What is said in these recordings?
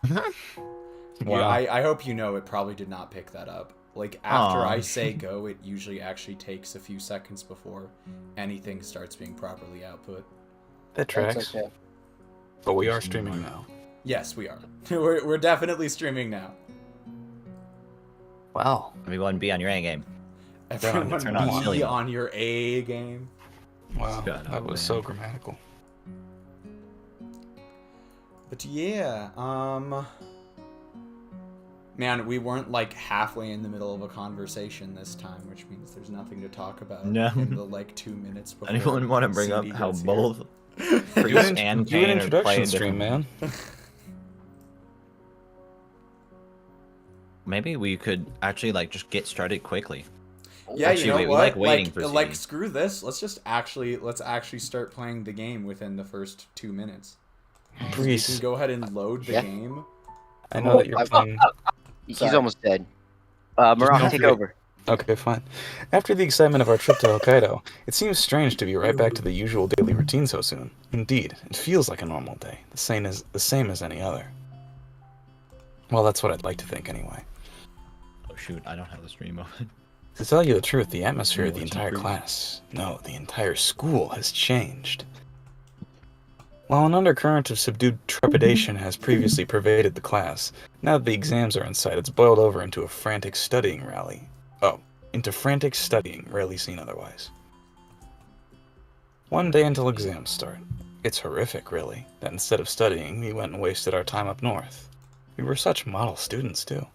Wow. I hope you know it probably did not pick that up. Like, after I say go, it usually actually takes a few seconds before anything starts being properly output. That tracks. Okay. But we are streaming now. Yes, we are. We're definitely streaming now. Wow. Everyone be on your A game. Everyone turn on be silly. on your A game. Wow. Shut That up, was man. so grammatical. But yeah, man, we weren't like halfway in the middle of a conversation this time, which means there's nothing to talk about No. in the like 2 minutes before. Anyone want to bring up CD how gets both here? Priest and Do an Kane are introduction playing stream, different... man. Maybe we could actually like just get started quickly. Yeah, Actually, you know wait, we what? like waiting for like CD. screw this. Let's actually start playing the game within the first 2 minutes. We can Breeze, go ahead and load the Yeah. game. I know that you're playing. He's Sorry. almost dead. Marok, don't take forget- over. Okay, fine. After the excitement of our trip to Hokkaido, it seems strange to be right back to the usual daily routine so soon. Indeed, it feels like a normal day, the same as any other. Well, that's what I'd like to think anyway. Oh shoot, I don't have the stream open. To tell you the truth, the atmosphere of the Watching entire Breeze. class, no, the entire school has changed. While an undercurrent of subdued trepidation has previously pervaded the class, now that the exams are in sight, it's boiled over into a frantic studying rally. Oh, into frantic studying, rarely seen otherwise. One day until exams start. It's horrific, really, that instead of studying, we went and wasted our time up north. We were such model students, too.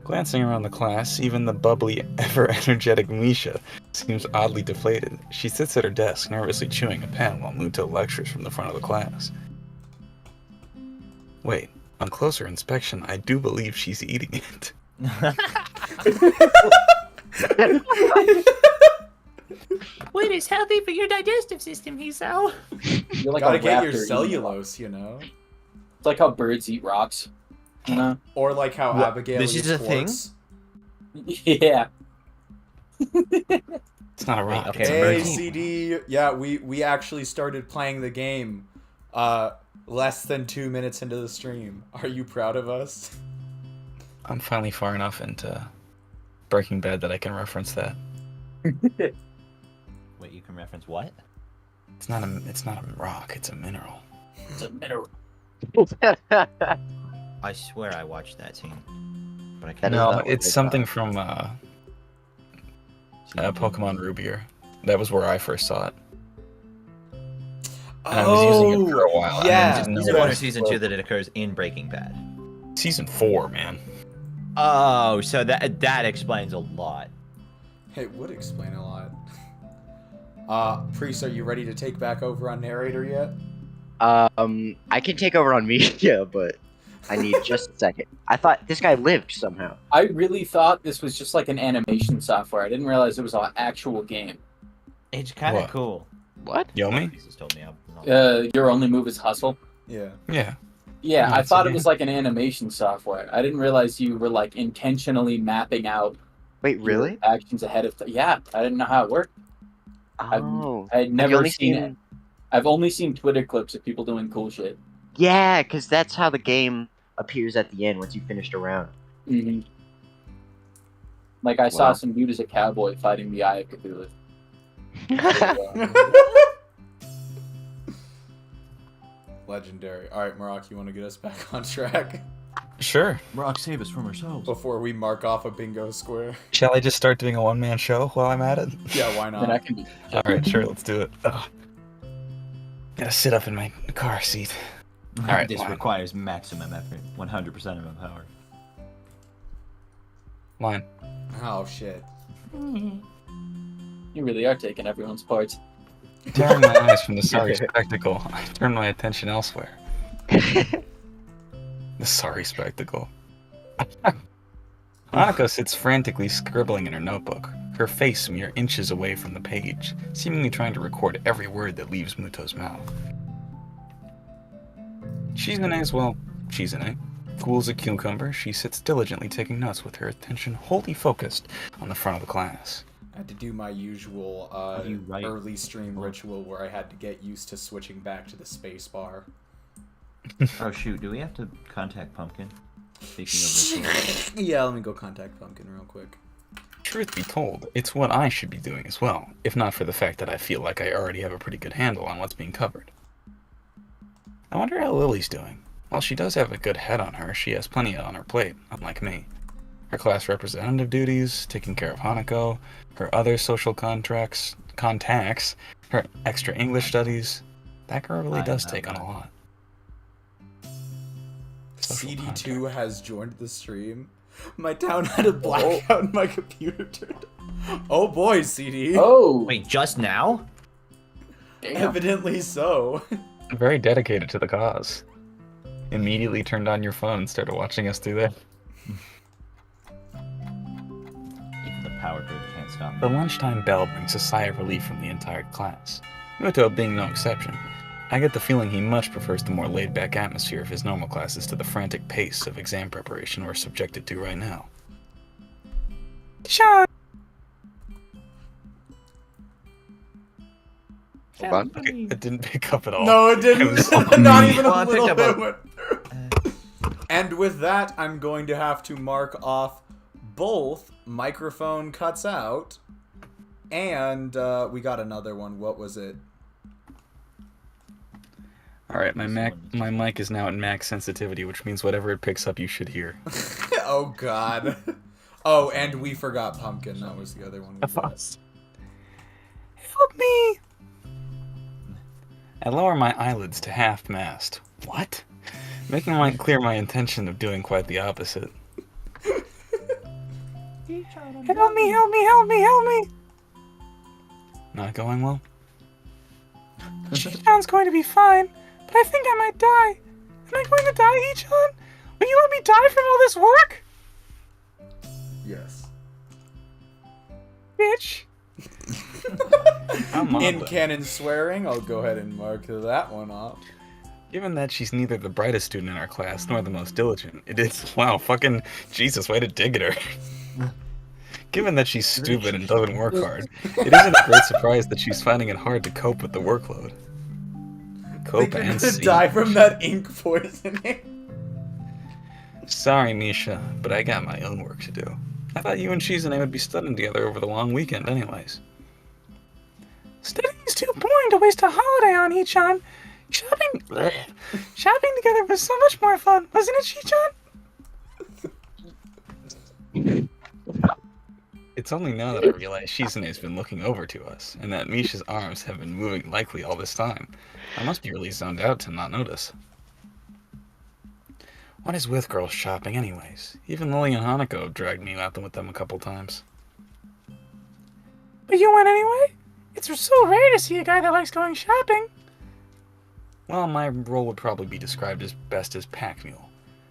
Glancing around the class, even the bubbly, ever-energetic Misha seems oddly deflated. She sits at her desk, nervously chewing a pen while Muto lectures from the front of the class. Wait, on closer inspection, I do believe she's eating it. What is healthy for your digestive system, Hisao? You're like Gotta a get your raptor eating cellulose, you know? It's like how birds eat rocks. You know? Or like how What? Abigail This eats is a thing? quartz. Yeah. It's not a rock, okay, it's a Hey, bird. CD. Yeah, we actually started playing the game less than 2 minutes into the stream. Are you proud of us? I'm finally far enough into Breaking Bad that I can reference that. Wait, you can reference what? It's not a rock, it's a mineral. It's a mineral. I swear I watched that scene, but I That can't. is No, not what it's they something thought. from Pokemon Ruby. That was where I first saw it. And I Oh, was using it for a while. yeah. And Season 1 or Season 2 that it occurs in Breaking Bad. Season 4, man. Oh, so that explains a lot. It would explain a lot. Priest, are you ready to take back over on narrator yet? I can take over on media, but I need just a second. I thought this guy lived somehow. I really thought this was just like an animation software. I didn't realize it was an actual game. It's kind of What? cool. What? Yomi? Jesus told me I'm not... Your only move is hustle. Yeah. Yeah. Yeah, Yeah, I it's thought a it was game. like an animation software. I didn't realize you were like intentionally mapping out Wait, your really? actions ahead of time. Yeah, I didn't know how it worked. Oh. I had Have you never only seen it. I've only seen Twitter clips of people doing cool shit. Yeah, because that's how the game appears at the end once you finished a round. Mm-hmm. Like I saw Wow. some dude as a cowboy fighting the Eye of Cthulhu. Legendary. All right, Marok, you want to get us back on track Sure. Rock, save us from ourselves. before we mark off a bingo square? Shall I just start doing a one-man show while I'm at it? Yeah, why Then I not? can be. Alright, sure, let's do it. Ugh. Gotta sit up in my car seat. Alright, This line. requires maximum effort. 100% of my power. Line. Oh shit. You really are taking everyone's parts. Tearing my eyes from the sorry spectacle, I turn my attention elsewhere. The sorry spectacle. Hanako sits frantically scribbling in her notebook, her face mere inches away from the page, seemingly trying to record every word that leaves Muto's mouth. Shizune as well. Shizune. Cool as a cucumber, she sits diligently taking notes with her attention wholly focused on the front of the class. I had to do my usual do you write? early stream ritual where I had to get used to switching back to the space bar. Oh shoot, do we have to contact Pumpkin? Speaking of rituals. Yeah, let me go contact Pumpkin real quick. Truth be told, it's what I should be doing as well, if not for the fact that I feel like I already have a pretty good handle on what's being covered. I wonder how Lily's doing. While she does have a good head on her, she has plenty on her plate, unlike me. Her class representative duties, taking care of Hanako, her other social contacts, her extra English studies. That girl really does take on a lot. Social CD2 has joined the stream. My town had a blackout and my computer turned on. Oh boy, CD. Oh, Wait, just now? damn. Evidently so. Very dedicated to the cause. Immediately turned on your phone and started watching us do that. Even the power grid can't stop The me. lunchtime bell brings a sigh of relief from the entire class. Muto being no exception. I get the feeling he much prefers the more laid-back atmosphere of his normal classes to the frantic pace of exam preparation we're subjected to right now. Sean! Hold on. Okay, it didn't pick up at all. No, it didn't. It was Not even Well, a I little picked bit up went through. And with that, I'm going to have to mark off both microphone cuts out and we got another one. What was it? Alright, my mic is now at max sensitivity, which means whatever it picks up you should hear. Oh god. Oh, and we forgot Pumpkin. That was the other one. We got. Help me! I lower my eyelids to half-mast. What? Making clear my intention of doing quite the opposite. Help me, help me, help me, help me! Not going well? Shi-chan's going to be fine, but I think I might die. Am I going to die, Hee-chan? Will you let me die from all this work? Yes. Bitch. I'm on In that. canon swearing, I'll go ahead and mark that one off. Given that she's neither the brightest student in our class nor the most diligent, it is, wow, fucking Jesus, way to dig at her. Given that she's stupid and doesn't work hard, it isn't a great surprise that she's finding it hard to cope with the workload. Cope You're and gonna see. die from that ink poisoning. Sorry, Misha, but I got my own work to do. I thought you and Shizune would be studying together over the long weekend anyways. Studying is too boring to waste a holiday on, Hee-chan. Shopping together was so much more fun, wasn't it, Shi-chan? It's only now that I realize Shizune's been looking over to us, and that Misha's arms have been moving likely all this time. I must be really zoned out to not notice. What is with girls shopping anyways? Even Lily and Hanako have dragged me out with them a couple times. But you went anyway? It's so rare to see a guy that likes going shopping. Well, my role would probably be described as best as pack mule.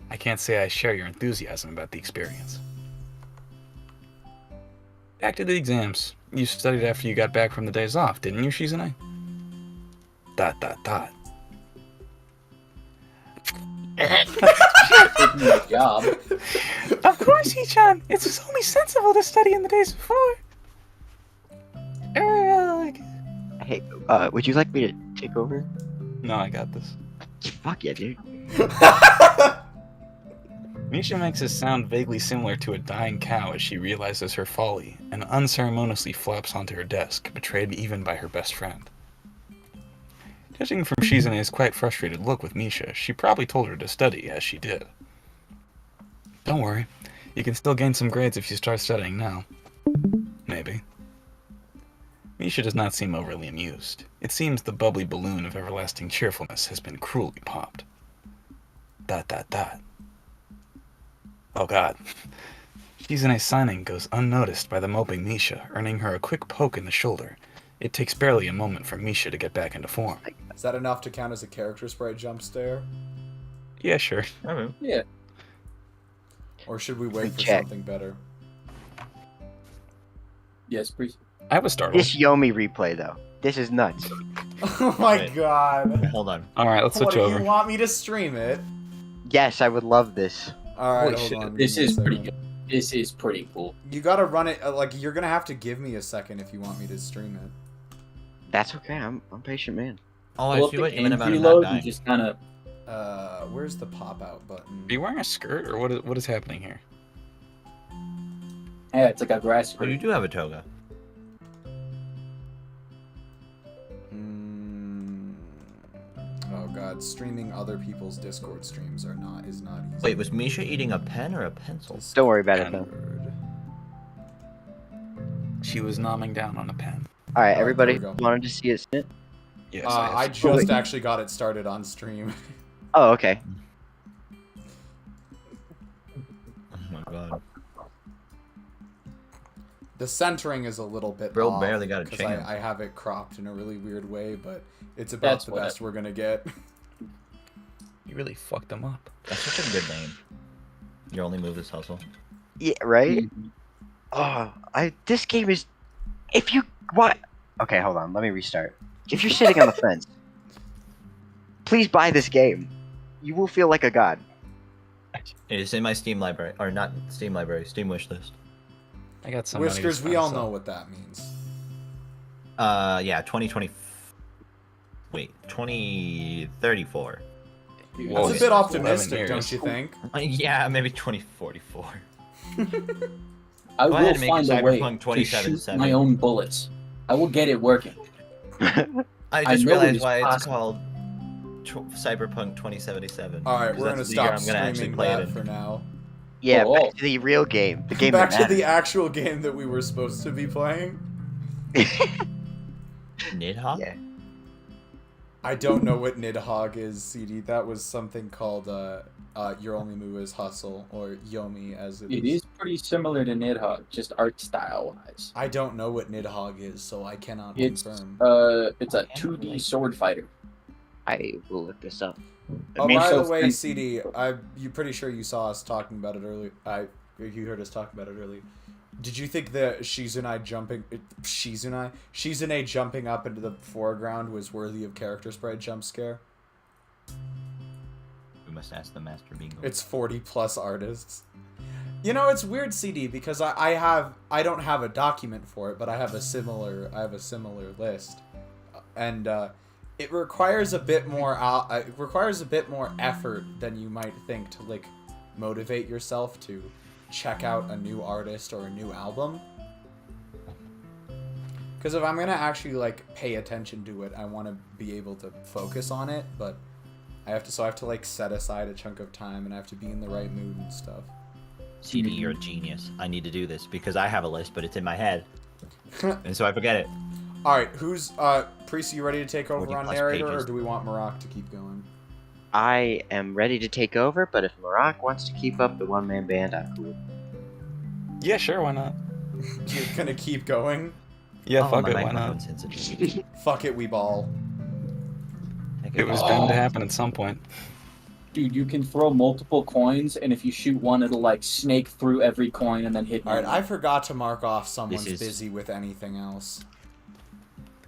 I can't say I share your enthusiasm about the experience. Back to the exams. You studied after you got back from the days off, didn't you, Shizune? ... Taking my job. Of course, Hee-chan! It's only sensible to study in the days before. Hey, would you like me to take over? No, I got this. Fuck yeah, dude. Misha makes us sound vaguely similar to a dying cow as she realizes her folly, and unceremoniously flops onto her desk, betrayed even by her best friend. Judging from Shizune's quite frustrated look with Misha, she probably told her to study, as she did. Don't worry, you can still gain some grades if you start studying now. Maybe. Misha does not seem overly amused. It seems the bubbly balloon of everlasting cheerfulness has been cruelly popped. ... Oh god. Shizune's signing goes unnoticed by the moping Misha, earning her a quick poke in the shoulder. It takes barely a moment for Misha to get back into form. Is that enough to count as a character sprite jump scare? Yeah, sure. Okay. Yeah. Or should we wait for Check. something better? Yes, please. I was startled. This Yomi replay though. This is nuts. Oh my Wait. god. Hold on. Alright, let's What, switch do over. you want me to stream it? Yes, I would love this. Alright, Holy hold shit, on. This give me a is pretty second. good. This is pretty cool. You gotta run it. Like you're gonna have to give me a second if you want me to stream it. That's okay. I'm patient man. Oh, I Pull up see the what you mean game about him not preload dying. and just kind of. Where's the pop out button? Are you wearing a skirt, or what is happening here? Yeah, it's like a grass Oh, you skirt. do have a toga. Oh god, streaming other people's Discord streams is not easy. Wait, was Misha eating a pen or a pencil? Don't worry about it. And- Though. She was nomming down on a pen. All right, there everybody we go. wanted to see it snip. Yes, I have just actually got it started on stream. Oh, okay. Oh my god. The centering is a little bit Bro off barely got a 'cause chance. I have it cropped in a really weird way, but it's about That's the what best we're gonna get. You really fucked them up. That's such a good name. Your only move is hustle. Yeah, right. Oh, this game is. If you what? Okay, hold on. Let me restart. If you're sitting on the fence, please buy this game. You will feel like a god. It is in my Steam library, or not Steam library, Steam wishlist. I got some money to Whiskers, we spend, all so- know what that means. Yeah, 2020. Wait, 2034. Whoa, That's a bit 11 optimistic, years. don't you think? Yeah, maybe 2044. I Go will ahead and make find it a way Cyberpunk to shoot 2077. my own bullets. I will get it working. I I just know it realized is why it's possible. called Cyberpunk 2077. All right, 'cause we're gonna that's the year stop I'm gonna actually streaming play it that in. for now. Yeah, Oh. back to the real game. The game Back that to the actual game that we were supposed to be playing. Nidhogg? Yeah. I don't know what Nidhogg is, CD. That was something called Your Only Move is Hustle, or Yomi as It is pretty similar to Nidhogg, just art style wise. I don't know what Nidhogg is, so I cannot It's confirm. it's a 2D sword fighter. I will look this up. Oh, Me by so the way, thank- CD, you're pretty sure you saw us talking about it earlier. You heard us talk about it earlier. Did you think the Shizune jumping up into the foreground was worthy of character sprite jump scare? We must ask the Master Bingo. It's 40 plus artists. You know, it's weird, CD, because I don't have a document for it, but I have a similar list, and it requires a bit more effort than you might think to like motivate yourself to check out a new artist or a new album. Because if I'm gonna actually like pay attention to it, I want to be able to focus on it, but I have to like set aside a chunk of time, and I have to be in the right mood and stuff. CD, you're a genius. I need to do this because I have a list, but it's in my head, and so I forget it. All right, who's Priest? You ready to take over 40 on plus narrator, pages. or do we want Marak to keep going? I am ready to take over, but if Marak wants to keep up the one-man band, I'm cool. Yeah, sure, why not? You're gonna keep going? Yeah, Oh, fuck my it, why microphone not? sensitivity. Fuck it, we ball. It was bound to happen at some point. Dude, you can throw multiple coins, and if you shoot one, it'll like snake through every coin and then hit. All right, one. I forgot to mark off someone's This is- busy with anything else.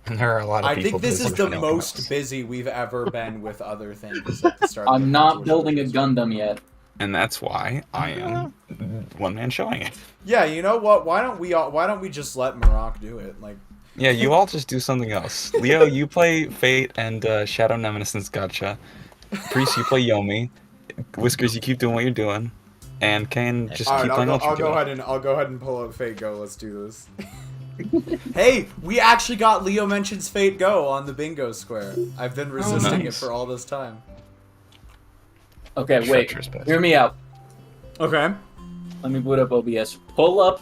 And there are a lot of I people. think this busy is the with anything most else. busy we've ever been with other things at the start. of the I'm not Katawa building a Shoujo. Gundam yet. And that's why I am one man showing it. Yeah, you know what? Why don't we just let Marak do it? Like, Yeah, you all just do something else. Leo, you play Fate and Shadow Nemesis Gotcha. Priest, you play Yomi. Whiskers, you keep doing what you're doing. And Kane, just all keep right, playing I'll Ultra go Duo. ahead and pull up Fate Go. Let's do this. Hey, we actually got Leo mentions Fate Go on the bingo square. I've been resisting it nice. for all this time. Okay, wait. Treacherous bastard. Hear me out. Okay. Let me boot up OBS. Pull up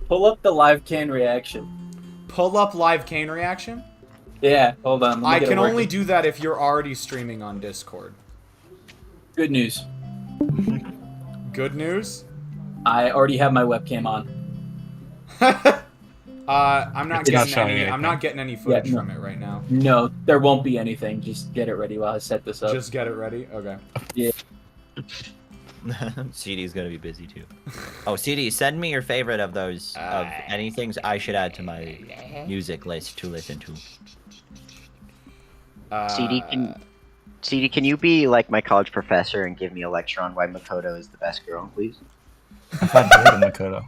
the live can reaction. Pull up live Kane reaction. Yeah, hold on. let me I get it can only working. do that if you're already streaming on Discord. Good news. Good news. I already have my webcam on. I'm not It's not getting showing any. I'm anything. not getting any footage no. from it right now. No, there won't be anything. Just get it ready while I set this up. Just get it ready. Okay. CD's gonna be busy too. Oh, CD, send me your favorite of those of any things I should add to my music list to listen to. CD, can you be like my college professor and give me a lecture on why Makoto is the best girl, please? I thought you hated Makoto.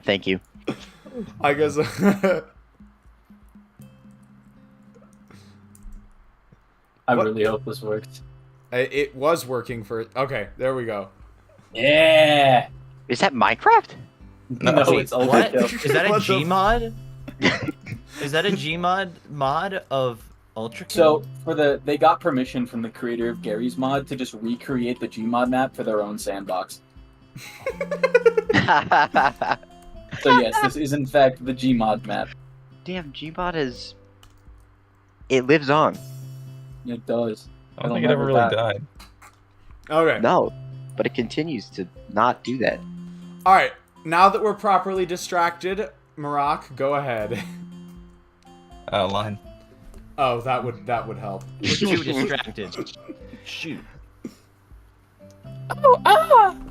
Thank you. I guess. I What? really hope this works. It was working for. Okay, there we go. Yeah. Is that Minecraft? No, No, Wait, it's what? overkill. Is that a What the Gmod? Is that a Gmod mod of Ultra? So they got permission from the creator of Gary's mod to just recreate the Gmod map for their own sandbox. So yes, this is in fact the Gmod map. Damn, Gbot is. It lives on. It does. I don't It'll think it ever never really die. died. Okay. No, but it continues to not do that. All right. Now that we're properly distracted, Marak, go ahead. Line. Oh, that would help. We're too distracted. Shoot.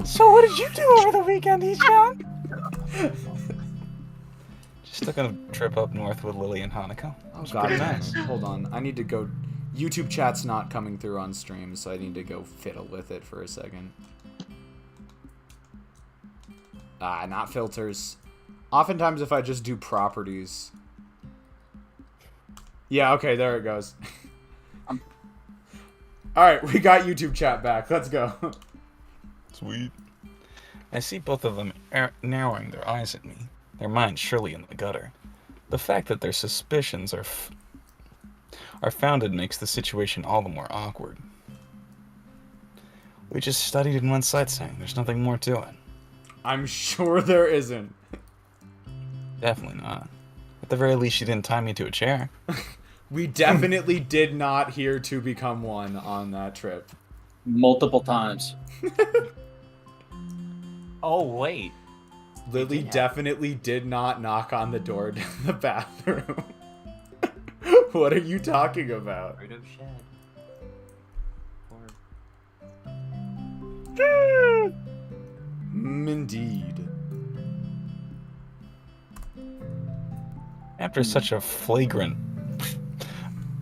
So what did you do over the weekend, Hisao? Just took a trip up north with Lily and Hanako. Oh It's god, pretty nice. hold on. I need to go. YouTube chat's not coming through on stream, so I need to go fiddle with it for a second. Not filters. Oftentimes, if I just do properties. Yeah, okay, there it goes. Alright, we got YouTube chat back. Let's go. Sweet. I see both of them narrowing their eyes at me, their minds surely in the gutter. The fact that their suspicions are founded makes the situation all the more awkward. We just studied in one sightseeing. There's nothing more to it. I'm sure there isn't. Definitely not. At the very least, she didn't tie me to a chair. We definitely did not hear to become one on that trip. Multiple times. Oh wait. Lily definitely did not knock on the door to the bathroom. What are you talking about? Right of shed. Indeed. After such a flagrant...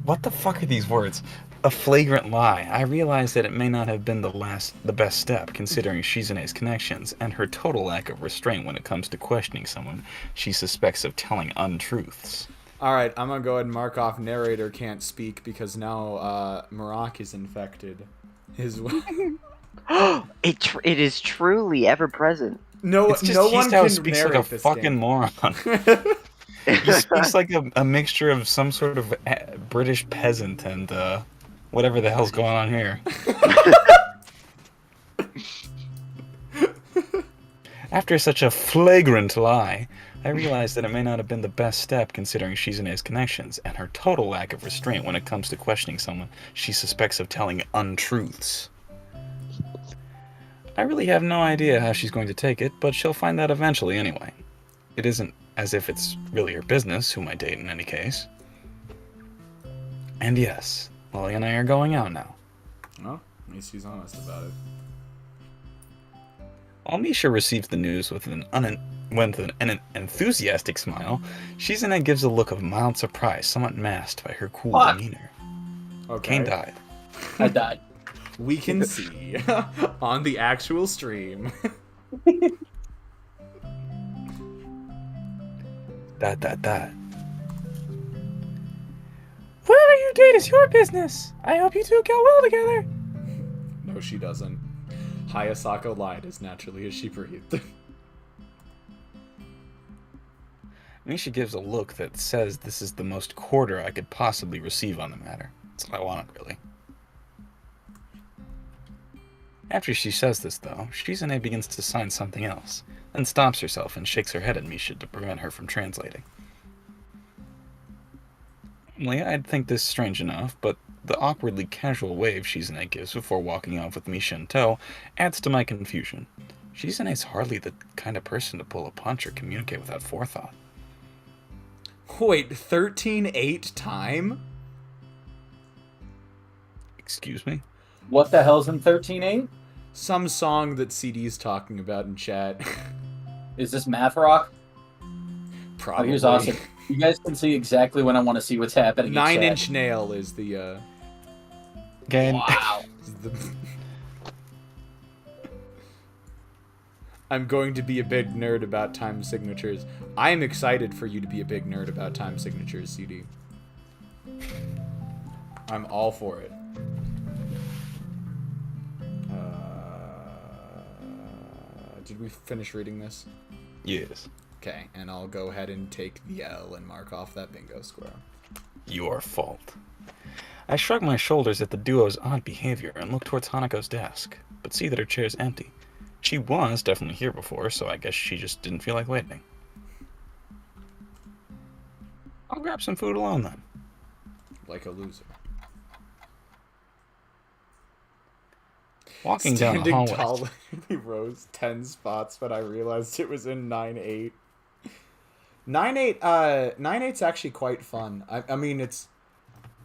What the fuck are these words? A flagrant lie. I realized that it may not have been the best step, considering Shizune's connections and her total lack of restraint when it comes to questioning someone she suspects of telling untruths. Alright, I'm gonna go ahead and mark off narrator can't speak because now Marak is infected. It is truly ever present. No, It's just no one Hisao can speaks narrate like a this fucking game. moron. He speaks like a mixture of some sort of British peasant and whatever the hell's going on here. After such a flagrant lie, I realized that it may not have been the best step considering Shizune's connections and her total lack of restraint when it comes to questioning someone she suspects of telling untruths. I really have no idea how she's going to take it, but she'll find out eventually anyway. It isn't as if it's really her business whom I date in any case. And yes, Lily and I are going out now. Well, at least she's honest about it. While Misha receives the news with an enthusiastic smile, Shizune gives a look of mild surprise, somewhat masked by her cool Fuck. demeanor. Okay. Kane died. I died. We can see on the actual stream. That. Whoever you date is your business. I hope you two get well together. No, she doesn't. Hayasako lied as naturally as she breathed. Misha gives a look that says this is the most quarter I could possibly receive on the matter. That's what I wanted, really. After she says this, though, Shizune begins to sign something else, then stops herself and shakes her head at Misha to prevent her from translating. Normally, I'd think this strange enough, but the awkwardly casual wave Shizune gives before walking off with Misha in tow adds to my confusion. Shizune's hardly the kind of person to pull a punch or communicate without forethought. Wait, 13-8 time? Excuse me? What the hell's in 13.8? Some song that CD's talking about in chat. Is this Math Rock? Oh, Probably. here's awesome. You guys can see exactly when I want to see what's happening. in Nine chat. Inch Nail is the Again. Wow. I'm going to be a big nerd about time signatures. I'm excited for you to be a big nerd about time signatures, CD. I'm all for it. Did we finish reading this? Yes. Okay, and I'll go ahead and take the L and mark off that bingo square. Your fault. I shrug my shoulders at the duo's odd behavior and look towards Hanako's desk, but see that her chair's empty. She was definitely here before, so I guess she just didn't feel like waiting. I'll grab some food alone then. Like a loser. Walking down the Standing hallway. tall, he rose 10 spots, but I realized it was in 9-8. 9-8, 9-8's actually quite fun. I mean, it's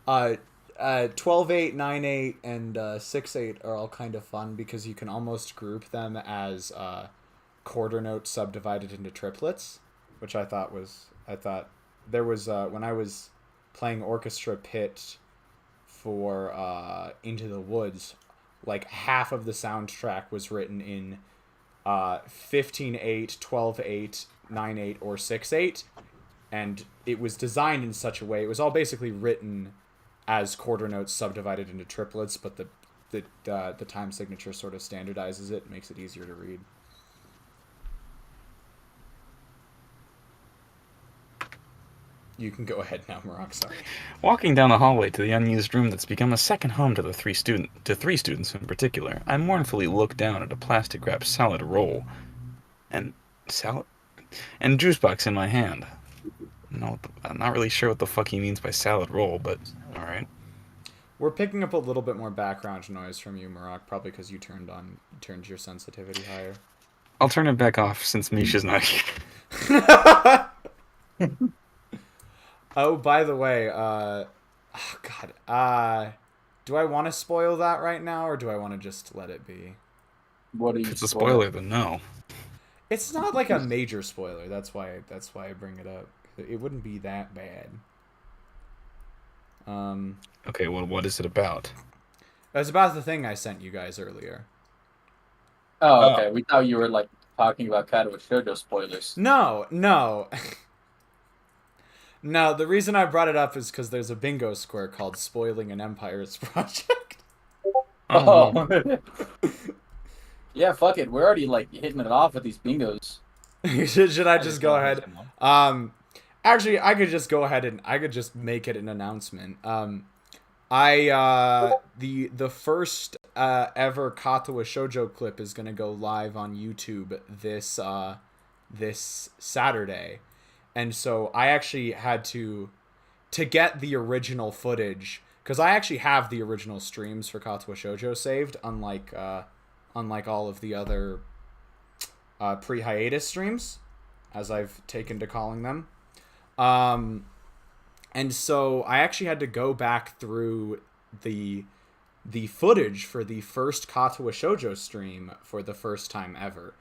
12-8, 9-8, and 6-8 are all kind of fun because you can almost group them as quarter notes subdivided into triplets, which I thought there was when I was playing Orchestra Pit for Into the Woods, like half of the soundtrack was written in 15-8, 12-8, 9-8, or 6-8, and it was designed in such a way, it was all basically written as quarter notes subdivided into triplets, but the time signature sort of standardizes it, makes it easier to read. You can go ahead now, Marok, sorry. Walking down the hallway to the unused room that's become a second home to three students in particular, I mournfully look down at a plastic-wrapped salad roll and juice box in my hand. No, I'm not really sure what the fuck he means by salad roll, but all right. We're picking up a little bit more background noise from you, Marok, probably because you turned your sensitivity higher. I'll turn it back off since Misha's not here. Oh, by the way, do I want to spoil that right now, or do I want to just let it be? What are you? If it's a spoiler, then no. It's not like a major spoiler. That's why I bring it up. It wouldn't be that bad. Okay, well, what is it about? It's about the thing I sent you guys earlier. Oh, okay. We thought you were like talking about Katawa Shoujo spoilers. No. No, the reason I brought it up is because there's a bingo square called Spoiling an Empire's Project. Oh. Yeah, fuck it. We're already like hitting it off with these bingos. Should I just go ahead? Actually, I could just go ahead and I could just make it an announcement. The first ever Katawa Shoujo clip is gonna go live on YouTube this Saturday. And so I actually had to get the original footage, because I actually have the original streams for Katawa Shoujo saved, unlike all of the other pre-hiatus streams, as I've taken to calling them. And so I actually had to go back through the footage for the first Katawa Shoujo stream for the first time ever.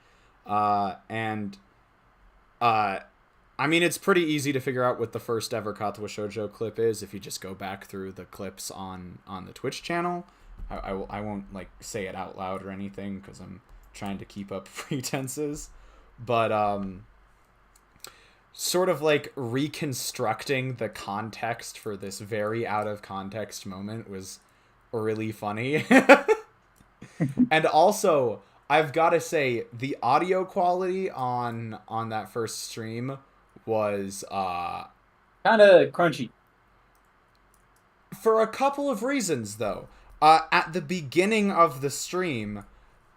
I mean, it's pretty easy to figure out what the first ever Katawa Shoujo clip is if you just go back through the clips on the Twitch channel. I won't like say it out loud or anything because I'm trying to keep up pretenses, but sort of like reconstructing the context for this very out of context moment was really funny. And also, I've got to say, the audio quality on that first stream was Kind of crunchy. for a couple of reasons, though. At the beginning of the stream,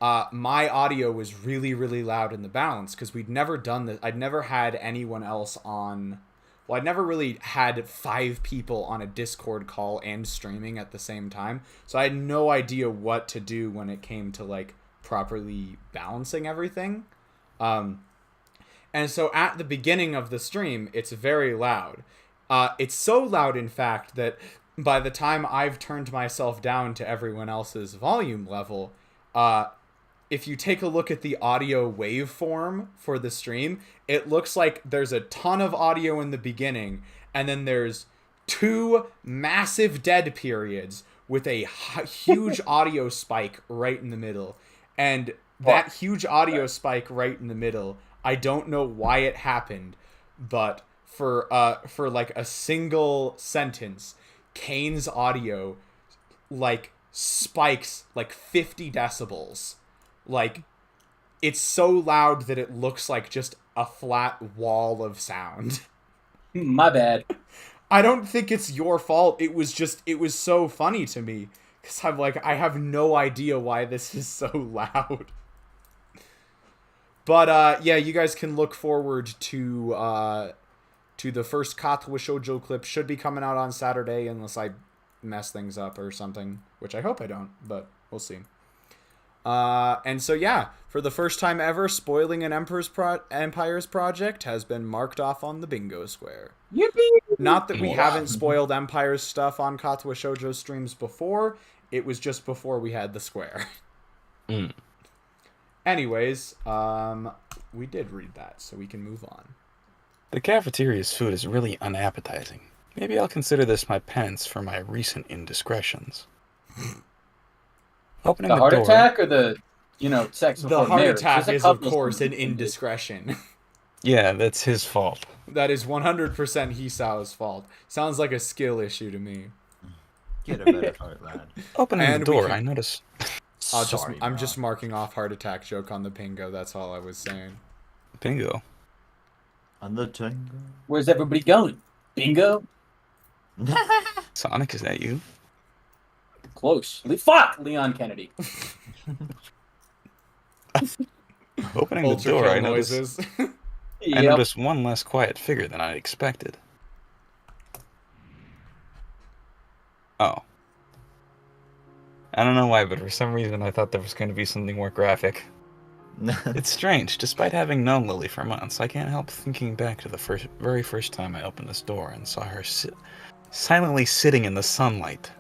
my audio was really, really loud in the balance because we'd never done this. I'd never had anyone else on. Well, I'd never really had 5 people on a Discord call and streaming at the same time, so I had no idea what to do when it came to like properly balancing everything. And so at the beginning of the stream, it's very loud. It's so loud, in fact, that by the time I've turned myself down to everyone else's volume level, if you take a look at the audio waveform for the stream, it looks like there's a ton of audio in the beginning, and then there's 2 massive dead periods with a huge audio spike right in the middle. And that huge audio spike right in the middle, I don't know why it happened, but for like a single sentence, Kane's audio like spikes like 50 decibels. Like, it's so loud that it looks like just a flat wall of sound. My bad. I don't think it's your fault. It was so funny to me. Because I'm like, I have no idea why this is so loud. But, yeah, you guys can look forward to the first Katawa Shoujo clip. Should be coming out on Saturday, unless I mess things up or something. Which I hope I don't, but we'll see. And so, yeah, for the first time ever, spoiling an Empire's project has been marked off on the bingo square. Yippee! Not that we haven't spoiled Empire's stuff on Katawa Shoujo streams before. It was just before we had the square. Anyways, we did read that, so we can move on. The cafeteria's food is really unappetizing. Maybe I'll consider this my penance for my recent indiscretions. Opening The heart door, attack or the, sex The before heart marriage? attack There's a is, of couple course, an things. indiscretion. Yeah, that's his fault. That is 100% Hisao's fault. Sounds like a skill issue to me. Get a better heart, lad. Opening And the we door, can- I notice... I'm just marking off heart attack joke on the pingo. That's all I was saying. Bingo. On the tango. Where's everybody going? Bingo? Sonic, is that you? Close. Fuck! Leon Kennedy. Opening the Ultra door, kill I notice... noises. I noticed one less quiet figure than I expected. Oh. I don't know why, but for some reason I thought there was going to be something more graphic. It's strange. Despite having known Lily for months, I can't help thinking back to the very first time I opened this door and saw her silently sitting in the sunlight.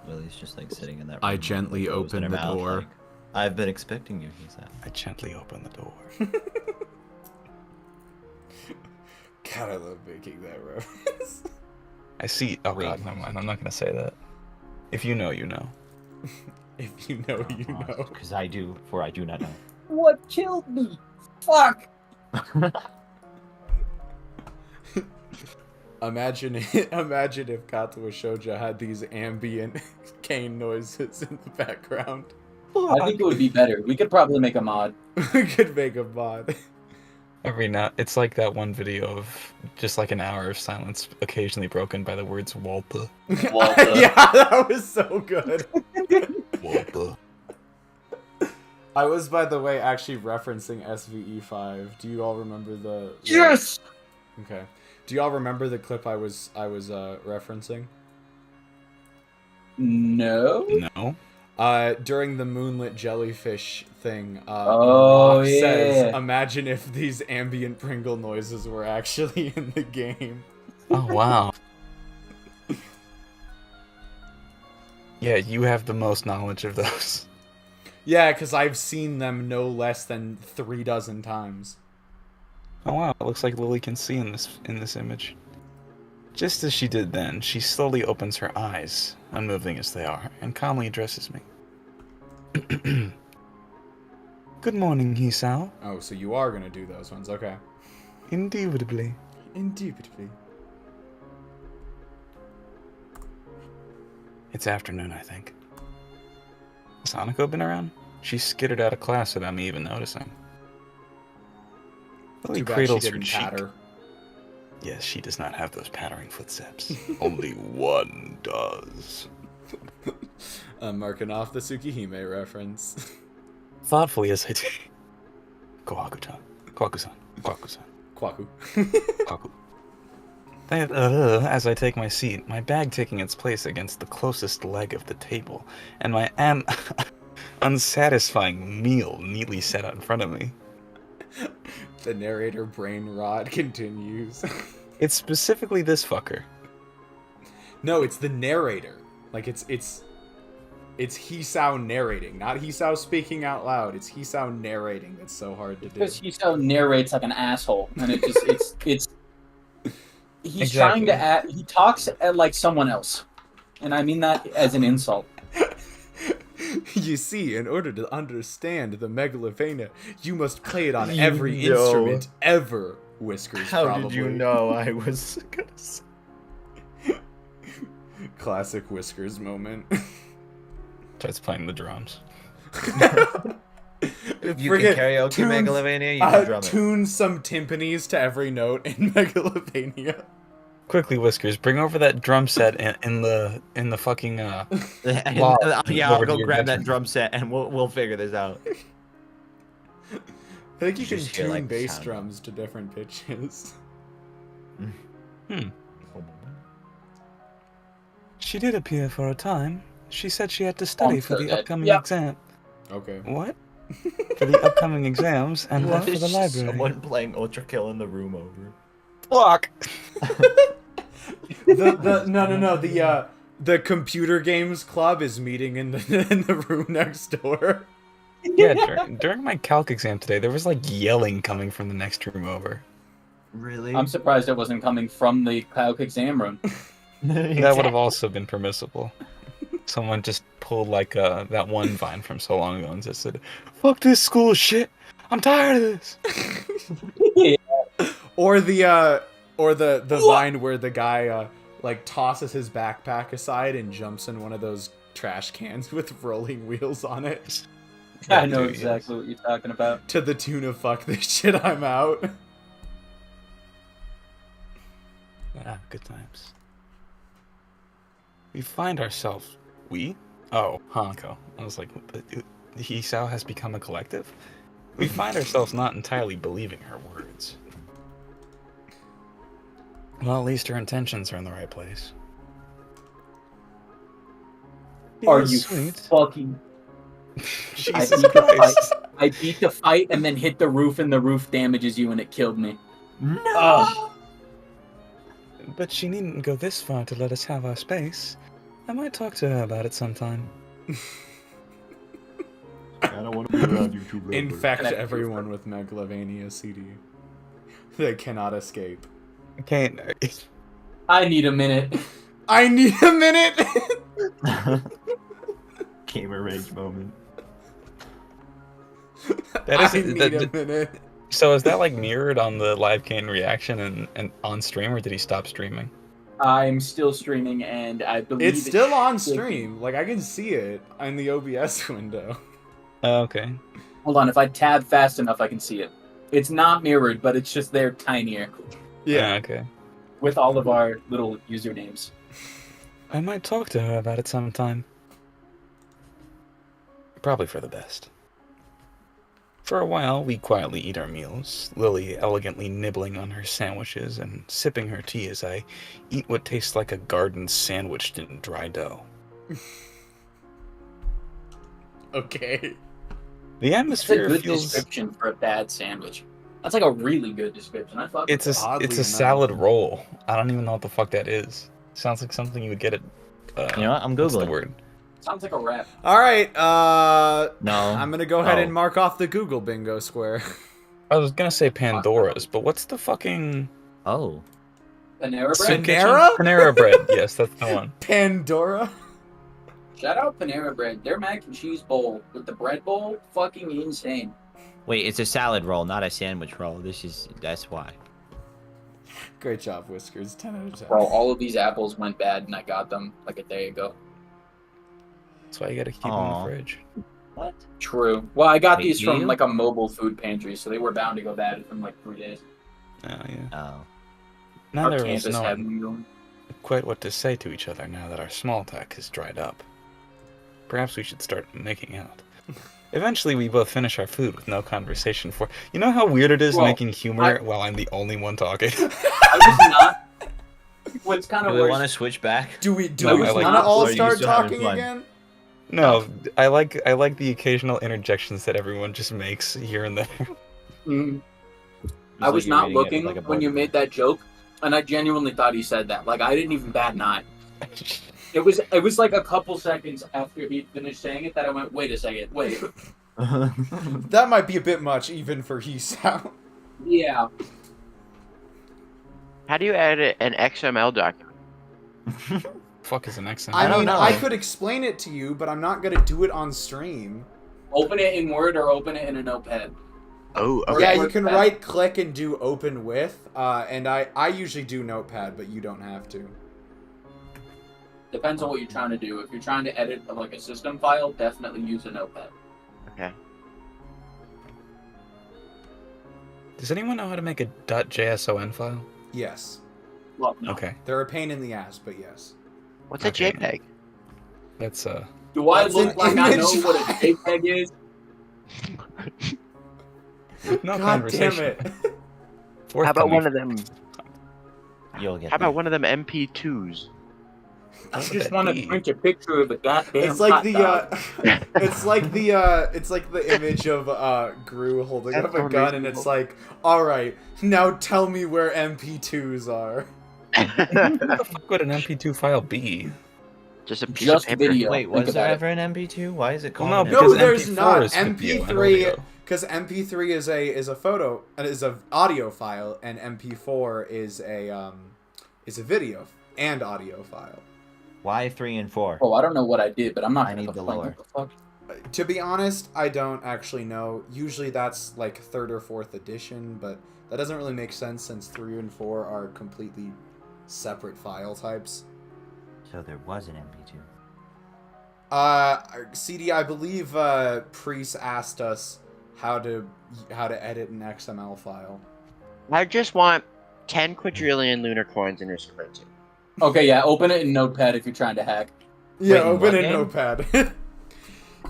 Lily's just like sitting in that room. I gently with clothes in opened her the mouth, door. like, I've been expecting you, he said. I gently opened the door. God, I love making that reference. I see... Oh god, never mind. I'm not going to say that. If you know, you know. If you know, you know. Because I do, for I do not know. What killed me? Fuck! Imagine if Katawa Shoujo had these ambient cane noises in the background. I think it would be better. We could probably make a mod. We could make a mod. Every now... It's like that one video of just like an hour of silence occasionally broken by the words Walta. Walta. Yeah, that was so good. Walta. I was, by the way, actually referencing SVE5. Do you all remember the... Yes! Okay. Do you all remember the clip I was referencing? No? No? During the moonlit jellyfish thing, Oh, Rock says, yeah. imagine if these ambient Pringle noises were actually in the game. Oh, wow. Yeah, you have the most knowledge of those. Yeah, because I've seen them no less than 36 times. Oh wow, it looks like Lily can see in this image. Just as she did then, she slowly opens her eyes, unmoving as they are, and calmly addresses me. Good morning, Hisao. Oh, so you are gonna do those ones, okay. Indubitably. Indubitably. It's afternoon, I think. Has Hanako been around? She skittered out of class without me even noticing. Lily Too bad she cradles her didn't cheek. patter. Yes, she does not have those pattering footsteps. Only one does. I'm marking off the Tsukihime reference. Thoughtfully as I do. Kohaku-chan. Kwaku-san. Kwaku-san. Kwaku. Kwaku. As I take my seat, my bag taking its place against the closest leg of the table, and my unsatisfying meal neatly set out in front of me. The narrator brain rot continues. It's specifically this fucker. No, it's the narrator. Like, it's Hisao narrating, not Hisao speaking out loud. It's Hisao narrating that's so hard to do. Because Hisao narrates like an asshole, and it just it's he's Exactly. trying to he talks like someone else, and I mean that as an insult. You see, in order to understand the Megalovania, you must play it on You every know. instrument ever, Whiskers How probably. did you know I was gonna say? Classic Whiskers moment. Starts playing the drums. You Friggin' can karaoke tunes- Megalovania, you can drum it. Tune some timpanis to every note in Megalovania. Quickly, Whiskers, bring over that drum set in the fucking And, Wow. yeah, I'll Over to go your grab that bedroom. drum set and we'll figure this out. I think you You can just hear, tune like, the bass sound. drums to different pitches. She did appear for a time. She said she had to study for the upcoming Yep. exam. Okay. What? For the upcoming exams and What left for is the library. someone playing Ultra Kill in the room over? Block. The computer games club is meeting in the room next door. Yeah, during my calc exam today, there was like yelling coming from the next room over. Really? I'm surprised it wasn't coming from the calc exam room. That would have also been permissible. Someone just pulled like that one vine from so long ago and just said, "Fuck this school shit. I'm tired of this." Or the vine where the guy like tosses his backpack aside and jumps in one of those trash cans with rolling wheels on it I know Dude, exactly what you're talking about. to the tune of "fuck this shit, I'm out." Ah, good times. We find ourselves. We? Oh, Hanako. I was like, Hisao has become a collective? We find ourselves not entirely believing her words. Well, at least her intentions are in the right place. Are Yes, you sweet. fucking... Jesus beat the Christ. I beat the fight and then hit the roof and the roof damages you and it killed me. No. Ugh. But she needn't go this far to let us have our space. I might talk to her about it sometime. I don't want to be around you too, bro. Infect Connect everyone with Megalovania CD. They cannot escape. Okay, I need a minute. I need a minute. Gamer rage moment. that is I need a minute. So is that like mirrored on the live Kane reaction and on stream, or did he stop streaming? I'm still streaming and I believe It's still on should be. stream. Like I can see it in the OBS window. Oh, okay. Hold on, if I tab fast enough, I can see it. It's not mirrored, but it's just there tinier Yeah, okay. with all of our little usernames. I might talk to her about it sometime. Probably for the best. For a while, we quietly eat our meals, Lily elegantly nibbling on her sandwiches and sipping her tea as I eat what tastes like a garden sandwiched in dry dough. Okay. The That's a atmosphere good feels... description for a bad sandwich. That's like a really good description. I fuck It's with a, that. Oddly it's a enough. salad roll. I don't even know what the fuck that is. Sounds like something you would get at... You know what? I'm What's the Googling. word? Sounds like a rap. All right. No. I'm gonna go ahead Oh. and mark off the Google bingo square. I was gonna say Pandora's, but what's the fucking... Oh. Panera Pan- Bread? Panera? Panera Bread. Yes, that's the one. Pandora. Shout out Panera Bread. Their mac and cheese bowl with the bread bowl, fucking insane. Wait, it's a salad roll, not a sandwich roll. That's why. Great job, Whiskers. 10 out of 10. Bro, all of these apples went bad and I got them like a day ago. That's why you gotta keep them in Aw. the fridge. What? True. Well, I got Wait, these from you? like a mobile food pantry, so they were bound to go bad within like 3 days. Oh, yeah. Oh. Neither Our of us campus had know them going. quite what to say to each other now that our small talk has dried up. Perhaps we should start making out. Eventually, we both finish our food with no conversation for... You know how weird it is Well, making humor while I'm the only one talking? I was not. What's kind Do of we worse? want to switch back? Do we No, do I we like want to it. all Or are you start still having talking fun? again? No, I like the occasional interjections that everyone just makes here and there. Mhm. Just I like was you're not reading it looking like a when you book. made that joke, and I genuinely thought he said that. Like I didn't even bat an eye. It was like a couple seconds after he finished saying it that I went, wait a second, wait. That might be a bit much even for Hisao. Yeah. How do you edit an XML document? Fuck is an XML? I don't mean, know. I could explain it to you, but I'm not gonna do it on stream. Open it in Word or open it in a notepad. Oh, Or- okay. Yeah, you Word can pad. right click and do open with, and I usually do notepad, but you don't have to. Depends on what you're trying to do. If you're trying to edit like a system file, definitely use a notepad. Okay. Does anyone know how to make a .json file? Yes. Well, no. Okay, They're a pain in the ass, but yes. What's a Okay. JPEG? that's Do I That's look an like I know image what a JPEG is? no God conversation. damn it. How about Forthcoming. one of them? You'll get How there. about one of them MP2s? I What would just that want to be? print a picture of a goddamn It's like hot the dog. it's like the image of Gru holding That's up a gun, and it's like, all right, now tell me where MP2s are. What the fuck would an MP2 file be? Just a piece Just of paper. video. Wait, Think was there about it. ever an MP2? Why is it Well, called no, an because No, there's MP4 not. is video and MP3 audio. because MP3 is a photo is a audio file, and MP4 is a video and audio file. Why 3 and 4? Oh, I don't know what I did, but I'm not I gonna need the complain. lower. What the fuck? To be honest, I don't actually know. Usually that's like 3rd or 4th edition, but that doesn't really make sense since 3 and 4 are completely separate file types. So there was an MP2. CD, I believe Priest asked us how to edit an XML file. I just want 10 quadrillion lunar coins in his currency. Okay, yeah, open it in Notepad if you're trying to hack. Yeah, Wait, in open what in game? Notepad.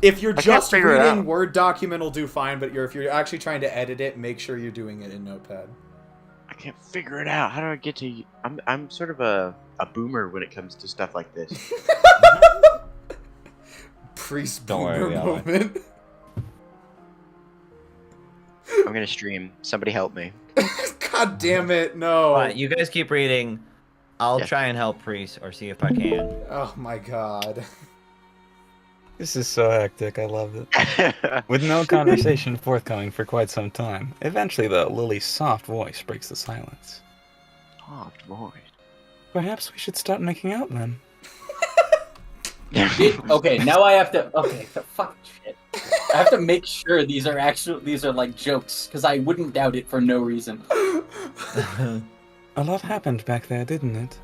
If you're I can't just figure it reading out. Word document, will do fine. But if you're actually trying to edit it, make sure you're doing it in Notepad. I can't figure it out. How do I get to? I'm sort of a boomer when it comes to stuff like this. Priest Don't worry, boomer we all are. moment. I'm gonna stream. Somebody help me. God damn it! No. Alright, you guys keep reading. I'll Yeah. try and help Priest or see if I can. Oh my god. This is so hectic, I love it. With no conversation forthcoming for quite some time, eventually though, Lily's soft voice breaks the silence. Soft voice. Perhaps we should start making out then. Okay, now I have to. Okay, the fuck shit. I have to make sure these are like jokes because I wouldn't doubt it for no reason. A lot happened back there, didn't it?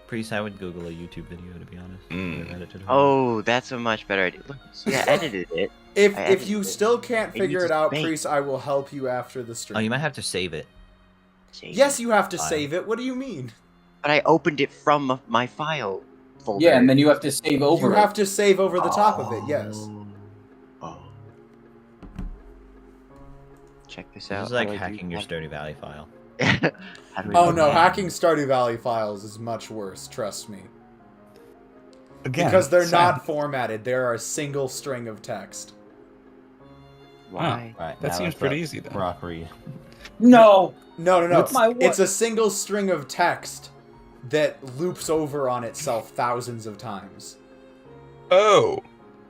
Priest, I would Google a YouTube video to be honest. Mm. I've edited it. Oh, that's a much better idea. Look, see, I edited it. If I if you edited it. still can't It figure needs it a out, space. Priest, I will help you after the Oh, stream. you might have to save it. Save Yes, it. you have to Fine. save it. What do you mean? But I opened it from my file folder. Yeah, and then you have to save over. You it. have to save over the top of it. Yes. Oh. Check this This out. is like How do I do hacking your that? Stardew Valley file. How do I Oh do no, that? hacking Stardew Valley files is much worse. Trust me. Again, Because they're sad. not formatted. They are a single string of text. Why? Right. That now seems let's pretty let easy then. Brock read. No. No. What's my what? It's a single string of text that loops over on itself thousands of times. Oh!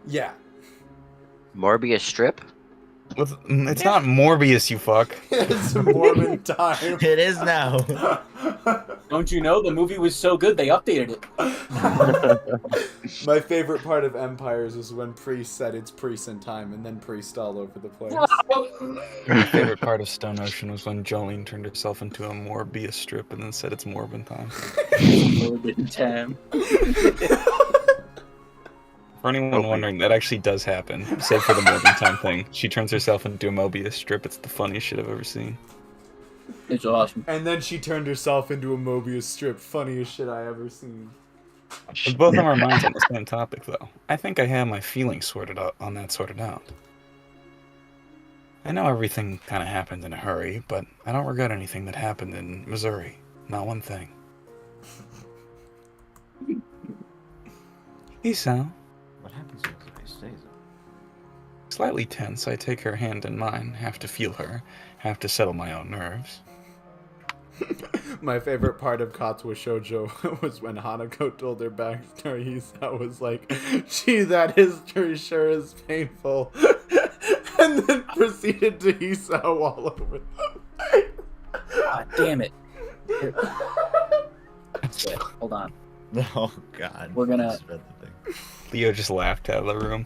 Yeah. Morbius strip? It's not Morbius, you fuck. It's Mormon time. It is now. Don't you know the movie was so good they updated it? My favorite part of Empires is when Priest said it's Priest in time and then Priest all over the place. My favorite part of Stone Ocean was when Jolene turned herself into a Morbius strip and then said it's Morbin time. Tam. For anyone wondering, that actually does happen. Save for the Morbin time thing. She turns herself into a Mobius strip. It's the funniest shit I've ever seen. It's awesome. And then she turned herself into a Mobius strip. Funniest shit I ever seen. With both of our minds on the same topic, though, I think I have my feelings sorted out. I know everything kind of happened in a hurry, but I don't regret anything that happened in Missouri. Not one thing. Hisao. What happens if I stay though? Slightly tense, I take her hand in mine, have to feel her, have to settle my own nerves. My favorite part of Katawa Shoujo was when Hanako told her backstory. Hisao was like, gee, that history sure is painful. And then proceeded to Hisao all over God damn it. Wait, hold on. Oh God. We're gonna- Just read the thing. Leo just laughed out of the room.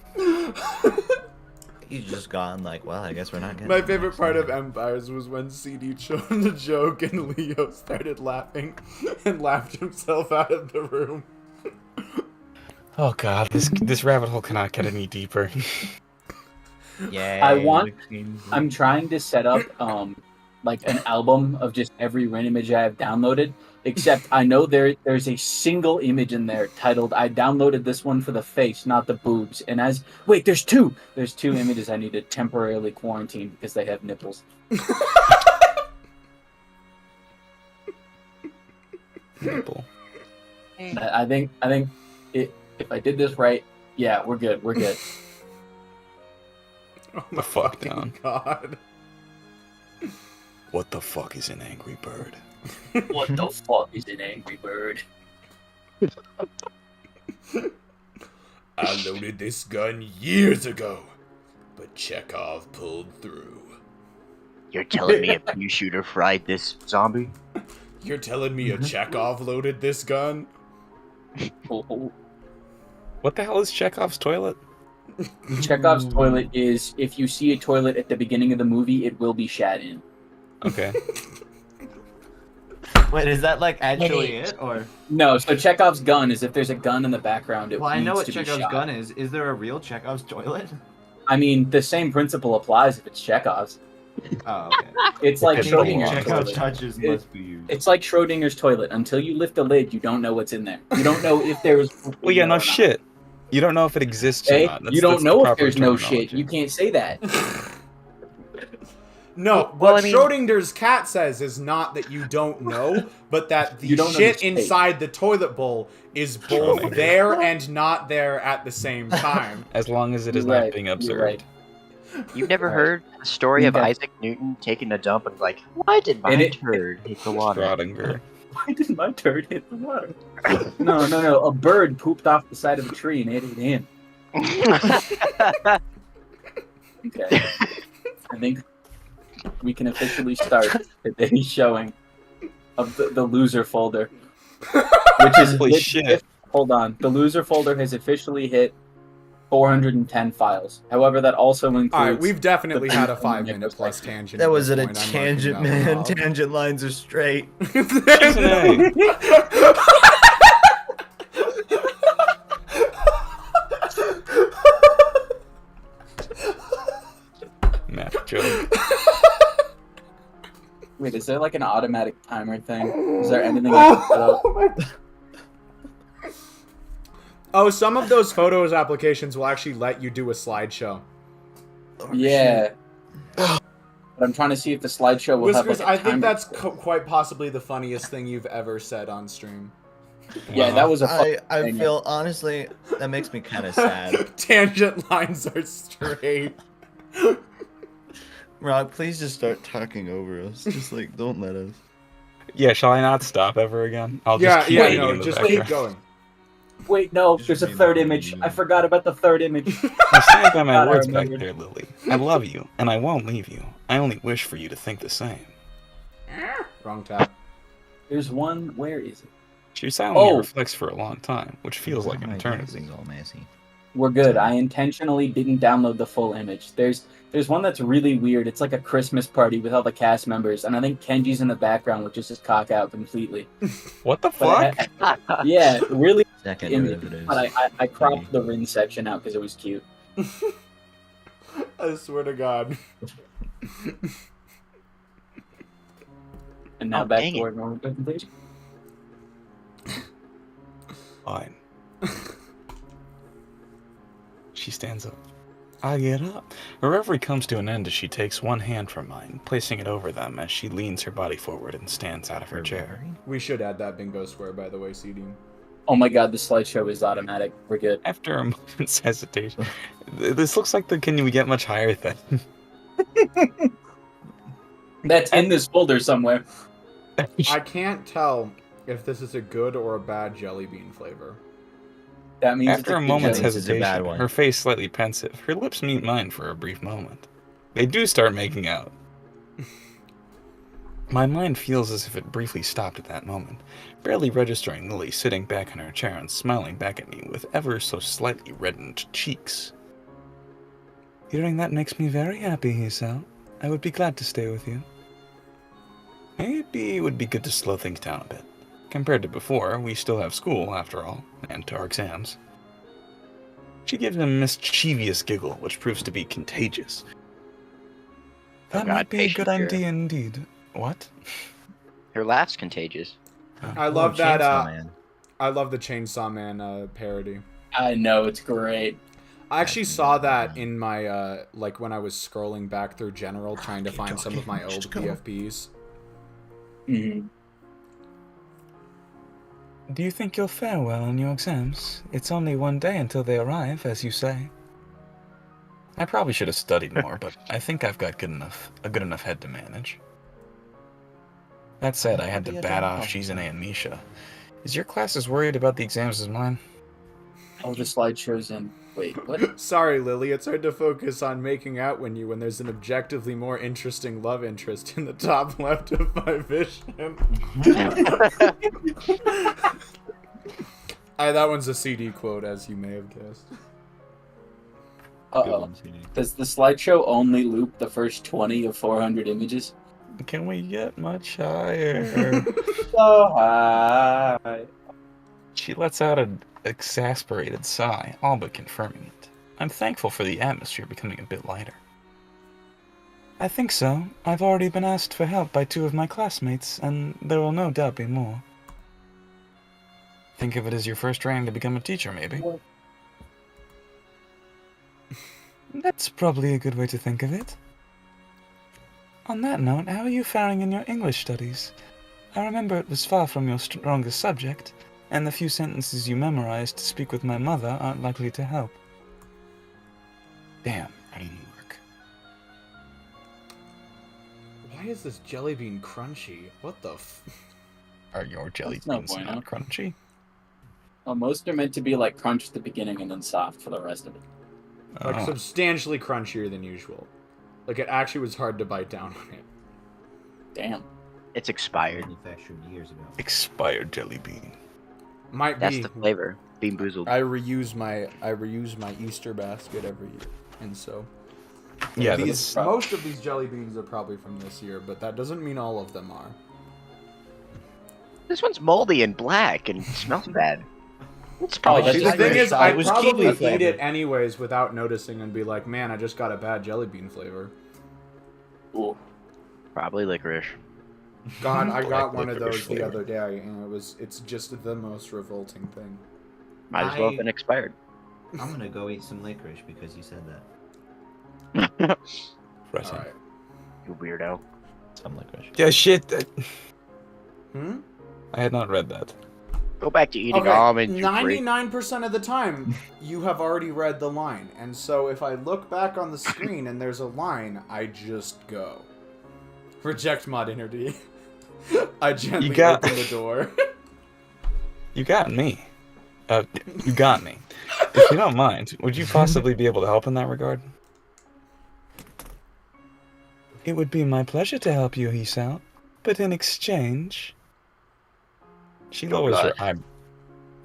He's just gone like, well, I guess we're not getting My the favorite next part one. of Empires was when CD chose the joke and Leo started laughing and laughed himself out of the room. Oh god, this rabbit hole cannot get any deeper. Yay, I'm trying to set up like an album of just every rain image I have downloaded, except I know there's a single image in there titled I downloaded this one for the face, not the boobs. And there's two images I need to temporarily quarantine because they have nipples. Nipple. I think if I did this right, yeah, we're good. Oh The fuck fucking down. God. What the fuck is an angry bird? What the fuck is an angry bird? I loaded this gun years ago, but Chekhov pulled through. You're telling me a pea shooter fried this zombie? You're telling me a Chekhov loaded this gun? Oh. What the hell is Chekhov's toilet? Chekhov's toilet is if you see a toilet at the beginning of the movie, it will be shat in. Okay. Wait, is that like actually it, or? No, so Chekhov's gun is if there's a gun in the background, it Well, I know needs what to be Chekhov's shot. gun is. Is there a real Chekhov's toilet? I mean, the same principle applies if it's Chekhov's. Oh, okay. It's like It's a Schrodinger's lot. Chekhov's toilet. touches It- must be used. It's like Schrodinger's toilet. Until you lift the lid, you don't know what's in there. You don't know if there's. Well, yeah, or no not. shit. You don't know if it exists or Okay? not. You don't that's the know if proper there's no shit. terminology. You can't say that. No, Well, what I mean- Schrodinger's cat says is not that you don't know, but that the You don't know shit the state. inside the toilet bowl is both Schrodinger. there and not there at the same time. As long as it is You're not right, being you're observed. right. You've never Right. heard the story of Okay. Isaac Newton taking a dump and like, why did my And it- turd hit the water? Schrodinger. Why did my turd hit the water? No. A bird pooped off the side of a tree and ate it in. Okay. I think we can officially start today's showing of the loser folder. Which is Holy shit. Hold on. The loser folder has officially hit 410 files. However, that also includes. Alright, we've definitely had a the 5-minute plus tangent. That at wasn't this a point. I'm tangent, marking that man. one off. Tangent lines are straight. She's an A. Math joke. Wait, is there like an automatic timer thing? Is there anything I can set up? Oh, some of those photos applications will actually let you do a slideshow. Yeah. But I'm trying to see if the slideshow will Whiskers, have like a I think timer. that's quite possibly the funniest thing you've ever said on stream. Yeah, that was a fucking I thing. feel honestly that makes me kind of sad. Tangent lines are straight. Rock, please just start talking over us. Just like don't let us. Yeah, shall I not stop ever again? I'll Yeah, just keep yeah, reading no, in the just background. keep going. Wait, no, Just there's a read third it. image. I forgot about the third image. I stand by my God, I words back remembered. there, Lily. I love you, and I won't leave you. I only wish for you to think the same. Wrong tab. There's one. Where is it? She silently Oh. reflects for a long time, which feels like an My eternity. dancing's all messy. We're good. I intentionally didn't download the full image. There's one that's really weird. It's like a Christmas party with all the cast members, and I think Kenji's in the background with just his cock out completely. What the But fuck? yeah, really. Second Image, derivatives. but I cropped the Rin section out because it was cute. I swear to God. And now Oh, back dang to it. our normal presentation. Fine. She stands up. I get up. Her reverie comes to an end as she takes one hand from mine, placing it over them as she leans her body forward and stands out of her chair. We should add that bingo square, by the way, CD. Oh my god, the slideshow is automatic. We're good. After a moment's hesitation, this looks like the can we get much higher thing. That's in this folder somewhere. I can't tell if this is a good or a bad jelly bean flavor. That means After a it's good moment's jelly. This is a bad hesitation, one. her face slightly pensive, her lips meet mine for a brief moment. They do start making out. My mind feels as if it briefly stopped at that moment, barely registering Lily sitting back in her chair and smiling back at me with ever so slightly reddened cheeks. Hearing that makes me very happy, Hisao. I would be glad to stay with you. Maybe it would be good to slow things down a bit. Compared to before, we still have school, after all, and our exams. She gives a mischievous giggle, which proves to be contagious. That God, might be a patience good here. idea indeed. What? Her laugh's contagious. I love that. Chainsaw Man. I love the Chainsaw Man parody. I know, it's great. I actually saw that in my like when I was scrolling back through General trying to find some of my old PFPs. Mhm. Do you think you'll fare well in your exams? It's only one day until they arrive, as you say. I probably should have studied more, but I think I've got a good enough head to manage. That said, I had to bat off Shizune and Misha. Is your class as worried about the exams as mine? Oh, the slideshow's in. Wait, what? Sorry, Lily, it's hard to focus on making out when there's an objectively more interesting love interest in the top left of my vision. That one's a CD quote, as you may have guessed. Uh-oh. Does the slideshow only loop the first 20 of 400 images? Can we get much higher? So high. She lets out an exasperated sigh, all but confirming it. I'm thankful for the atmosphere becoming a bit lighter. I think so. I've already been asked for help by 2 of my classmates, and there will no doubt be more. Think of it as your first training to become a teacher, maybe? That's probably a good way to think of it. On that note, how are you faring in your English studies? I remember it was far from your strongest subject, and the few sentences you memorized to speak with my mother aren't likely to help. Damn, I didn't work. Why is this jelly bean crunchy? What the Are your jelly That's no beans bueno. not crunchy? Well, most are meant to be like crunch at the beginning and then soft for the rest of it. Like Oh. substantially crunchier than usual. Like it actually was hard to bite down on it. Damn. It's expired. Manufactured years ago. Expired jelly bean. Might That's be. the flavor. Bean boozled. I reuse my Easter basket every year, and so Yeah, these that's... most of these jelly beans are probably from this year, but that doesn't mean all of them are. This one's moldy and black and smells bad. It's Oh, probably that's The just thing is, I I'd was probably kiwi eat flavored. it anyways without noticing and be like, man, I just got a bad jelly bean flavor. Ooh. probably licorice. God, I got Black one of those licorice the flavor. other day, and it's just the most revolting thing. Might as well have been expired. I'm gonna go eat some licorice because you said that. Pressing. Alright. You weirdo. Some licorice. Yeah, shit. Hmm? I had not read that. Go back to eating Okay, almond. you freak. 99% of the time, you have already read the line. And so if I look back on the screen and there's a line, I just go. Reject mod entity. I gently got- open the door. You got me. You got me. If you don't mind, would you possibly be able to help in that regard? It would be my pleasure to help you, Hisao. But in exchange... She lowers her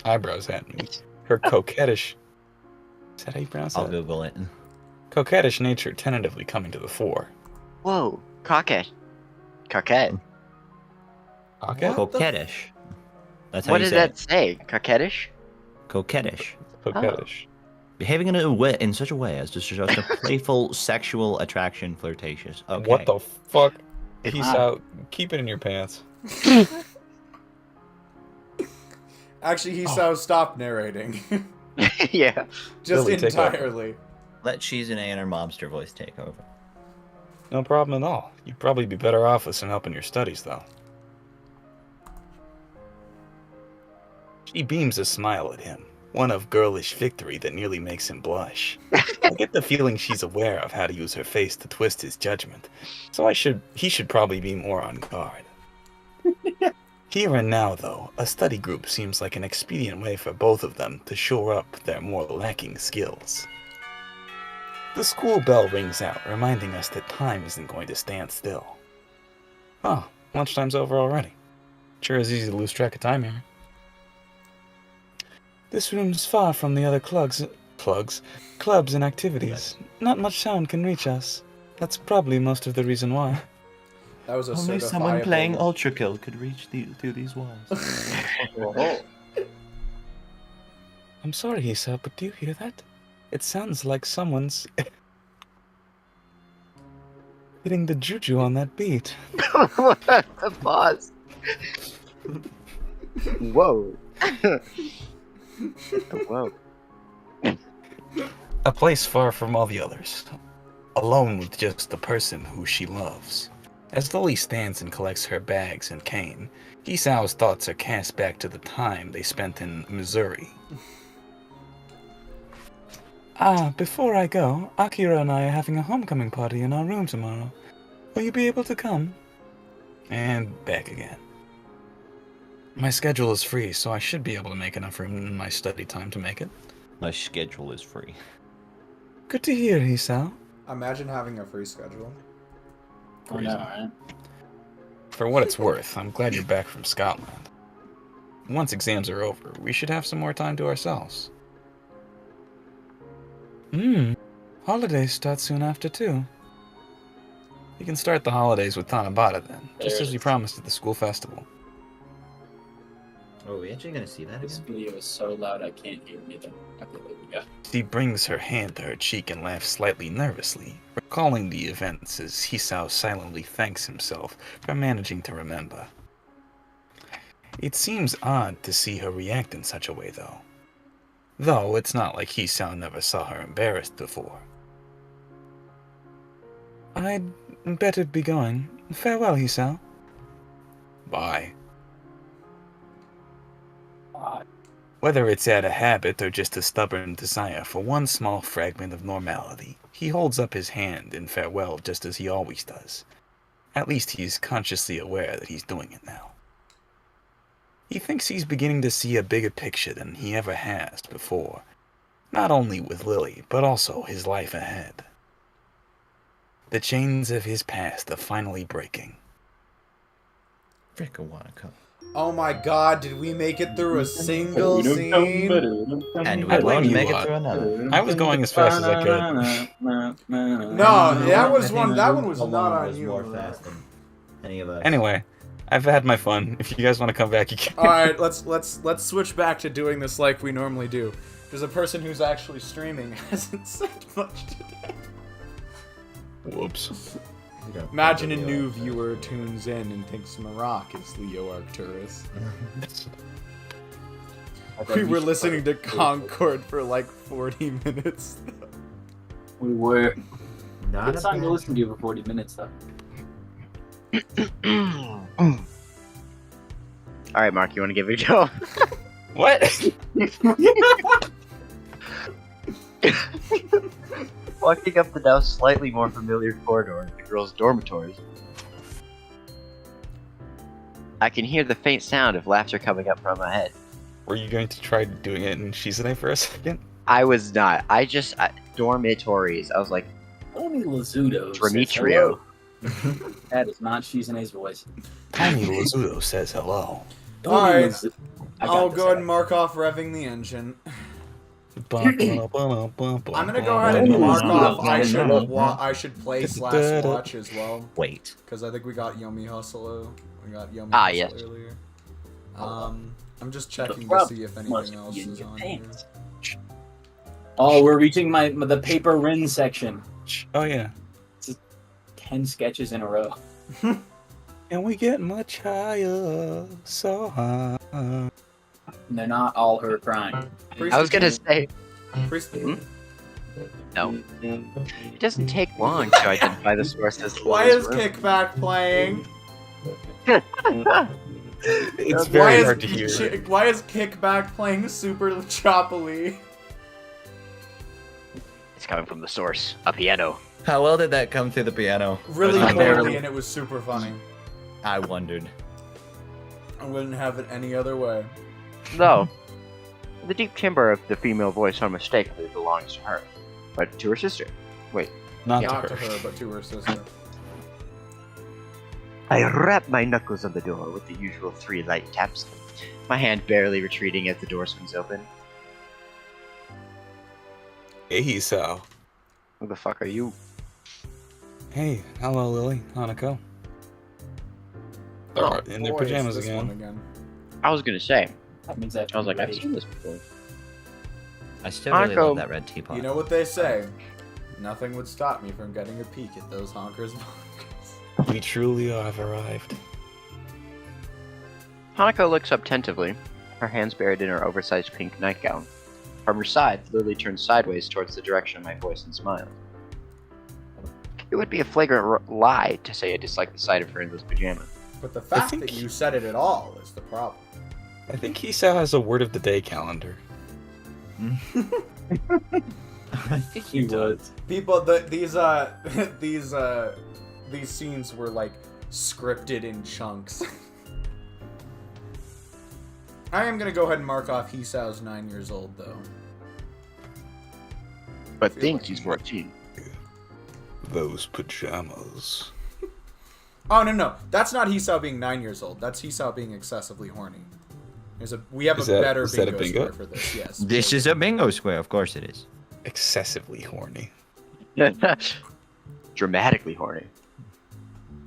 eyebrows at me. Her coquettish... Is that how you pronounce I'll that? Google it. Coquettish nature tentatively coming to the fore. Whoa, coquette. Coquette. Coquette? What the Coquettish. That's how What you did say that say? Coquettish? it. Coquettish. Coquettish. Behaving in such a way as to suggest a playful, sexual attraction, flirtatious. Okay. What the fuck? It's- Hisao, keep it in your pants. Actually, Hisao stopped narrating. Yeah. Just Lily, take over. entirely. Let Shizune and her mobster voice take over. No problem at all. You'd probably be better off with some help in your studies, though. She beams a smile at him, one of girlish victory that nearly makes him blush. I get the feeling she's aware of how to use her face to twist his judgment, so he should probably be more on guard. Here and now, though, a study group seems like an expedient way for both of them to shore up their more lacking skills. The school bell rings out, reminding us that time isn't going to stand still. Oh, Lunchtime's over already. Sure is easy to lose track of time here. This room's far from the other clubs and activities. Not much sound can reach us. That's probably most of the reason why. That was a Only someone certifiable- playing Ultra Kill could reach through these walls. Oh, I'm sorry, Hisao, but do you hear that? It sounds like someone's hitting the juju on that beat. The boss. Whoa. Whoa. A place far from all the others. Alone with just the person who she loves. As Lily stands and collects her bags and cane, Hisao's thoughts are cast back to the time they spent in Missouri. Before I go, Akira and I are having a homecoming party in our room tomorrow. Will you be able to come? And back again. My schedule is free, so I should be able to make enough room in my study time to make it. My schedule is free. Good to hear, Hisao. Imagine having a free schedule. I know, right? For what it's worth, I'm glad you're back from Scotland. Once exams are over, we should have some more time to ourselves. Holidays start soon after, too. You can start the holidays with Tanabata then, just as we promised at the school festival. Oh, are we actually gonna see that This again? video is so loud I can't hear anything. Okay, there we go. She brings her hand to her cheek and laughs slightly nervously, recalling the events as Hisao silently thanks himself for managing to remember. It seems odd to see her react in such a way, though. Though it's not like Hisao never saw her embarrassed before. I'd better be going. Farewell, Hisao. Bye. Whether it's out of habit or just a stubborn desire for one small fragment of normality, he holds up his hand in farewell just as he always does. At least he's consciously aware that he's doing it now. He thinks he's beginning to see a bigger picture than he ever has before, not only with Lily, but also his life ahead. The chains of his past are finally breaking. Frick, I wanna come. Oh my god, did we make it through a single scene? And I we blame won't you make lot. it through another. I was going as fast as I could. No, that was one. That one was Alone not on was you. more fast than any of us. Anyway, I've had my fun. If you guys want to come back, you can. All right, let's switch back to doing this like we normally do. There's a person who's actually streaming hasn't said much today. Whoops. Imagine a new viewer tunes in and thinks Maroc is Leo Arcturus. We were listening to Concord for like 40 minutes. We were. Not Good a song to bad- listen to for 40 minutes, though. Alright, Mark, you want to give it a go? What? Walking up the now slightly more familiar corridor of the girls' dormitories, I can hear the faint sound of laughter coming up from ahead. Were you going to try doing it in Shizune for a second? I was not. Dormitories. I was like, Tony Lazzuto. Dormitrio. That is not Shizune's voice. Tiny Lazudo says hello. Tony Alright, Lazzuto. I got I'll this, go ahead and mark off revving the engine. I'm I'm gonna go ahead and mark off. I should play / watch as well Wait. because I think we got Yomi Hustle. We got Yomi Ah, Hustle yes. earlier. I'm just checking to problem see if must anything be else in is your on here. pants. Oh, we're reaching the paper Rin section. Oh yeah. 10 sketches in a row. And we get much higher, so high. And they're not all her crying. I was gonna say, Priest- no. It doesn't take long to identify the source as Why Lily's is room. Kickback playing? It's Why very is hard to hear. Why is Kickback playing super choppily? It's coming from the source, a piano. How well did that come through the piano? Really Was it poorly, barely? and it was super funny. I wondered. I wouldn't have it any other way. Though, the deep timbre of the female voice unmistakably belongs to her, but to her sister. Wait, Not Not to to her. her, but to her sister. I rap my knuckles on the door with the usual 3 light taps, my hand barely retreating as the door swings open. Hey, Hisao. Who the fuck are you? Hey, hello, Lily. Hanako. They're Oh, in their Boy, it's pajamas this one again. I was gonna say. That means that I was like, I've seen this before. I still really Hanako. love that red teapot. You know what they say? Nothing would stop me from getting a peek at those honkers. We truly have arrived. Hanako looks up tentatively, her hands buried in her oversized pink nightgown. From her side, Lily turns sideways towards the direction of my voice and smiles. It would be a flagrant lie to say I dislike the sight of her in those pajamas. But the fact think- that you said it at all is the problem. I think Hisao has a word of the day calendar. I think He was. People, these scenes were like scripted in chunks. I am gonna go ahead and mark off Hisao's 9 years old though. But Feel thinks like- he's 14. Those pajamas. Oh no, that's not Hisao being 9 years old. That's Hisao being excessively horny. We have Is a that- better is that a bingo bingo? square for this. Yes. This is a bingo square, of course it is. Excessively horny. Dramatically horny.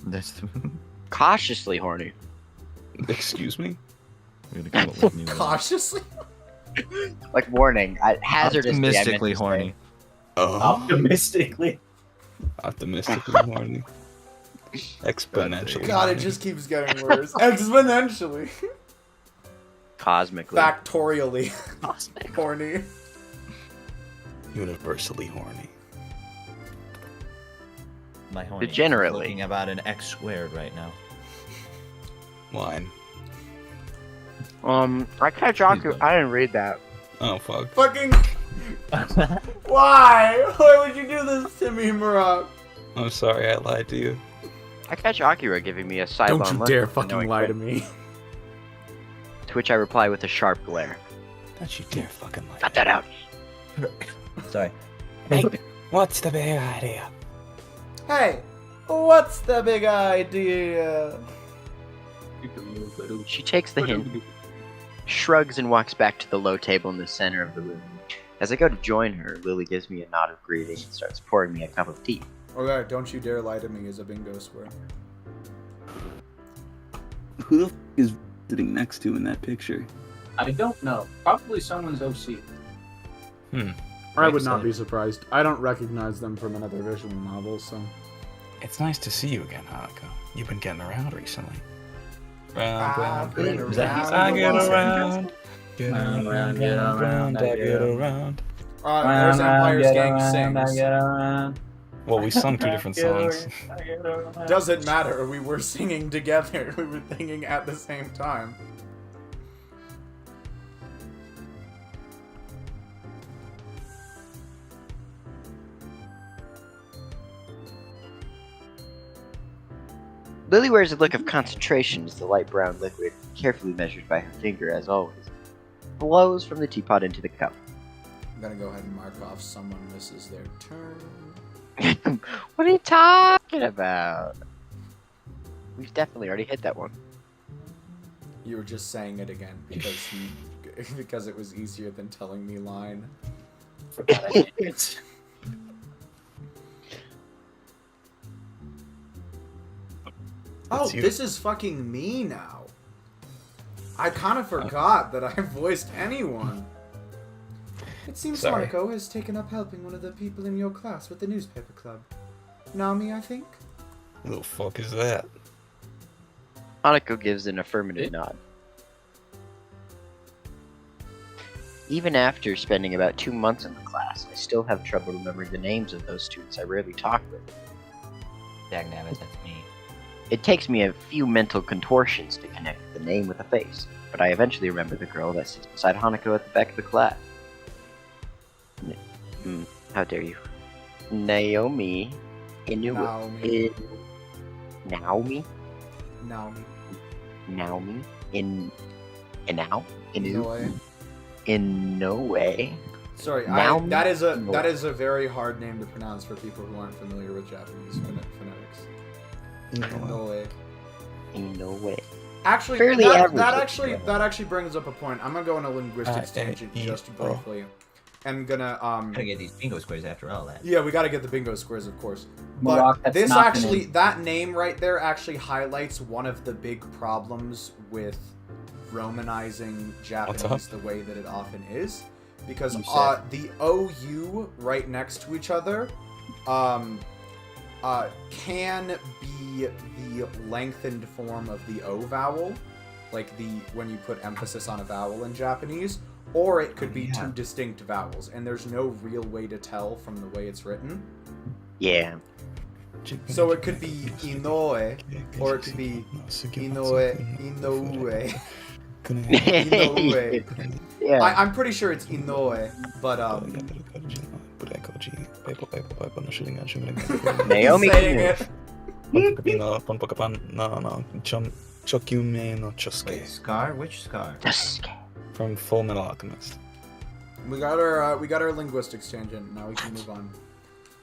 That's the... Cautiously horny. Excuse me? We're gonna come up with new Cautiously. Like warning, hazardously. I meant to Optimistically say. horny. Oh, Optimistically. optimistically horny. Exponentially. God, it just keeps getting worse. Exponentially. Cosmically. Factorially. Horny. Universally horny. My horny. Degenerately. Looking about an X squared right now. Line. I catch Aku. I didn't read that. Oh, fuck. Fucking. Why? Why would you do this to me, Murak? I'm sorry I lied to you. I catch Akira giving me a sidelong Don't you look, dare fucking knowing lie to quick, me. To which I reply with a sharp glare. Don't you dare fucking lie. Cut that out. Sorry. Hey, what's the big idea? Hey, what's the big idea? She takes the hint, shrugs, and walks back to the low table in the center of the room. As I go to join her, Lily gives me a nod of greeting and starts pouring me a cup of tea. Okay, don't you dare lie to me is a bingo square. Who the f is sitting next to in that picture? I don't know. Probably someone's OC. I would not be surprised. I don't recognize them from another visual novel, so. It's nice to see you again, Hanako. You've been getting around recently. I've been Is that around I get the around. Get around, get around, I get around. There's Empire's Gang sings. Well, we sung 2 different songs. Doesn't matter, we were singing together. We were singing at the same time. Lily wears a look of concentration as the light brown liquid, carefully measured by her finger as always, flows from the teapot into the cup. I'm gonna go ahead and mark off someone misses their turn. What are you talking about? We've definitely already hit that one. You were just saying it again because it was easier than telling me line. Oh, That's you. this is fucking me now. I kind of forgot that I voiced anyone. It seems Sorry. Marco has taken up helping one of the people in your class with the newspaper club. Nami, I think? Who the fuck is that? Hanako gives an affirmative nod. Even after spending about 2 months in the class, I still have trouble remembering the names of those students I rarely talk with. Dagnabbit, that's me. It takes me a few mental contortions to connect the name with a face, but I eventually remember the girl that sits beside Hanako at the back of the class. How dare you? Naomi Naomi. Naomi? Naomi. Naomi? In now? No way. In no way. Sorry, Naomi? that is a very hard name to pronounce for people who aren't familiar with Japanese phonetics. No way. Inoue. Actually, Fairly average, that actually brings up a point. I'm gonna go on a linguistics tangent just briefly. I'm gonna Gotta get these bingo squares after all that. Yeah, we gotta get the bingo squares, of course. Marok, But that's this not the actually, name. that name right there actually highlights one of the big problems with Romanizing Japanese the way that it often is. Because the OU right next to each other can be the lengthened form of the O vowel, like when you put emphasis on a vowel in Japanese, or it could be two distinct vowels, and there's no real way to tell from the way it's written. Yeah. So it could be Inoue, or it could be Inoue. Inoue. Yeah. I'm pretty sure it's Inoue, but Naomi saying Inu. it. Wait, Scar? Which Scar? From Full Metal Alchemist. We got our linguistics tangent. Now we can move on.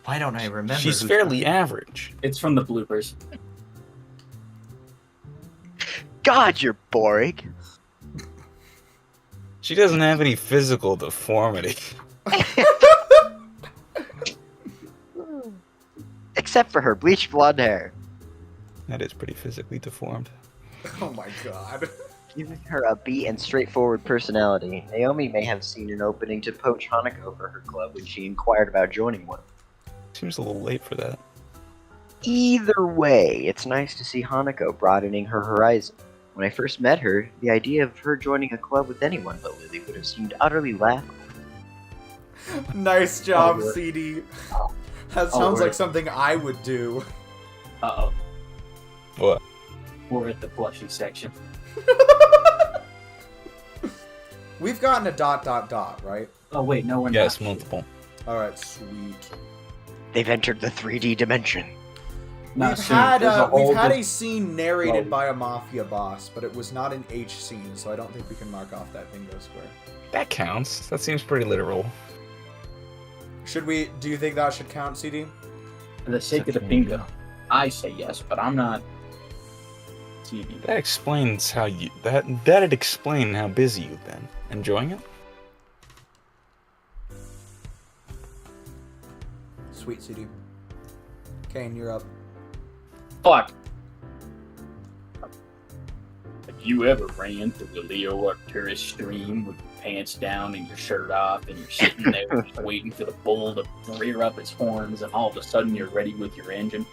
Why don't I remember? She's who fairly average. It's from the bloopers. God, you're boring. She doesn't have any physical deformity. Except for her bleached blonde hair. That is pretty physically deformed. Oh my god. Giving her a beat and straightforward personality, Naomi may have seen an opening to poach Hanako for her club when she inquired about joining one. Seems a little late for that. Either way, it's nice to see Hanako broadening her horizon. When I first met her, the idea of her joining a club with anyone but Lily would have seemed utterly laughable. Nice job, Oh, CD. That sounds word. like something I would do. Uh-oh. What? We're at the plushie section. We've gotten a ... right? Oh, wait, no, we're Yes, not. multiple. Alright, sweet. They've entered the 3D dimension. Not We've soon. had There's a whole we've had a dis- scene narrated Oh. by a mafia boss, but it was not an H scene, so I don't think we can mark off that bingo square. That counts. That seems pretty literal. Should we? Do you think that should count, CD? For the sake of the bingo, I say yes, but I'm not TV. That explains how you... That'd explain how busy you've been. Enjoying it? Sweet, CD. Kane, you're up. Fuck. Have you ever ran through the Leo Arcturus stream with your pants down and your shirt off, and you're sitting there just waiting for the bull to rear up its horns, and all of a sudden you're ready with your engine?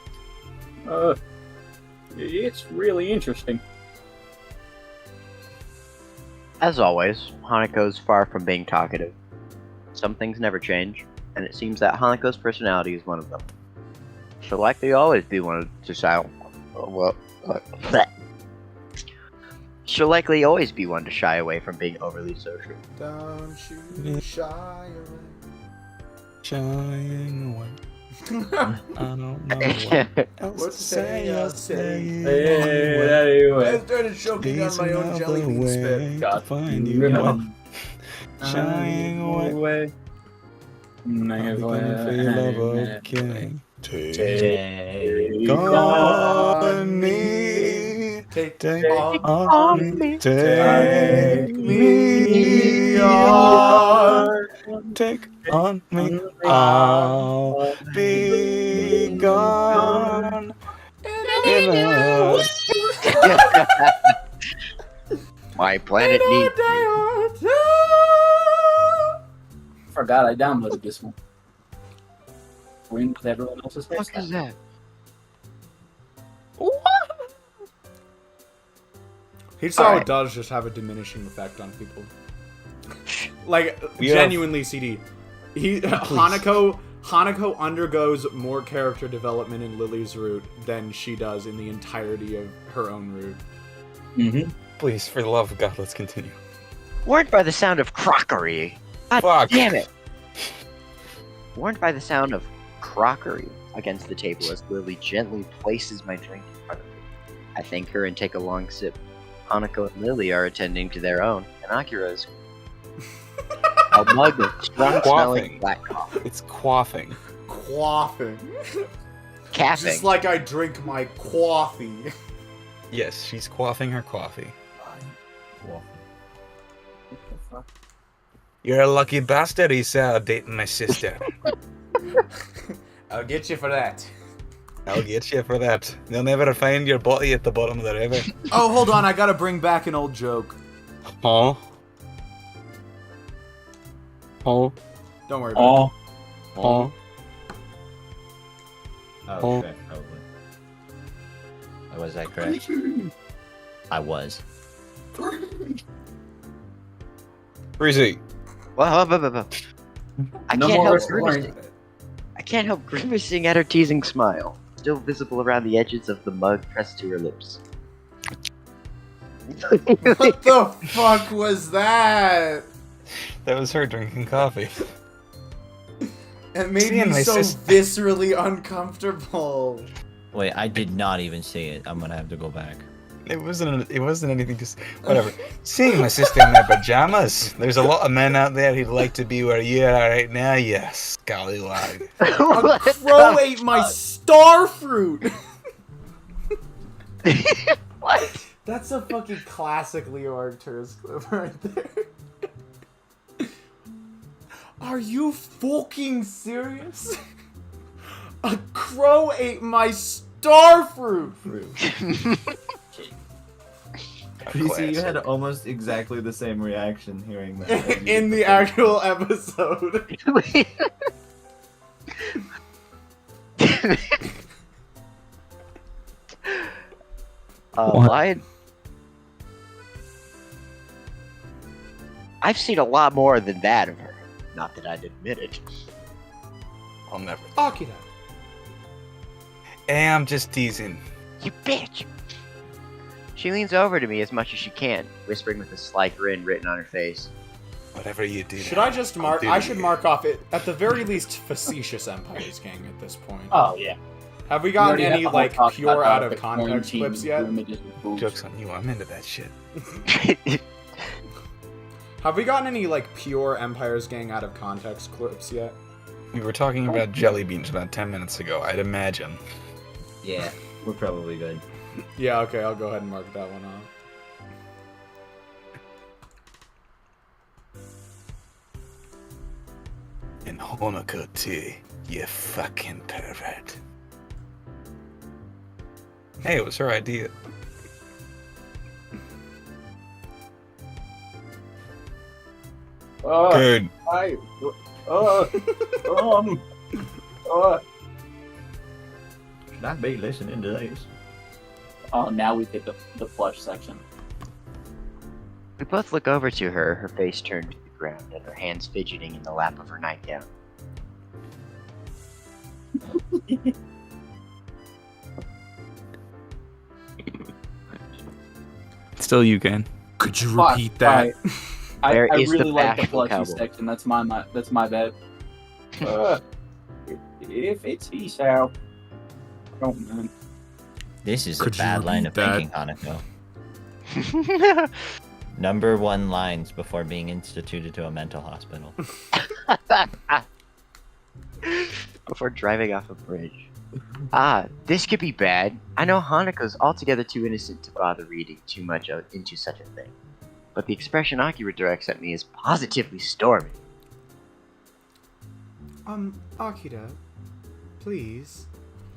It's really interesting. As always, Hanako's far from being talkative. Some things never change, and it seems that Hanako's personality is one of them. She'll likely always be one to shy. She'll likely always be one to shy away from being overly social. Don't you shy away. Shying away. I don't know What what to say, I'll say. Anyway. I started choking on my own jelly bean spit. God, find you. Shying away. I'll be coming for your love again. Take on me. Take Take on me. Take Take me me on. Take on me. I'll be gone. In a... My planet needs me. Forgot I downloaded this one. We're in with everyone else's What the fuck is that? Hisao Alright. does just have a diminishing effect on people. Like, We have- genuinely, CD. Hanako undergoes more character development in Lily's route than she does in the entirety of her own route. Mm-hmm. Please, for the love of God, let's continue. Warned by the sound of crockery. God Fuck. damn it! Warned by the sound of crockery against the table as Lily gently places my drink in front of me. I thank her and take a long sip. Hanako and Lily are attending to their own, and Akira's a mug of strong-smelling Quaffing. black coffee. It's quaffing. Quaffing. Caffeine. Just like I drink my coffee. Yes, she's quaffing her coffee. You're a lucky bastard, Hisao, dating my sister. I'll get you for that. I'll get you for that. They'll never find your body at the bottom of the river. Oh, hold on, I gotta bring back an old joke. Huh? Huh? Don't worry about Oh, Huh? Oh, Oh. correct, probably. Was that correct? I was. Breezy. Well, I No can't more help restoring. grimacing. I can't help grimacing at her teasing smile, still visible around the edges of the mug pressed to her lips. it. What the fuck was that? That was her drinking coffee. It made Seeing me my so sis- viscerally uncomfortable. Wait, I did not even see it. I'm gonna have to go back. It wasn't anything, just whatever. Seeing my sister in their pajamas. There's a lot of men out there who'd like to be where you are right now, you scallywag. A What crow the ate my star fruit! What? That's a fucking classic Leo Arcturus clip right there. Are you fucking serious? A crow ate my star fruit! PC, you had almost exactly the same reaction hearing that. as you In did the first actual episode. Lion. I've seen a lot more than that of her. Not that I'd admit it. I'll never. Akira. Hey, I'm just teasing. You bitch! She leans over to me as much as she can, whispering with a sly grin written on her face. Whatever you do. Should I just mark? do I it. should mark off it at the very least. Facetious Empires Gang at this point. oh yeah. Have we We gotten already any have the whole like talk pure about out of the context quarantine clips yet? images with boobs. Joke's on you, I'm into that shit. Have we gotten any like pure Empires Gang out of context clips yet? We were talking about jelly beans about 10 minutes ago, I'd imagine. Yeah, we're probably good. Yeah. Okay. I'll go ahead and mark that one off. In Honoka too, you fucking pervert. Hey, it was her idea. Good. I, uh, um, Should I be listening to this? oh, now we get the flush section. We both look over to her, her face turned to the ground, and her hands fidgeting in the lap of her nightgown. Still you can. Could you Fuck, repeat that? I Where is really the like the bashful flushy cowboy? section. That's my bad. If it's Hisao, oh man. This is Could a you bad line of repeat thinking, Hanako. Number one lines before being instituted to a mental hospital. Before driving off a bridge. Ah, this could be bad. I know Hanako's altogether too innocent to bother reading too much into such a thing. But the expression Akira directs at me is positively stormy. Akira, please.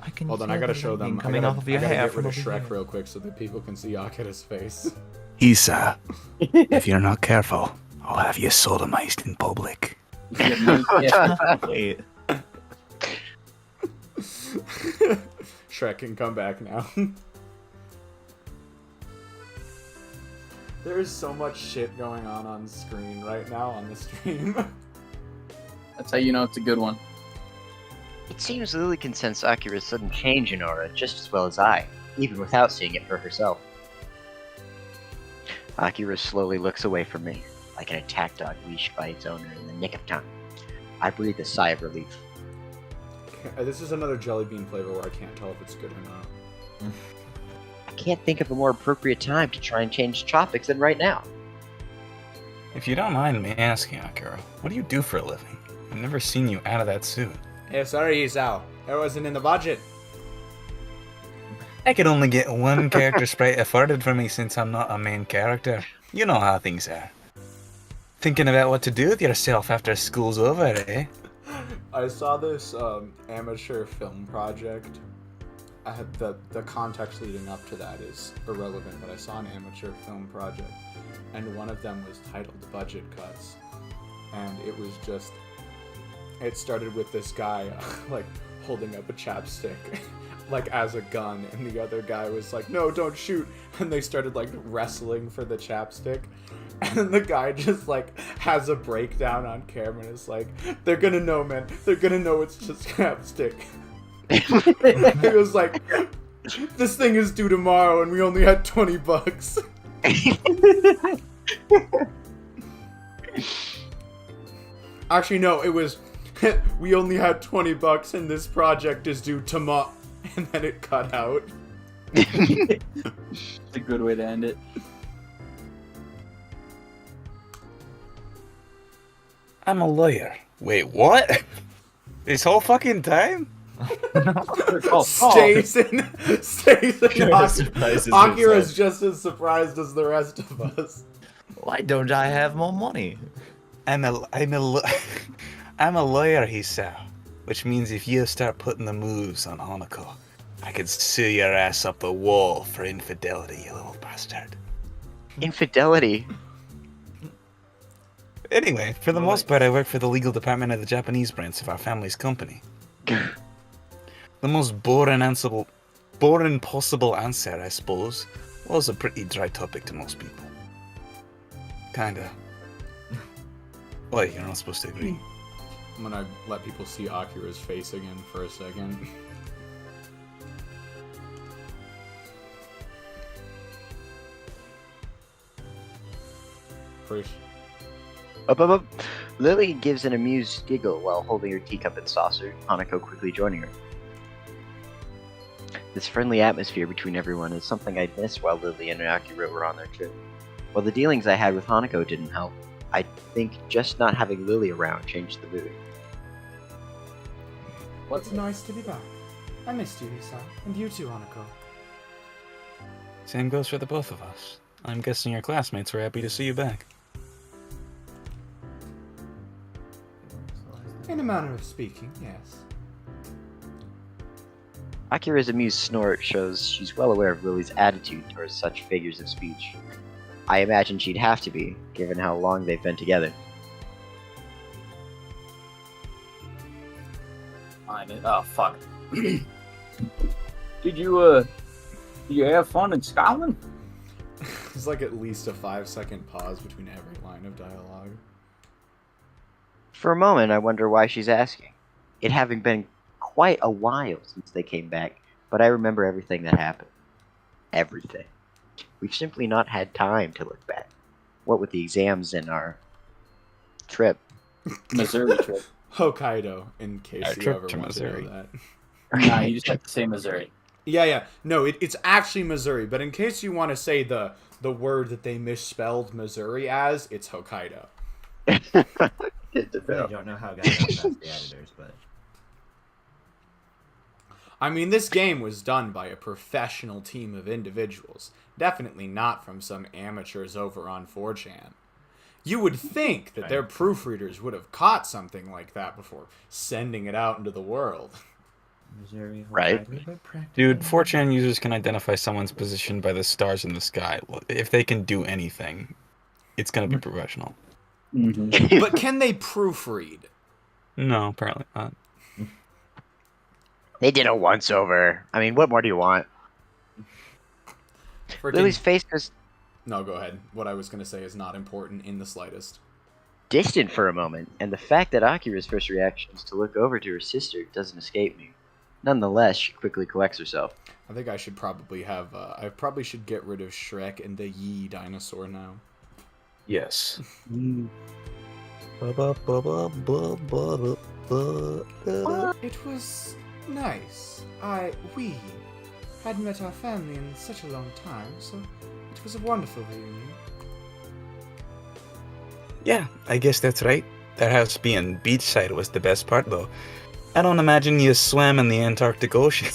I can Hold on, I gotta show them. I coming gotta, off of your I gotta hair get rid of from over Shrek here. real quick so that people can see Akira's face. Isa, if you're not careful, I'll have you sodomized in public. Yeah. Wait. Shrek can come back now. There is so much shit going on screen right now on the stream. That's how you know it's a good one. It seems Lily can sense Akira's sudden change in aura just as well as I, even without seeing it for herself. Akira slowly looks away from me, like an attack dog leashed by its owner in the nick of time. I breathe a sigh of relief. This is another jelly bean flavor where I can't tell if it's good or not. I can't think of a more appropriate time to try and change topics than right now. If you don't mind me asking, Akira, what do you do for a living? I've never seen you out of that suit. Hey, sorry, Hisao. It wasn't in the budget. I could only get one character sprite afforded for me since I'm not a main character. You know how things are. Thinking about what to do with yourself after school's over, eh? I saw this amateur film project. I had the context leading up to that is irrelevant, but I saw an amateur film project, and one of them was titled Budget Cuts, and it was just, it started with this guy like holding up a chapstick like as a gun, and the other guy was like, no, don't shoot, and they started like wrestling for the chapstick, and then the guy just like has a breakdown on camera and is like, they're gonna know, man, they're gonna know it's just chapstick. It was like, this thing is due tomorrow and we only had $20. Actually, no, it was, we only had $20 and this project is due tomorrow. And then it cut out. It's a good way to end it. I'm a lawyer. Wait, what? This whole fucking time? Stays in surprises Akira's just as surprised as the rest of us. Why don't I have more money? I'm a lawyer, Hisao. Which means if you start putting the moves on Hanako, I could sue your ass up the wall for infidelity, you little bastard. Infidelity. Anyway, for the most part, I work for the legal department of the Japanese branch of our family's company. The most boring possible answer, I suppose, was a pretty dry topic to most people. Kinda. Wait, you're not supposed to agree. I'm gonna let people see Akira's face again for a second. First. Up. Lily gives an amused giggle while holding her teacup and saucer, Hanako quickly joining her. This friendly atmosphere between everyone is something I'd miss while Lily and Akira were on their trip. While the dealings I had with Hanako didn't help, I think just not having Lily around changed the mood. It's nice to be back. I missed you, Hisao, and you too, Hanako. Same goes for the both of us. I'm guessing your classmates were happy to see you back. In a manner of speaking, yes. Akira's amused snort shows she's well aware of Lily's attitude towards such figures of speech. I imagine she'd have to be, given how long they've been together. Oh, fuck. Did you have fun in Scotland? There's like at least a 5-second pause between every line of dialogue. For a moment, I wonder why she's asking. It having been quite a while since they came back, but I remember everything that happened. Everything. We've simply not had time to look back. What with the exams and our trip. Missouri trip. Hokkaido, in case Our you trip ever to want to know Missouri. that. Nah, you just have to say Missouri. Yeah. No, it's actually Missouri, but in case you want to say the word that they misspelled Missouri as, it's Hokkaido. I really don't know how guys got past the editors, but I mean, this game was done by a professional team of individuals. Definitely not from some amateurs over on 4chan. You would think that their proofreaders would have caught something like that before sending it out into the world. Missouri, Right. Dude, 4chan users can identify someone's position by the stars in the sky. If they can do anything, it's gonna be professional. Mm-hmm. But can they proofread? No, apparently not. They did a once-over. I mean, what more do you want? Freaking- Lily's face was No, go ahead. What I was going to say is not important in the slightest. distant for a moment, and the fact that Akira's first reaction was to look over to her sister doesn't escape me. Nonetheless, she quickly collects herself. I think I should probably have, I probably should get rid of Shrek and the Yi dinosaur now. Yes. It was nice. We hadn't met our family in such a long time, so it was a wonderful reunion. Yeah, I guess that's right. That house being beachside was the best part, though. I don't imagine you swam in the Antarctic Ocean.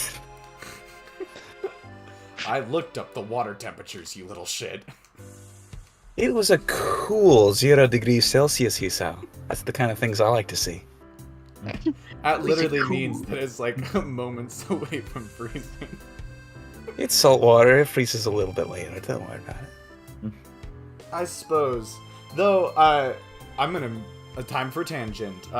I looked up the water temperatures, you little shit. It was a cool 0 degrees Celsius, Hisao. That's the kind of things I like to see. That Was it literally cool? means that it's like moments away from freezing. It's salt water. It freezes a little bit later. Don't worry about it. I suppose. Though, I'm gonna... time for tangent.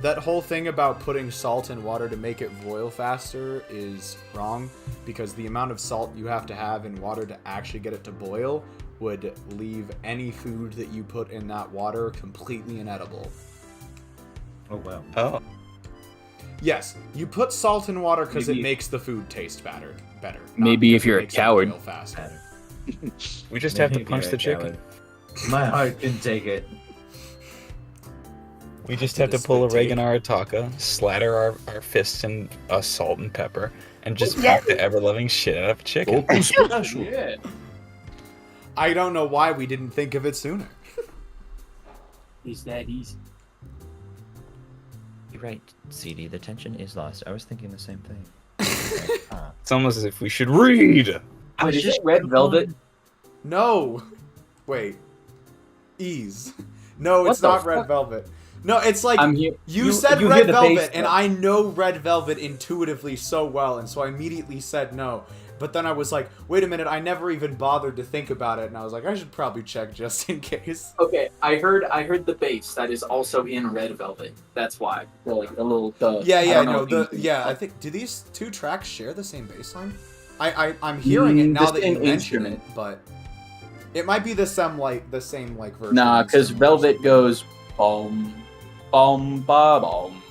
That whole thing about putting salt in water to make it boil faster is wrong, because the amount of salt you have to have in water to actually get it to boil would leave any food that you put in that water completely inedible. Oh wow. Oh. Yes, you put salt in water because it Maybe- makes the food taste better. Not Maybe because if you're it a makes it coward. boil faster. We just have to Maybe punch you're the a chicken. coward. My heart can take it. We just did have a to pull a spit take. Reagan Arataka, slather our fists in salt and pepper, and just Yeah. pack the ever-loving shit out of a chicken. Yeah. I don't know why we didn't think of it sooner. It's that easy. You're right, CD. The tension is lost. I was thinking the same thing. It's almost as if we should read. I was Wait, is just it red velvet? No! Wait. Ease. No, What it's the not Red fuck? Velvet. No, it's like... I'm here. You said you Red hear the Velvet, bass and though. I know Red Velvet intuitively so well, and so I immediately said no. But then I was like, wait a minute, I never even bothered to think about it, and I was like, I should probably check just in case. Okay, I heard the bass that is also in red velvet. That's why. The, like the little Yeah, I yeah, don't know no, if you- I think... Do these two tracks share the same bass line? I'm hearing it now the that you same mention it, instrument. but... It might be the same version. Nah, because instrument or velvet something. goes boom, boom, ba boom.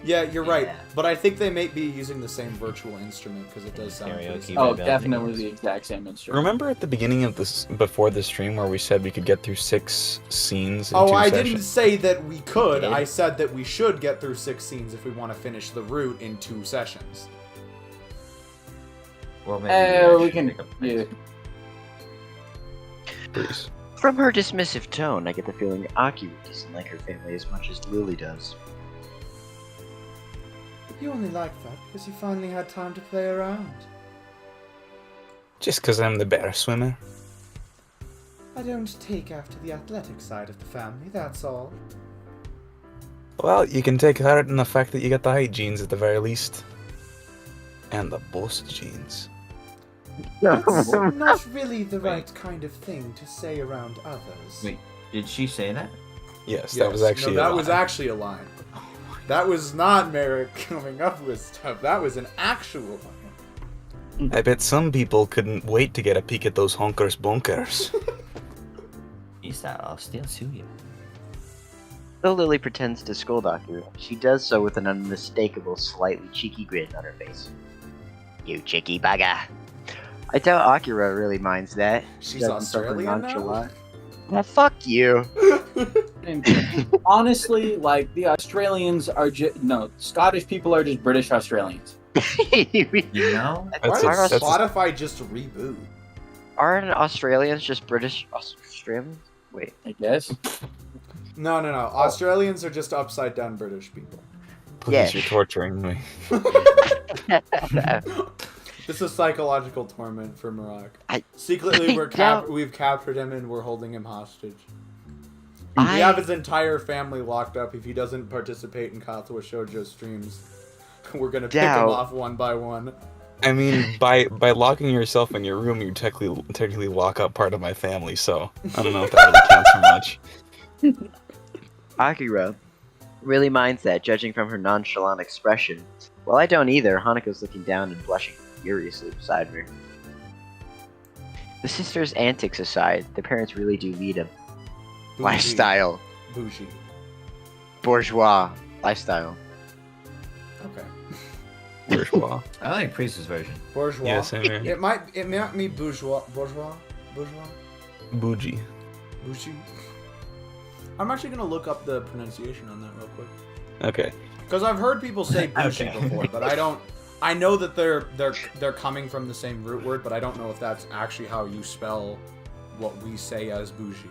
Yeah, you're right. Yeah. But I think they may be using the same virtual instrument because it does sound pretty Karaoke similar. Oh, Velvet definitely goes. the exact same instrument. Remember at the beginning of this, before the stream, where we said we could get through 6 scenes in Oh, 2 I sessions? didn't say that we could. You did? I said that we should get through 6 scenes if we want to finish the route in 2 sessions. Well, maybe We should can. pick up Yeah. next. Please. From her dismissive tone, I get the feeling Akira doesn't like her family as much as Lily does. You only like that because you finally had time to play around. Just because I'm the better swimmer. I don't take after the athletic side of the family, that's all. Well, you can take heart in the fact that you got the height genes at the very least. And the boast genes. It's not really the right kind of thing to say around others. Wait, did she say that? Yes, that was actually no, a that was lie. actually a line. That was not Merrick coming up with stuff. That was an actual line. I bet some people couldn't wait to get a peek at those honkers bonkers. Isa, I'll still sue you. Though Lily pretends to scold Akira, she does so with an unmistakable, slightly cheeky grin on her face. You cheeky bugger. I doubt Akira really minds that. She's Doesn't suffer Australian now? nonchalant. Well, fuck you. Honestly, like the Australians are just no Scottish people are just British Australians. You know? Why That's did a- that's a- Spotify just reboot? Aren't Australians just British Australians? Wait. I guess. No. Australians are just upside down British people. Please, Yeah. you're torturing me. This is psychological torment for Marak. I- Secretly, Yeah. we've captured him and we're holding him hostage. I- We have his entire family locked up if he doesn't participate in Katawa Shoujo streams. We're gonna pick him Doubt. off one by one. I mean, by locking yourself in your room, you technically lock up part of my family, so I don't know if that really counts for much. Akira really minds that, judging from her nonchalant expression. Well, I don't either. Hanako's looking down and blushing furiously beside me. The sisters' antics aside, the parents really do lead a Bougie. lifestyle. Bougie. Bourgeois lifestyle. Okay. Bourgeois. I like Priest's version. Bourgeois. Yeah, same here. It might be bourgeois. Bougie. Bougie. I'm actually gonna look up the pronunciation on that real quick. Okay. Because I've heard people say bougie Okay. before, but I don't. I know that they're coming from the same root word, but I don't know if that's actually how you spell what we say as bougie.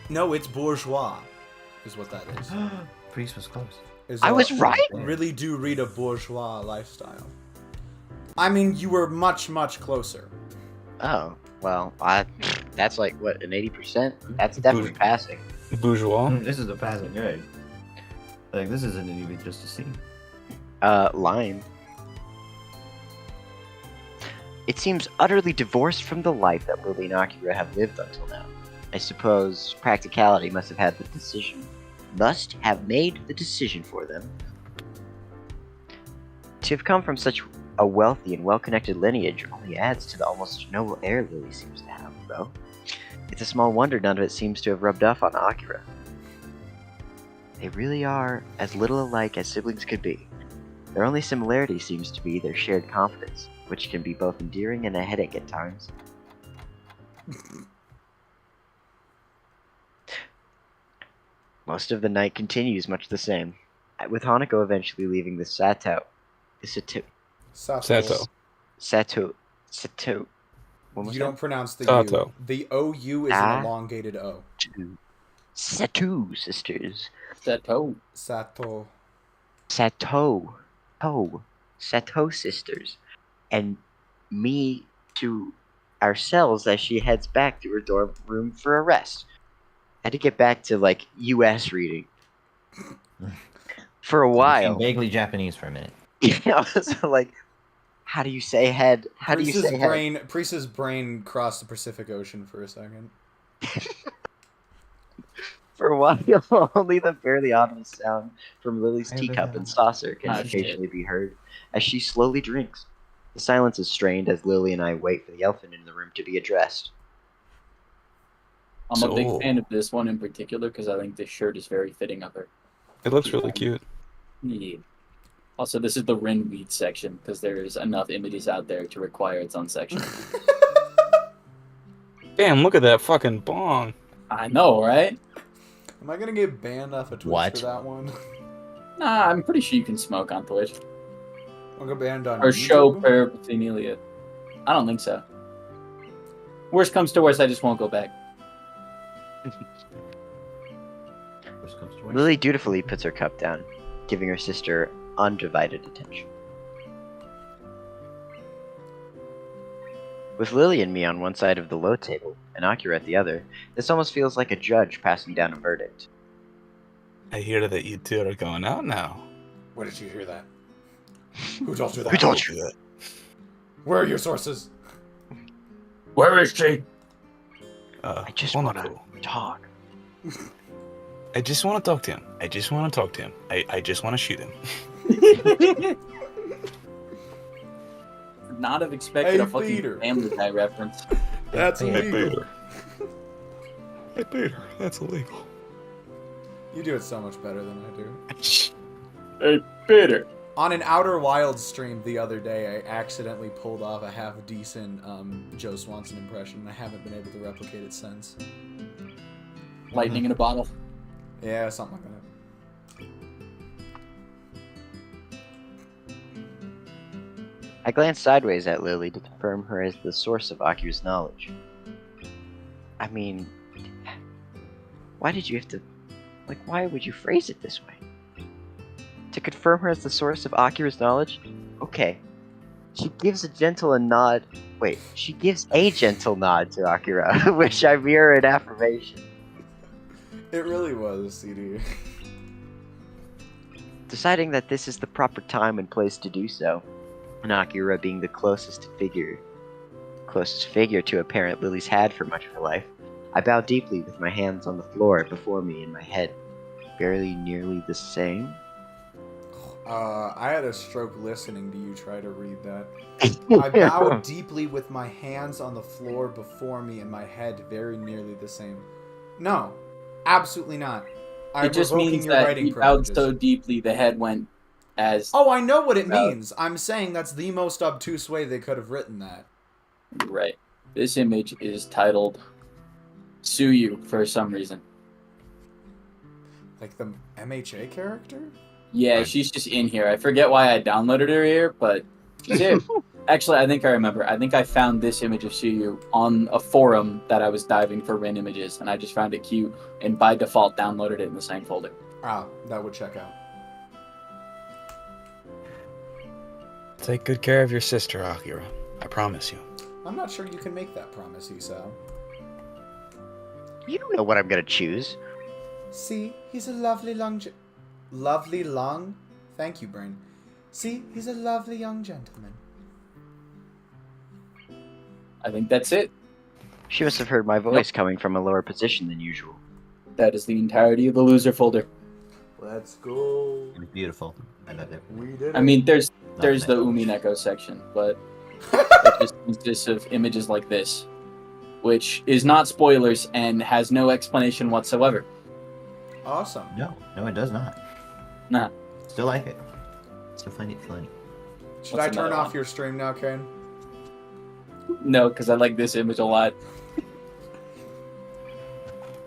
No, it's bourgeois, is what that is. Priest was close. is I was right. really do read a bourgeois lifestyle. I mean, you were much, much closer. Oh, well, that's like, what, an 80%? That's definitely passing. Bourgeois. This is a passing grade. Like, this isn't even just a C. Lime. It seems utterly divorced from the life that Lily and Akira have lived until now. I suppose practicality must have made the decision for them. To have come from such a wealthy and well-connected lineage only adds to the almost noble air Lily seems to have, though. It's a small wonder none of it seems to have rubbed off on Akira. They really are as little alike as siblings could be. Their only similarity seems to be their shared confidence, which can be both endearing and a headache at times. Most of the night continues much the same, with Hanako eventually leaving the Sato. Sato. What was You that? don't pronounce the Sato. U. The OU is an elongated O. Sato sisters. Sato. Sato. Sato sisters. And me to ourselves as she heads back to her dorm room for a rest. I had to get back to, like, US reading. For a while. Vaguely Japanese for a minute. Yeah, so, like, how do you say head? How do you say head? Priest's brain crossed the Pacific Ocean for a second. For a while, only the barely audible sound from Lily's teacup and saucer can occasionally be heard as she slowly drinks. The silence is strained as Lily and I wait for the elephant in the room to be addressed. I'm a big fan of this one in particular because I think this shirt is very fitting of her. It looks really cute. Yeah. Also, this is the Rin Weed section because there's enough images out there to require its own section. Damn, look at that fucking bong. I know, right? Am I gonna get banned off of Twitch What? for that one? Nah, I'm pretty sure you can smoke on Twitch. I'll get banned on Or show YouTube? paraphernalia. I don't think so. Worst comes to worst, I just won't go back. Worst comes to worst. Lily dutifully puts her cup down, giving her sister undivided attention. With Lily and me on one side of the low table, and Akira at the other, this almost feels like a judge passing down a verdict. I hear that you two are going out now. Where did you hear that? Who told you that? Who told you that? Where are your sources? Where is she? I just well, want not to cool. talk. I just want to talk to him. I just want to talk to him. I just want to shoot him. Not have expected Hey, a fucking Peter. Family Guy reference. That's illegal. Hey, Peter, that's illegal. You do it so much better than I do. Hey, Peter. On an Outer Wilds stream the other day, I accidentally pulled off a half-decent Joe Swanson impression, and I haven't been able to replicate it since. Lightning in a bottle. Yeah, something like that. I glance sideways at Lily to confirm her as the source of Akira's knowledge. I mean, why did you have to... Like, why would you phrase it this way? To confirm her as the source of Akira's knowledge? Okay. She gives a gentle nod to Akira, which I mirror in affirmation. It really was, CD. Deciding that this is the proper time and place to do so, and Akira being the closest figure to a parent Lily's had for much of her life, I bow deeply with my hands on the floor before me and my head very nearly the same. I had a stroke listening to you try to read that. I bow deeply with my hands on the floor before me and my head very nearly the same. No, absolutely not. I'm It just revoking means your that writing he bowed privileges. so deeply the head went as... Oh, I know what it Bowed. means. I'm saying that's the most obtuse way they could have written that. Right. This image is titled Suyu for some reason. Like the MHA character? Yeah, Right. she's just in here. I forget why I downloaded her here, but she's here. Actually, I think I remember. I think I found this image of Suyu on a forum that I was diving for Rin images, and I just found it cute, and by default downloaded it in the same folder. Ah, that would check out. take good care of your sister, Akira. I promise you. I'm not sure you can make that promise, Hisao. You don't know what I'm gonna choose. See, he's a lovely Lovely long? Thank you, Brain. See, he's a lovely young gentleman. I think that's it. She must have heard my voice coming from a lower position than usual. That is the entirety of the loser folder. Let's go. It was beautiful. I loved it. We did it. I mean, there's Nothing. the Umineko section, but it just consists of images like this, which is not spoilers and has no explanation whatsoever. Awesome. No, it does not. Nah. Still like it. Still find it funny. Should What's I turn another off one? your stream now, Karen? No, because I like this image a lot.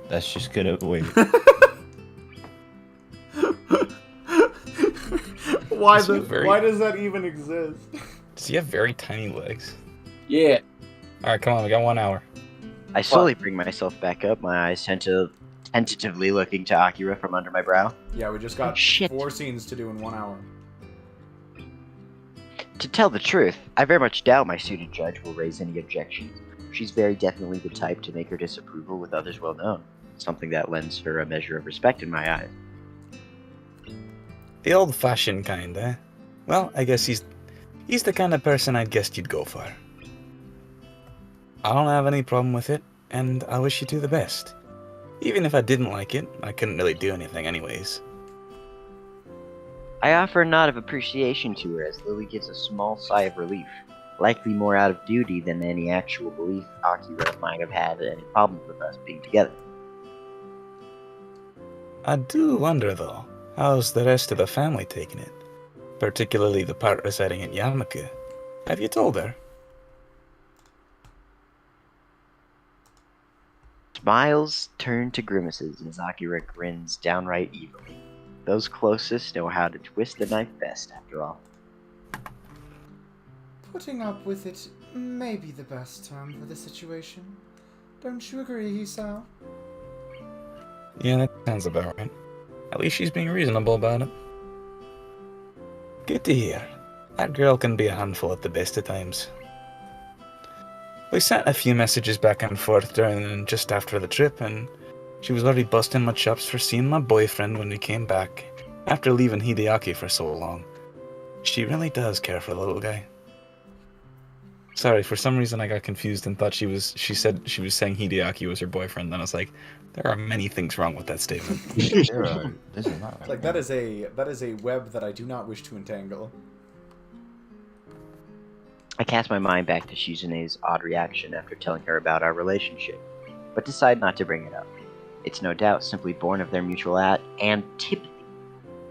That's just gonna wait. Why This is very- why does that even exist? Does he have very tiny legs? Yeah. Alright, come on, we got 1 hour. I slowly bring myself back up, my eyes tentatively looking to Akira from under my brow. Yeah, we just got Shit. 4 scenes to do in 1 hour. To tell the truth, I very much doubt my suited judge will raise any objections. She's very definitely the type to make her disapproval with others well known, something that lends her a measure of respect in my eyes. The old-fashioned kind, eh? Well, I guess he's the kind of person I'd guessed you'd go for. I don't have any problem with it, and I wish you two the best. Even if I didn't like it, I couldn't really do anything anyways. I offer a nod of appreciation to her as Lily gives a small sigh of relief, likely more out of duty than any actual belief Akira might have had any problem with us being together. I do wonder, though, how's the rest of the family taking it? Particularly the part residing in Yamaku. Have you told her? Smiles turn to grimaces as Akira grins downright evilly. Those closest know how to twist the knife best, after all. Putting up with it may be the best term for the situation. Don't you agree, Hisao? Yeah, that sounds about right. At least she's being reasonable about it. Good to hear. That girl can be a handful at the best of times. We sent a few messages back and forth during and just after the trip, and she was already busting my chops for seeing my boyfriend when we came back, after leaving Hideaki for so long. She really does care for the little guy. Sorry, for some reason I got confused and thought she said she was saying Hideaki was her boyfriend, then I was like, there are many things wrong with that statement. This is not right. Like that is a web that I do not wish to entangle. I cast my mind back to Shizune's odd reaction after telling her about our relationship, but decide not to bring it up. It's no doubt simply born of their mutual antipathy,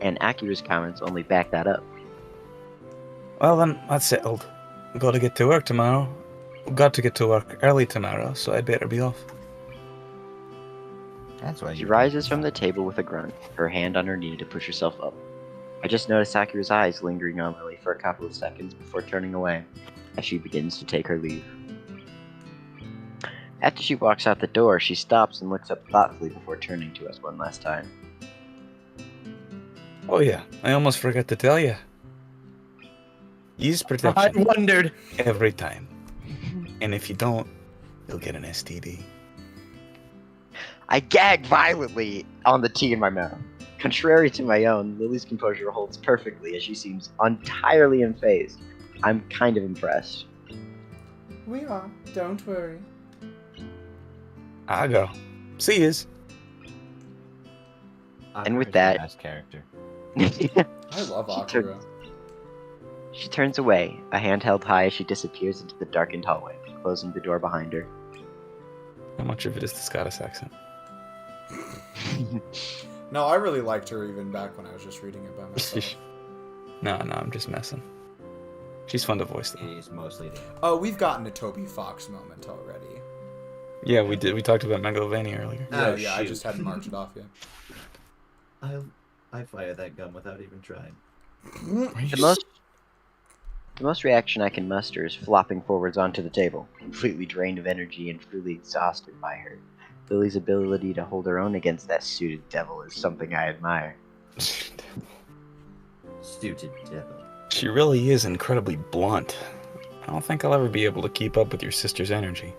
and Akira's comments only back that up. Well then, that's settled. We've got to get to work tomorrow. We've got to get to work early tomorrow, so I'd better be off. That's why She you rises from the table with a grunt, her hand on her knee to push herself up. I just notice Akira's eyes lingering on Lily for a couple of seconds before turning away, as she begins to take her leave. After she walks out the door, she stops and looks up thoughtfully before turning to us one last time. Oh yeah, I almost forgot to tell you. Use protection wondered. every time. And if you don't, you'll get an STD. I gag violently on the tea in my mouth. Contrary to my own, Lily's composure holds perfectly as she seems entirely unfazed. I'm kind of impressed. We are. Don't worry. I go. See yous. And with that- best character. I love Akira. She turns away, a hand held high as she disappears into the darkened hallway, closing the door behind her. How much of it is the Scottish accent? No, I really liked her even back when I was just reading it by myself. No, I'm just messing. She's fun to voice though. It is mostly the. Oh, we've gotten a Toby Fox moment already. Yeah, we did. We talked about Megalovania earlier. Oh, Yeah, I shoot. just hadn't marked it off yet. I fired that gun without even trying. The most reaction I can muster is flopping forwards onto the table, completely drained of energy and truly exhausted by her. Lily's ability to hold her own against that suited devil is something I admire. Suited devil. She really is incredibly blunt. I don't think I'll ever be able to keep up with your sister's energy.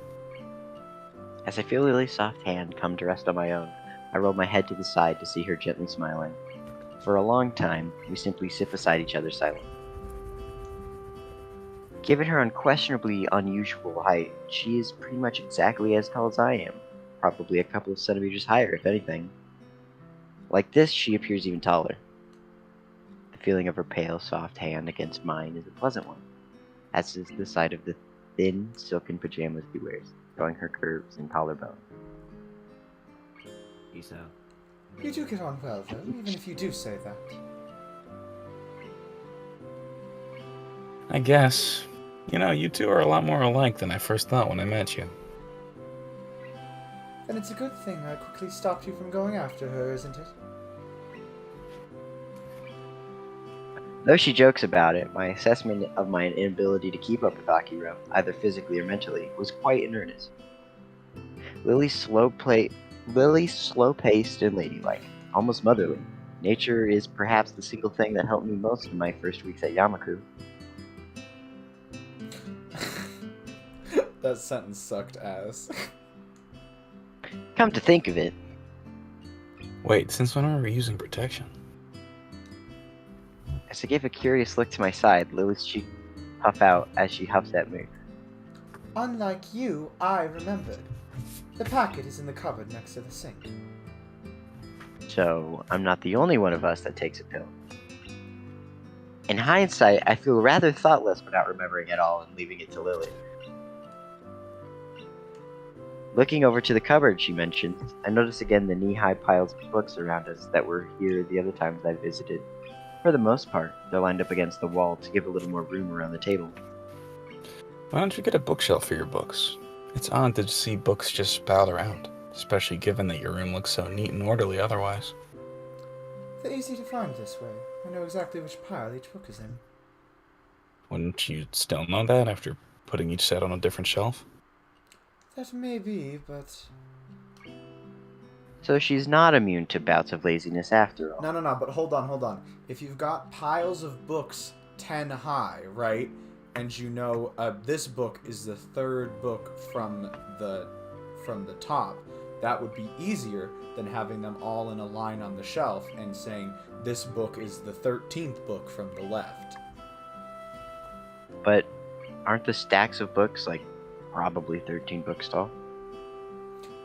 As I feel Lily's soft hand come to rest on my own, I roll my head to the side to see her gently smiling. For a long time, we simply sit beside each other silently. Given her unquestionably unusual height, she is pretty much exactly as tall as I am, probably a couple of centimeters higher, if anything. Like this, she appears even taller. The feeling of her pale, soft hand against mine is a pleasant one, as is the sight of the thin, silken pajamas she wears, showing her curves and collarbone. Hisao. You do get on well, though, even if you do say that. I guess. You know, you two are a lot more alike than I first thought when I met you. Then it's a good thing I quickly stopped you from going after her, isn't it? Though she jokes about it, my assessment of my inability to keep up with Akira, either physically or mentally, was quite in earnest. Lily's slow-paced and ladylike, almost motherly. Nature is perhaps the single thing that helped me most in my first weeks at Yamaku. That sentence sucked ass. Come to think of it, Wait, since when are we using protection? as I gave a curious look to my side, Lily's cheek puff out as she huffs at me. Unlike you, I remembered. The packet is in the cupboard next to the sink. So, I'm not the only one of us that takes a pill. In hindsight, I feel rather thoughtless for not remembering it all and leaving it to Lily. Looking over to the cupboard she mentioned, I notice again the knee-high piles of books around us that were here the other times I visited. For the most part, they're lined up against the wall to give a little more room around the table. Why don't you get a bookshelf for your books? It's odd to see books just spilled around, especially given that your room looks so neat and orderly otherwise. They're easy to find this way. I know exactly which pile each book is in. Wouldn't you still know that after putting each set on a different shelf? That may be, but... So she's not immune to bouts of laziness after all. No, but hold on. If you've got piles of books 10 high, right? And you know this book is the third book from the top, that would be easier than having them all in a line on the shelf and saying this book is the 13th book from the left. But aren't the stacks of books like probably 13 books tall?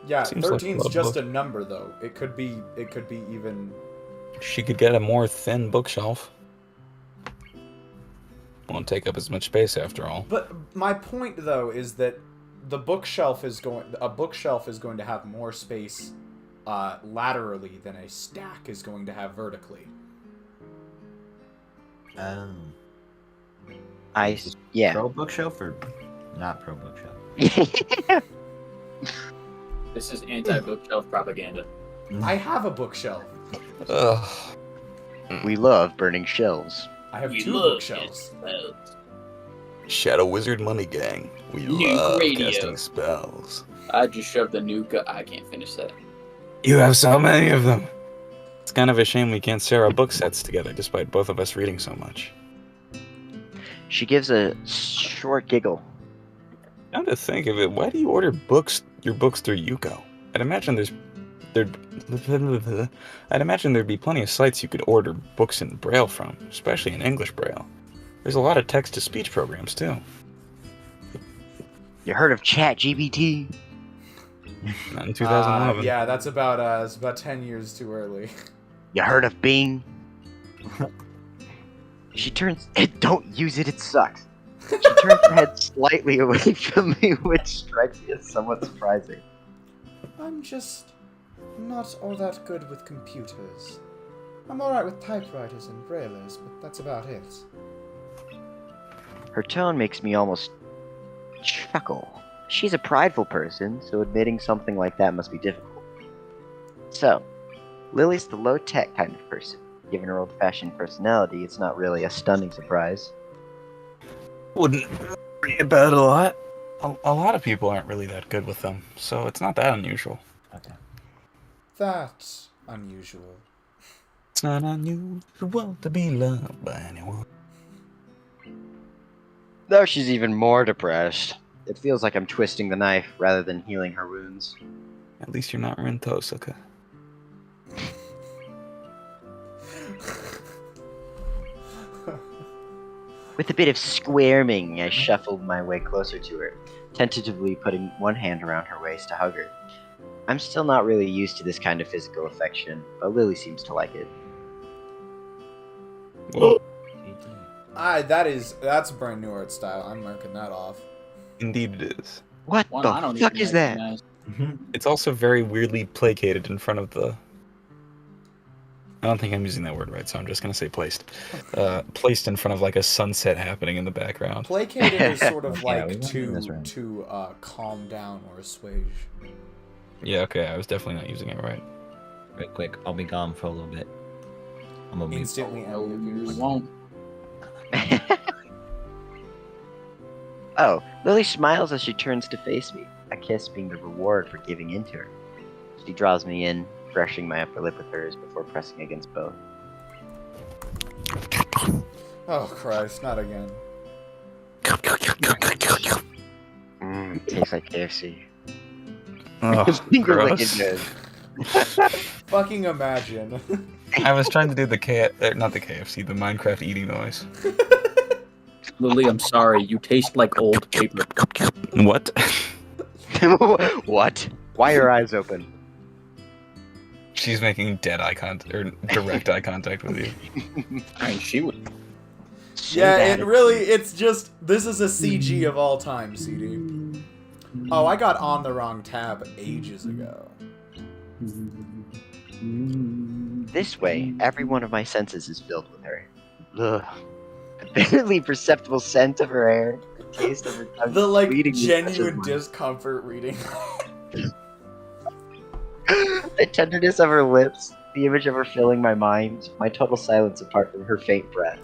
Yeah, Seems like a 13's lot of just books. a number though. It could be even. She could get a more thin bookshelf. Won't take up as much space after all. But my point though is that a bookshelf is going to have more space laterally than a stack is going to have vertically. Yeah. Pro bookshelf or not pro bookshelf? This is anti-bookshelf propaganda. I have a bookshelf. Ugh. We love burning shelves. I have We 2 love bookshelves. Shadow Wizard Money Gang. We Nuke love radio. casting spells. I just shoved the nuke. I can't finish that. You have so many of them. It's kind of a shame we can't share our book sets together despite both of us reading so much. She gives a short giggle. Now to think of it, why do you order your books through Yuko? I'd imagine there'd be plenty of sites you could order books in Braille from, especially in English Braille. There's a lot of text-to-speech programs too. You heard of ChatGPT? Not in 2011. Yeah, that's about 10 years too early. You heard of Bing? She turns. Don't use it. It sucks. She turns her head slightly away from me, which strikes me as somewhat surprising. I'm just not all that good with computers. I'm alright with typewriters and braillers, but that's about it. Her tone makes me almost chuckle. She's a prideful person, so admitting something like that must be difficult. So, Lily's the low-tech kind of person. Given her old-fashioned personality, it's not really a stunning surprise. Wouldn't worry about it a lot. A lot of people aren't really that good with them, so it's not that unusual. Okay. That's unusual. It's not unusual to be loved by anyone. Now she's even more depressed. It feels like I'm twisting the knife rather than healing her wounds. At least you're not Rento, Suka. With a bit of squirming, I shuffled my way closer to her, tentatively putting one hand around her waist to hug her. I'm still not really used to this kind of physical affection, but Lily seems to like it. Whoa. That's brand new art style. I'm marking that off. Indeed it is. What One I the don't fuck even is that? recognize. It's also very weirdly placated in front of the... I don't think I'm using that word right, so I'm just going to say placed. Placed in front of like a sunset happening in the background. Placated is sort of Yeah, we like went in this room. to calm down or assuage. Yeah, okay, I was definitely not using it right. Real quick, I'll be gone for a little bit. I'm gonna be. Instantly No, Emmy you appears. won't. Oh, Lily smiles as she turns to face me, a kiss being the reward for giving in to her. She draws me in, brushing my upper lip with hers before pressing against both. Oh Christ, not again. Tastes like KFC. Oh, Finger gross. licking good. Fucking imagine. I was trying to do the not the KFC, the Minecraft eating noise. Lily, I'm sorry. You taste like old paper. What? What? Why are your eyes open? She's making dead eye contact, or direct eye contact with you. I mean, she would. Yeah, it's just, this is a CG of all time, CD. Oh, I got on the wrong tab ages ago. This way, every one of my senses is filled with her. Ugh. The barely perceptible scent of her hair, the taste of her tongue. The, like, fleeting genuine touch of discomfort reading. the tenderness of her lips, the image of her filling my mind, my total silence apart from her faint breath.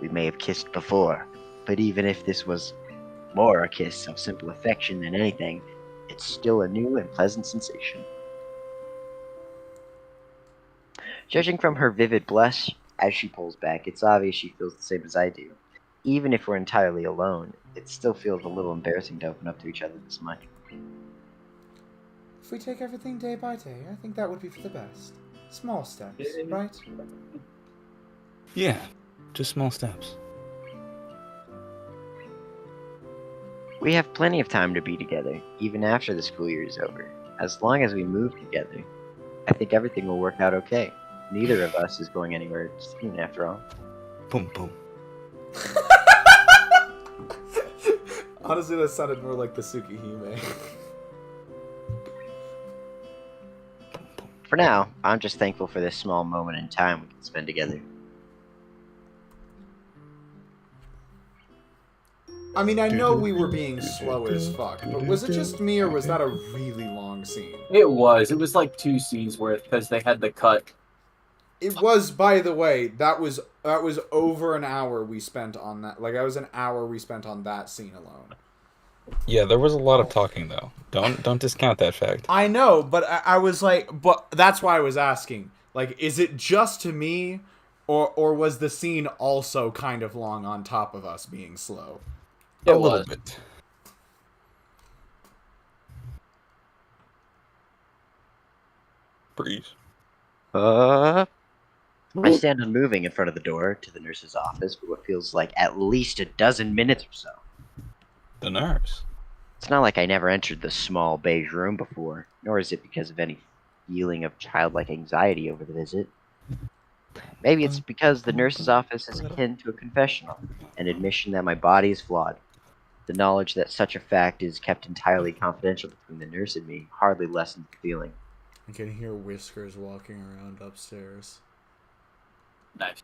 We may have kissed before, but even if this was more a kiss of simple affection than anything, it's still a new and pleasant sensation. Judging from her vivid blush as she pulls back, it's obvious she feels the same as I do. Even if we're entirely alone, it still feels a little embarrassing to open up to each other this much. If we take everything day by day, I think that would be for the best. Small steps, right? Yeah, just small steps. We have plenty of time to be together, even after the school year is over. As long as we move together, I think everything will work out okay. Neither of us is going anywhere soon, after all. Boom, boom. Honestly, that sounded more like the Tsukihime. For now, I'm just thankful for this small moment in time we can spend together. I mean, I know we were being slow as fuck, but was it just me, or was that a really long scene? It was. It was like 2 scenes worth because they had the cut. It was, by the way, that was over an hour we spent on that. Like, that was an hour we spent on that scene alone. Yeah, there was a lot of talking though. Don't discount that fact. I know, but I was like, but that's why I was asking. Like, is it just to me, or was the scene also kind of long on top of us being slow? A little bit. Breeze. I stand unmoving in front of the door to the nurse's office for what feels like at least a dozen minutes or so. The nurse. It's not like I never entered the small beige room before, nor is it because of any feeling of childlike anxiety over the visit. Maybe it's because the nurse's office is akin to a confessional, an admission that my body is flawed. The knowledge that such a fact is kept entirely confidential between the nurse and me hardly lessens the feeling. I can hear Whiskers walking around upstairs. Nice.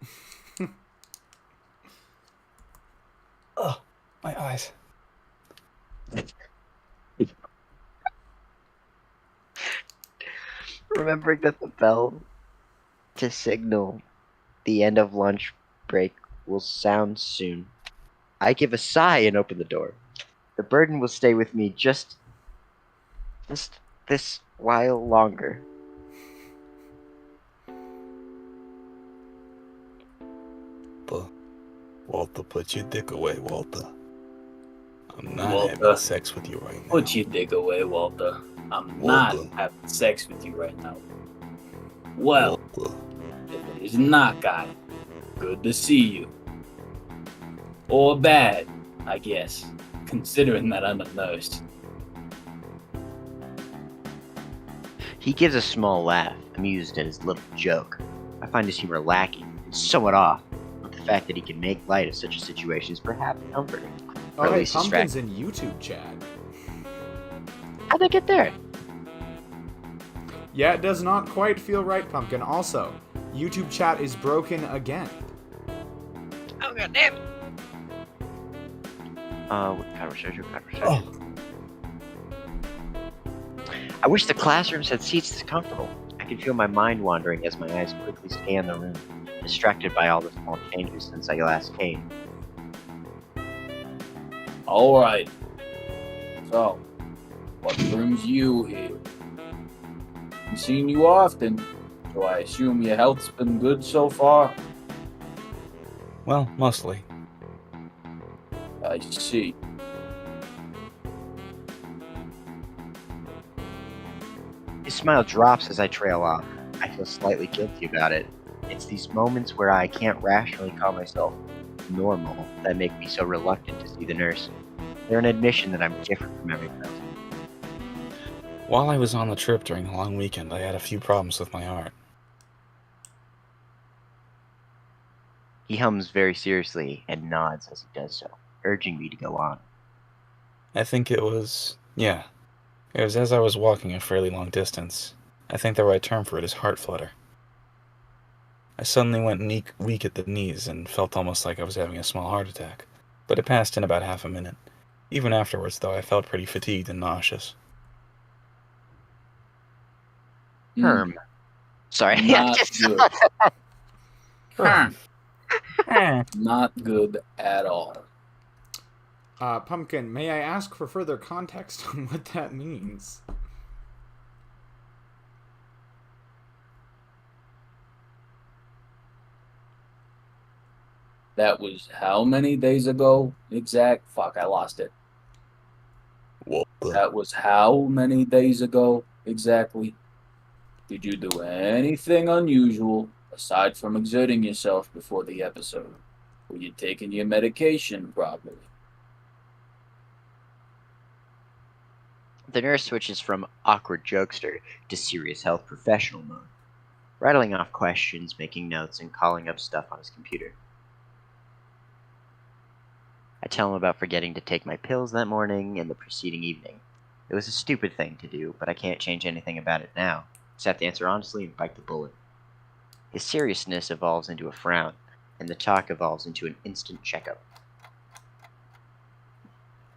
Oh, my eyes. Remembering that the bell to signal the end of lunch break will sound soon, I give a sigh and open the door. The burden will stay with me just this while longer. Walter, put your dick away, Walter. I'm not Walter, having sex with you right now. Put your dick away, Walter. I'm not having sex with you right now. Well, Walter. if it is not, guy, good to see you. Or bad, I guess, considering that I'm a nurse. He gives a small laugh, amused at his little joke. I find his humor lacking and somewhat off, but the fact that he can make light of such a situation is perhaps comforting. Or Oh, at hey, least Pumpkin's distracting. in YouTube chat. How'd they get there? Yeah, it does not quite feel right, Pumpkin. Also, YouTube chat is broken again. Oh, goddamn! Katawa Shoujo. I wish the classrooms had seats this comfortable. I can feel my mind wandering as my eyes quickly scan the room, distracted by all the small changes since I last came. Alright. So, what brings you here? I've seen you often, so I assume your health's been good so far? Well, mostly. I see. His smile drops as I trail off. I feel slightly guilty about it. It's these moments where I can't rationally call myself normal that make me so reluctant to see the nurse. They're an admission that I'm different from everyone else. While I was on the trip during the long weekend, I had a few problems with my heart. He hums very seriously and nods as he does so, urging me to go on. I think it was as I was walking a fairly long distance. I think the right term for it is heart flutter. I suddenly went weak at the knees and felt almost like I was having a small heart attack, but it passed in about half a minute. Even afterwards, though, I felt pretty fatigued and nauseous. Herm. Sorry, I Not just good. Huh. Not good at all. Pumpkin, may I ask for further context on what that means? That was how many days ago? Fuck, I lost it. Walter. That was how many days ago exactly? Did you do anything unusual aside from exerting yourself before the episode? Were you taking your medication properly? The nurse switches from awkward jokester to serious health professional mode, rattling off questions, making notes, and calling up stuff on his computer. I tell him about forgetting to take my pills that morning and the preceding evening. It was a stupid thing to do, but I can't change anything about it now, except answer honestly and bite the bullet. His seriousness evolves into a frown, and the talk evolves into an instant checkup.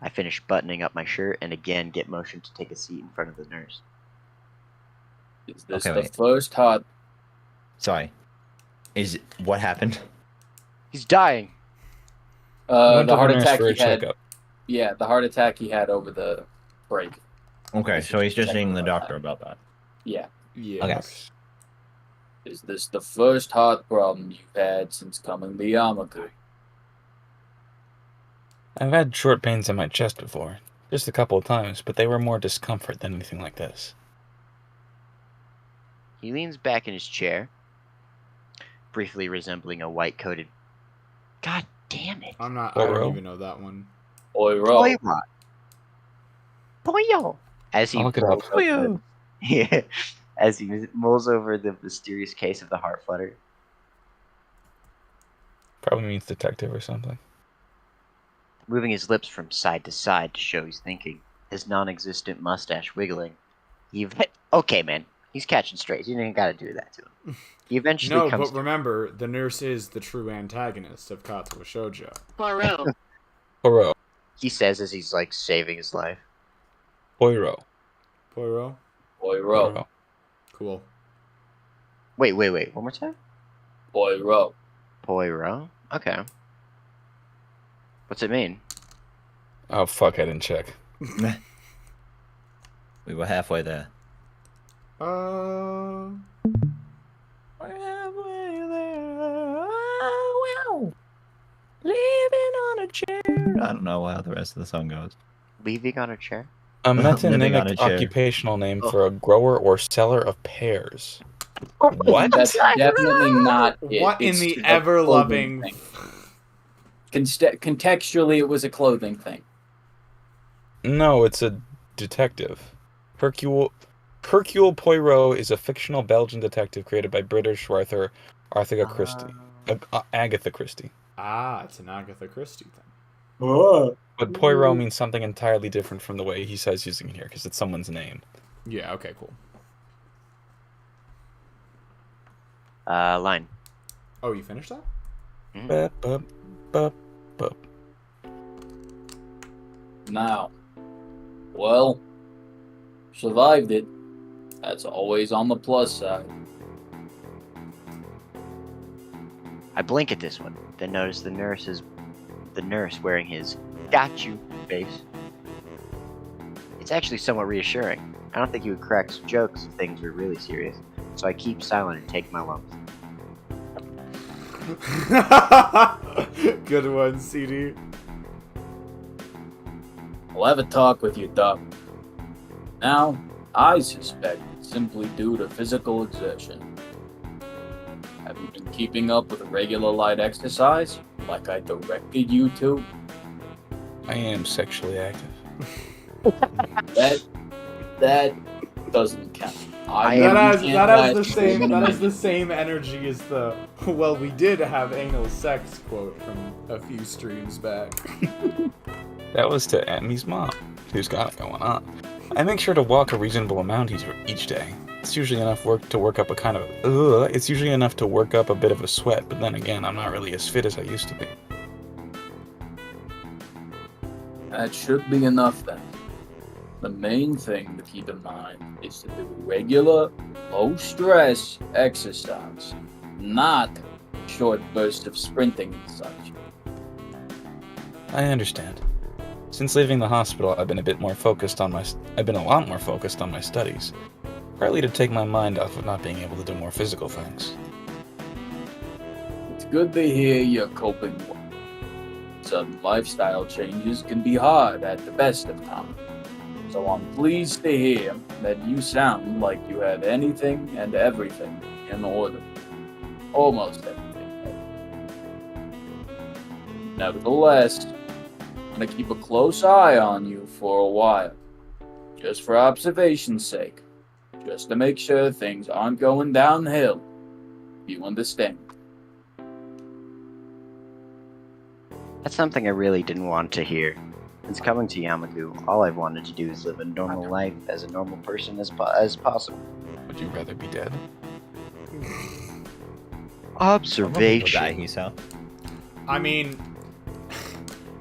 I finish buttoning up my shirt and again get motioned to take a seat in front of the nurse. Is this Okay, the wait. first hot? Sorry. What happened? He's dying! I went The to heart the nurse attack for a he had. checkup. Yeah, the heart attack he had over the break. Okay, so he's just seeing the Checking about doctor about that. Yeah. Yes. Is this the first heart problem you've had since coming to Yamaku? I've had short pains in my chest before, just a couple of times, but they were more discomfort than anything like this. He leans back in his chair, briefly resembling a white-coated... God damn it! I don't Poirot? even know that one. Poirot. Poyo! As he I'll look it up. Yeah, as he mulls over the mysterious case of the heart flutter. Probably means detective or something. Moving his lips from side to side to show he's thinking, his non-existent mustache wiggling. Okay, man. He's catching strays. You didn't gotta do that to him. He eventually No, comes but remember, the nurse is the true antagonist of Katawa Shoujo. Poirot. Poirot. he says as he's, like, saving his life. Poirot. Poirot? Poirot. Cool. Wait. One more time? Poirot. Poirot? Okay. What's it mean? Oh, fuck, I didn't check. We were halfway there. Living on a chair. I don't know how the rest of the song goes. Leaving on a chair? A Living on a metonymic chair. occupational name Oh. for a grower or seller of pears. What? That's definitely not it. What in It's the a ever-loving... clothing thing. Contextually, it was a clothing thing. No, it's a detective. Hercule Poirot is a fictional Belgian detective created by British writer Agatha Christie. Agatha Christie. Ah, it's an Agatha Christie thing. But Poirot means something entirely different from the way he says using it here, because it's someone's name. Yeah, okay, cool. Line. Oh, you finished that? Bup, bup, bup, bup. Now, well, survived it. That's always on the plus side. I blink at this one, then notice the nurse wearing his "got you" face. It's actually somewhat reassuring. I don't think he would crack jokes if things were really serious, so I keep silent and take my lumps. Good one, CD. I'll have a talk with you, Doc. Now, I suspect it's simply due to physical exertion. Have you been keeping up with regular light exercise, like I directed you to? I am sexually active. That doesn't count. That has can't the same energy as the "well, we did have anal sex" quote from a few streams back. That was to Emmy's mom, who's got it going on. I make sure to walk a reasonable amount each day. It's usually enough work to work up a kind of... it's usually enough to work up a bit of a sweat, but then again, I'm not really as fit as I used to be. That should be enough then. The main thing to keep in mind is to do regular, low-stress exercise, not short bursts of sprinting and such. I understand. Since leaving the hospital, I've been a lot more focused on my studies, partly to take my mind off of not being able to do more physical things. It's good to hear you're coping well. Sudden lifestyle changes can be hard at the best of times, so I'm pleased to hear that you sound like you have anything and everything in order. Almost everything. Nevertheless, I'm going to keep a close eye on you for a while, just for observation's sake, just to make sure things aren't going downhill. You understand? That's something I really didn't want to hear. Since coming to Yamagu, all I've wanted to do is live a normal life as a normal person as possible. Would you rather be dead? Observation. Hisao. I mean,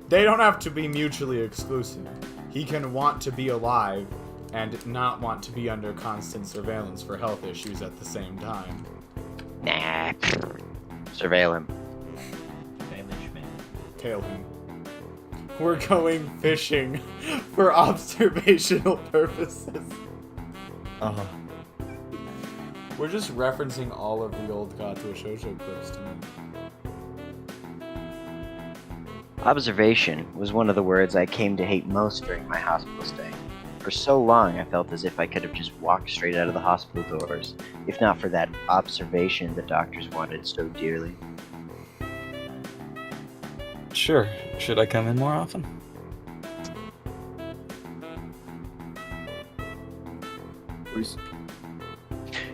they don't have to be mutually exclusive. He can want to be alive and not want to be under constant surveillance for health issues at the same time. Nah. Surveil him. Tail him. We're going fishing for observational purposes. Uh-huh. We're just referencing all of the old Katawa Shoujo clips to me. Observation was one of the words I came to hate most during my hospital stay. For so long, I felt as if I could have just walked straight out of the hospital doors, if not for that observation the doctors wanted so dearly. Sure. Should I come in more often? Please.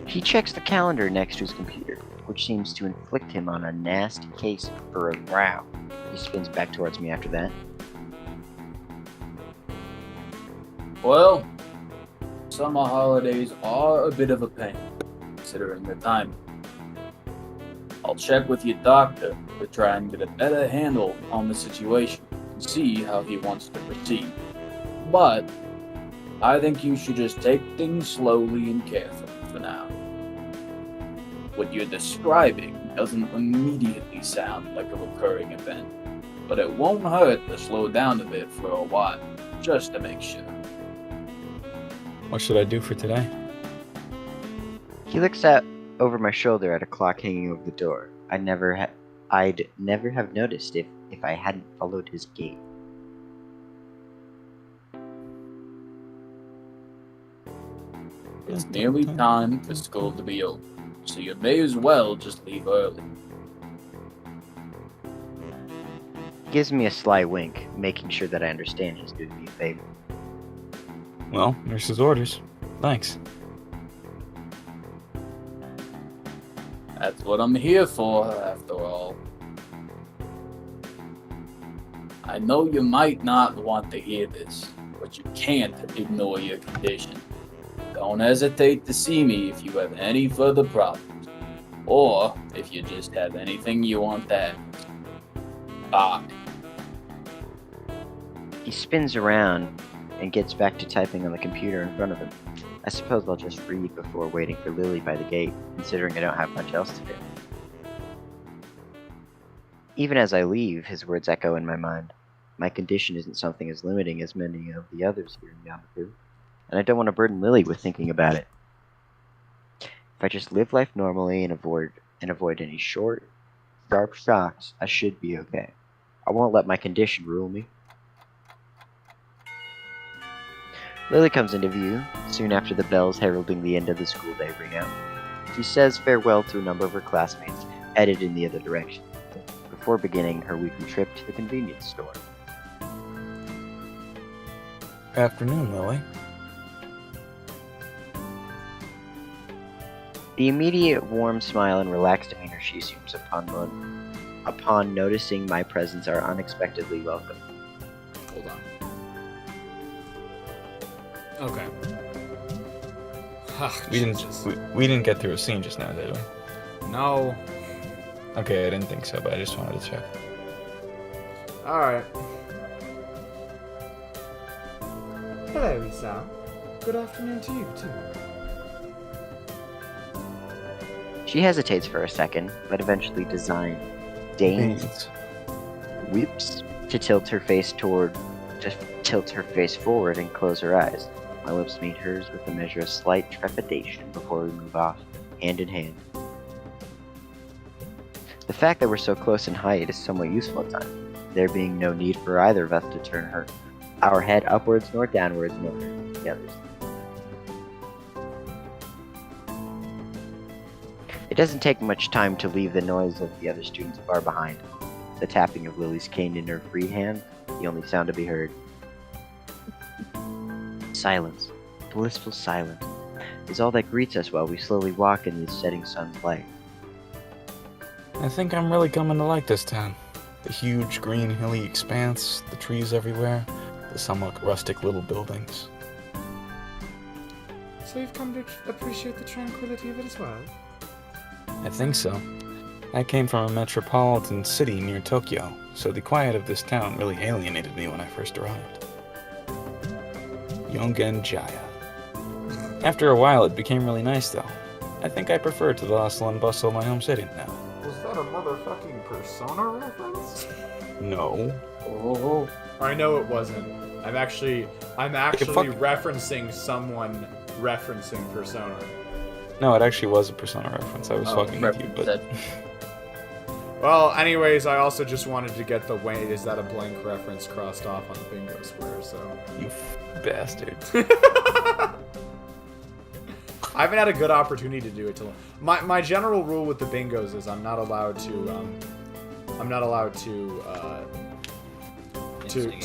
He checks the calendar next to his computer, which seems to inflict him on a nasty case for a brow. He spins back towards me after that. Well, summer holidays are a bit of a pain, considering the time. I'll check with your doctor to try and get a better handle on the situation and see how he wants to proceed. But I think you should just take things slowly and carefully for now. What you're describing doesn't immediately sound like a recurring event, but it won't hurt to slow down a bit for a while, just to make sure. What should I do for today? He looks out over my shoulder at a clock hanging over the door. I'd never have noticed if if I hadn't followed his gate. It's nearly time for school to be over, so you may as well just leave early. He gives me a sly wink, making sure that I understand he's doing me a favor. Well, there's his orders. Thanks. That's what I'm here for, after all. I know you might not want to hear this, but you can't ignore your condition. Don't hesitate to see me if you have any further problems, or if you just have anything you want to ask. Bye. He spins around and gets back to typing on the computer in front of him. I suppose I'll just read before waiting for Lily by the gate, considering I don't have much else to do. Even as I leave, his words echo in my mind. My condition isn't something as limiting as many of the others here in Yamaku, and I don't want to burden Lily with thinking about it. If I just live life normally and avoid any short, sharp shocks, I should be okay. I won't let my condition rule me. Lily comes into view, soon after the bells heralding the end of the school day ring out. She says farewell to a number of her classmates, headed in the other direction, before beginning her weekly trip to the convenience store. Afternoon, Lily. The immediate warm smile and relaxed demeanor she assumes upon noticing my presence are unexpectedly welcome. Hold on. Okay. We didn't get through a scene just now, did we? No. Okay, I didn't think so, but I just wanted to check. Alright. Hello, Hisao. Good afternoon to you, too. She hesitates for a second, but eventually deigns whips to tilt her face forward and close her eyes. My lips meet hers with a measure of slight trepidation before we move off, hand in hand. The fact that we're so close in height is somewhat useful at times, there being no need for either of us to turn our head upwards nor downwards in order to see the others. It doesn't take much time to leave the noise of the other students far behind. The tapping of Lily's cane in her free hand, the only sound to be heard. Silence, blissful silence, is all that greets us while we slowly walk in the setting sun's light. I think I'm really coming to like this town. The huge green hilly expanse, the trees everywhere, the somewhat rustic little buildings. So you've come to appreciate the tranquility of it as well? I think so. I came from a metropolitan city near Tokyo, so the quiet of this town really alienated me when I first arrived. Yongen Jaya. After a while, it became really nice, though. I think I prefer to the hustle and bustle of my home city now. Was that a motherfucking Persona reference? No. Oh, I know it wasn't. I'm actually fuck- referencing someone referencing Persona. No, it actually was a Persona reference. I was fucking with you, but... Well, anyways, I also just wanted to get the wait, is that a blank reference crossed off on the bingo square, so... You bastard. I haven't had a good opportunity to do it till... My general rule with the bingos is I'm not allowed to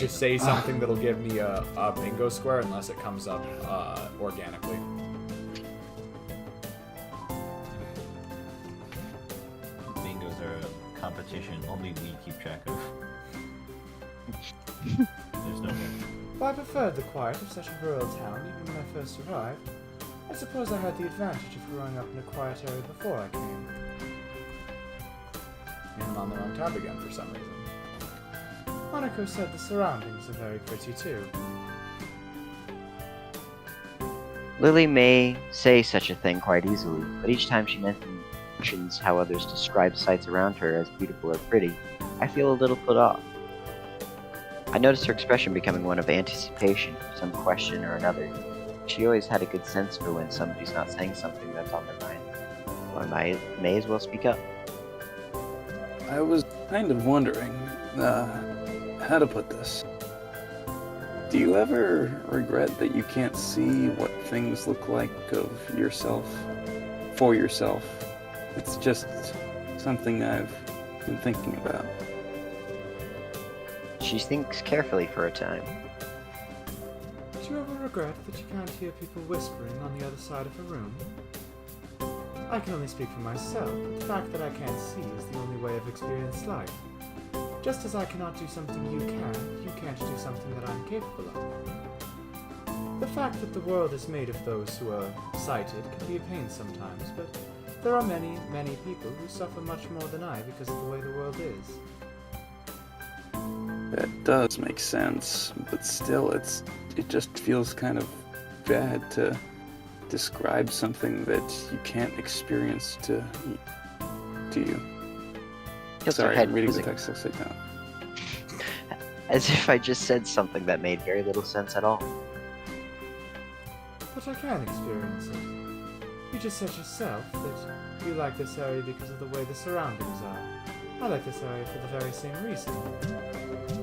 say something that'll give me a bingo square unless it comes up organically. Bingos are a competition only we keep track of. There's no way. Well, I preferred the quiet of such a rural town even when I first arrived. I suppose I had the advantage of growing up in a quiet area before I came. And I'm on the wrong tab again for some reason. Monaco said the surroundings are very pretty too. Lily may say such a thing quite easily, but each time she mentions how others describe sights around her as beautiful or pretty, I feel a little put off. I notice her expression becoming one of anticipation for some question or another. She always had a good sense for when somebody's not saying something that's on their mind. Well, I may as well speak up. I was kind of wondering, how to put this? Do you ever regret that you can't see what things look like of yourself, for yourself? It's just something I've been thinking about. She thinks carefully for a time. Do you ever regret that you can't hear people whispering on the other side of a room? I can only speak for myself, but the fact that I can't see is the only way I've experienced life. Just as I cannot do something you can't do something that I'm capable of. The fact that the world is made of those who are sighted can be a pain sometimes, but there are many, many people who suffer much more than I because of the way the world is. That does make sense, but still, it just feels kind of bad to describe something that you can't experience to you. Tilts her Sorry, head I'm reading the quizzically, text upside down. as if I just said something that made very little sense at all. But I can experience it. You just said yourself that you like this area because of the way the surroundings are. I like this area for the very same reason.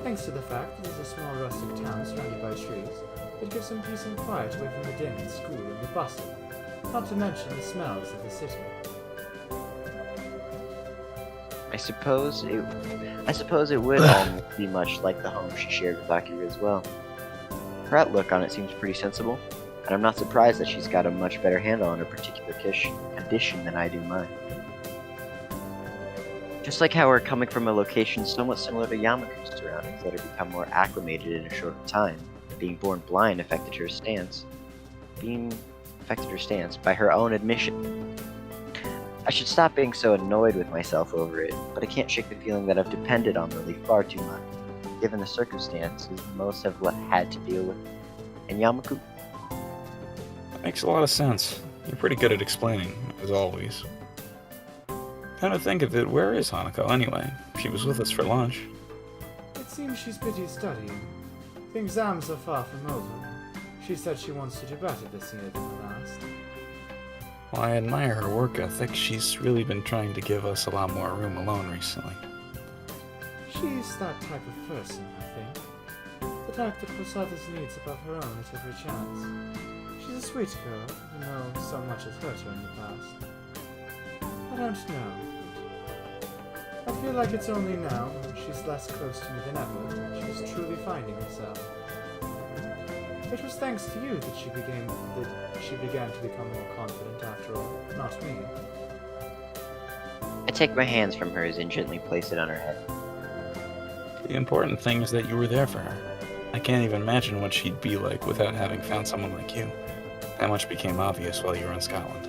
Thanks to the fact that it's a small rustic town surrounded by trees, it gives some peace and quiet away from the din and school and the bustle, not to mention the smells of the city. I suppose it would almost be much like the home she shared with Akira as well. Her outlook on it seems pretty sensible, and I'm not surprised that she's got a much better handle on her particular condition than I do mine. Just like how we're coming from a location somewhat similar to Yamaku's surroundings that have become more acclimated in a short time, being born blind affected her stance by her own admission. I should stop being so annoyed with myself over it, but I can't shake the feeling that I've depended on Lily far too much, given the circumstances most have had to deal with. And Yamaku? Makes a lot of sense. You're pretty good at explaining, as always. Come to think of it, where is Hanako anyway? She was with us for lunch. It seems she's busy studying. The exams are far from over. She said she wants to do better this year than the last. Well, I admire her work ethic. She's really been trying to give us a lot more room alone recently. She's that type of person, I think. The type that puts others' needs above her own at every chance. She's a sweet girl, even though so much has hurt her in the past. I don't know. I feel like it's only now, when she's less close to me than ever, that she's truly finding herself. It was thanks to you that she began to become more confident after all, not me. I take my hands from hers and gently place it on her head. The important thing is that you were there for her. I can't even imagine what she'd be like without having found someone like you. That much became obvious while you were in Scotland.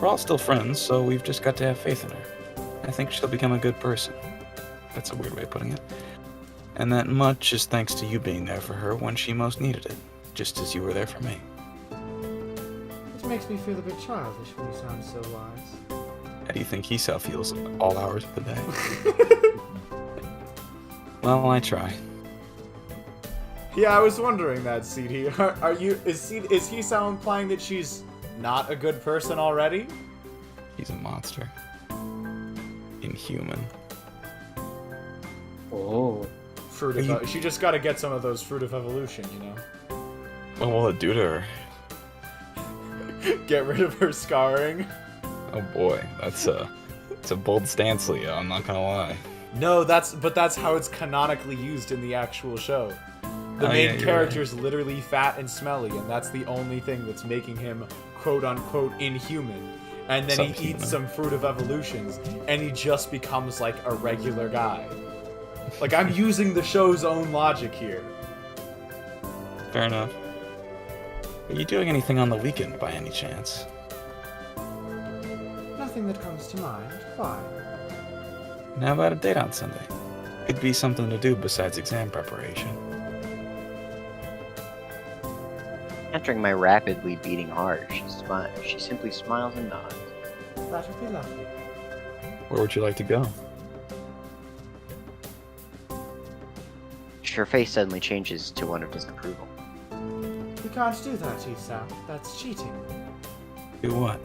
We're all still friends, so we've just got to have faith in her. I think she'll become a good person. That's a weird way of putting it. And that much is thanks to you being there for her when she most needed it, just as you were there for me. It makes me feel a bit childish when you sound so wise. How do you think Hisao feels all hours of the day? Well, I try. Yeah, I was wondering that, CD. Is Hisao implying that she's not a good person already? He's a monster. Inhuman. Oh. She just gotta get some of those fruit of evolution, you know? What will it do to her? Get rid of her scarring. Oh boy, it's a bold stance, Leo, I'm not gonna lie. No, that's how it's canonically used in the actual show. The main character's literally fat and smelly, and that's the only thing that's making him quote-unquote inhuman. And then he eats some fruit of evolutions, and he just becomes like a regular guy. Like, I'm using the show's own logic here. Fair enough. Are you doing anything on the weekend by any chance? Nothing that comes to mind. Why? And how about a date on Sunday? It'd be something to do besides exam preparation. Entering my rapidly beating heart, she simply smiles and nods. That would be lovely. Where would you like to go? Her face suddenly changes to one of disapproval. You can't do that, Hisao. That's cheating. Do what?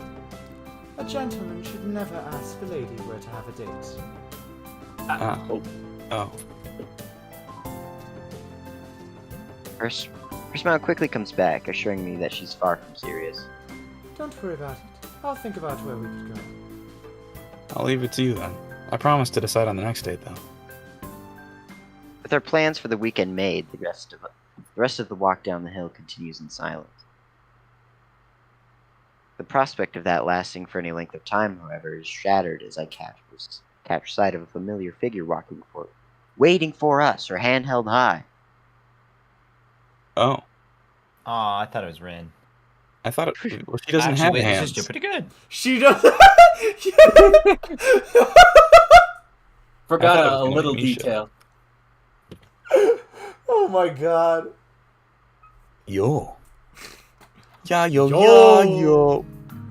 A gentleman should never ask a lady where to have a date. Oh, Her smile quickly comes back, assuring me that she's far from serious. Don't worry about it. I'll think about where we could go. I'll leave it to you then. I promise to decide on the next date, though. With our plans for the weekend made, the rest of the walk down the hill continues in silence. The prospect of that lasting for any length of time, however, is shattered as I catch sight of a familiar figure waiting for us, her hand held high. Oh, Aw, I thought it was Rin. I thought it. Well, she doesn't Actually, have wait, this hands. is pretty good. She does. Forgot I thought it was a gonna little be Misha. detail. Oh my god. Yo. Yeah, yo, Yo. yeah, yo.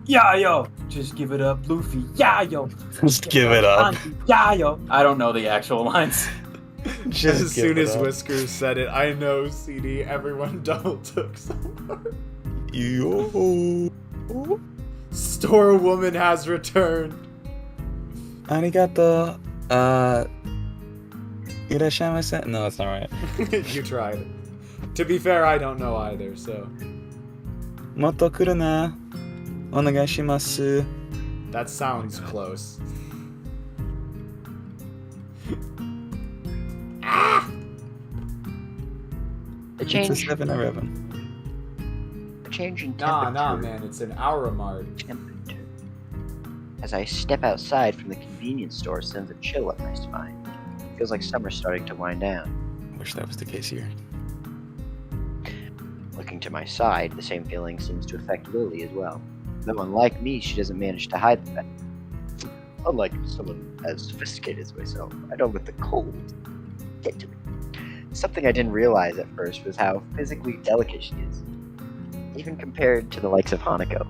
Yeah, yo. Just give it up, Luffy. Yeah, yo. Just give it up. Yeah, yo. I don't know the actual lines. Just As give soon it as up. Whiskers said it, I know, CD, everyone double took so hard. Yo. Store woman has returned. Arigato. Irashaimase? No, that's not right. You tried. To be fair, I don't know either, so. Motto kuru na. Onegai shimasu. That sounds close. The It's a change 7-Eleven. in temperature. Nah, man, it's an Auramart. Temperature. As I step outside from the convenience store sends a chill up my spine. Feels like summer's starting to wind down. Wish that was the case here. Looking to my side, the same feeling seems to affect Lily as well. Though unlike me, she doesn't manage to hide the fact. Unlike someone as sophisticated as myself, I don't let the cold get to me. Something I didn't realize at first was how physically delicate she is, even compared to the likes of Hanako.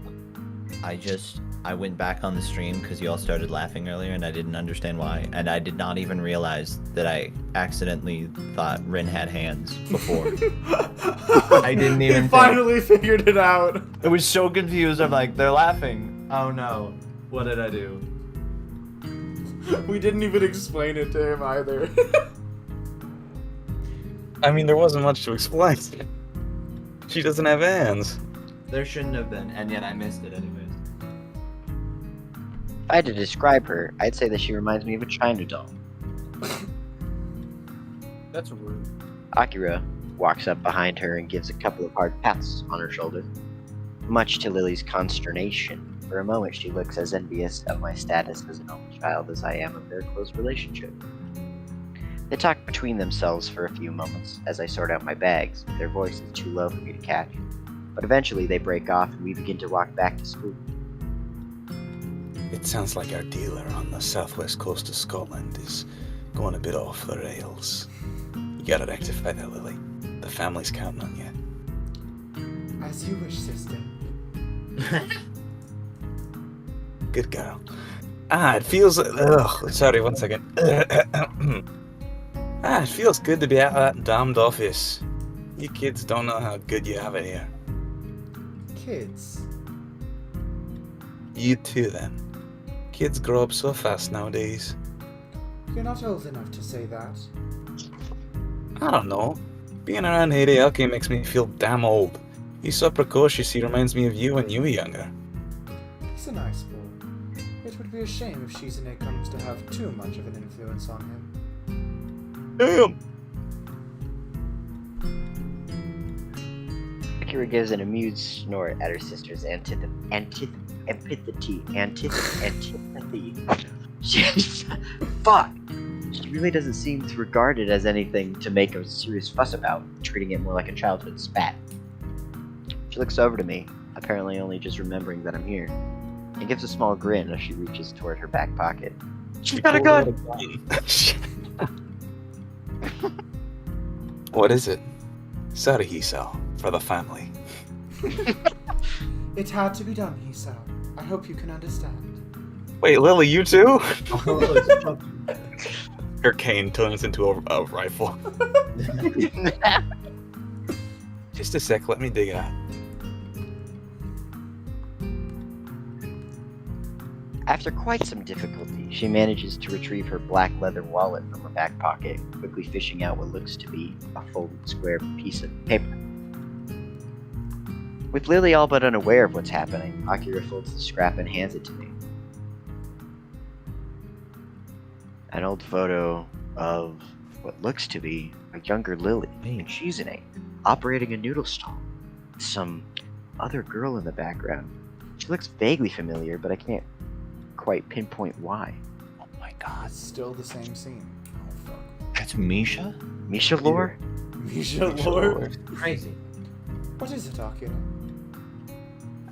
I went back on the stream because you all started laughing earlier and I didn't understand why. And I did not even realize that I accidentally thought Rin had hands before. I didn't even He finally figured it out. I was so confused. I'm like, they're laughing. Oh no. What did I do? We didn't even explain it to him either. I mean, there wasn't much to explain. She doesn't have hands. There shouldn't have been, and yet I missed it anyways. If I had to describe her, I'd say that she reminds me of a China doll. That's rude. Akira walks up behind her and gives a couple of hard pats on her shoulder. Much to Lily's consternation, for a moment she looks as envious of my status as an only child as I am of their close relationship. They talk between themselves for a few moments as I sort out my bags, their voices too low for me to catch. But eventually they break off and we begin to walk back to school. It sounds like our dealer on the southwest coast of Scotland is going a bit off the rails. You gotta rectify that, Lily. The family's counting on you. As you wish, sister. Good girl. It feels... Ugh, sorry, one second. It feels good to be out of that damned office. You kids don't know how good you have it here. Kids. You too, then. Kids grow up so fast nowadays. You're not old enough to say that. I don't know. Being around Hideaki makes me feel damn old. He's so precocious he reminds me of you when you were younger. He's a nice boy. It would be a shame if Shizune comes to have too much of an influence on him. Damn! Akira gives an amused snort at her sister's antipathy. Fuck! She really doesn't seem to regard it as anything to make a serious fuss about, treating it more like a childhood spat. She looks over to me, apparently only just remembering that I'm here, and gives a small grin as she reaches toward her back pocket. She's got a gun! What is it? Sorry, Hisao, for the family. It had to be done, Hisao. I hope you can understand. Wait, Lily, you too? Her cane turns into a rifle. Just a sec, let me dig it out. After quite some difficulty, she manages to retrieve her black leather wallet from her back pocket, quickly fishing out what looks to be a folded square piece of paper. With Lily all but unaware of what's happening, Akira folds the scrap and hands it to me. An old photo of what looks to be a younger Lily and Shizune operating a noodle stall. Some other girl in the background. She looks vaguely familiar, but I can't quite pinpoint why. Oh my god. It's still the same scene. Oh fuck. That's Misha? Misha lore? Misha Lord. Crazy. What is it, Akira?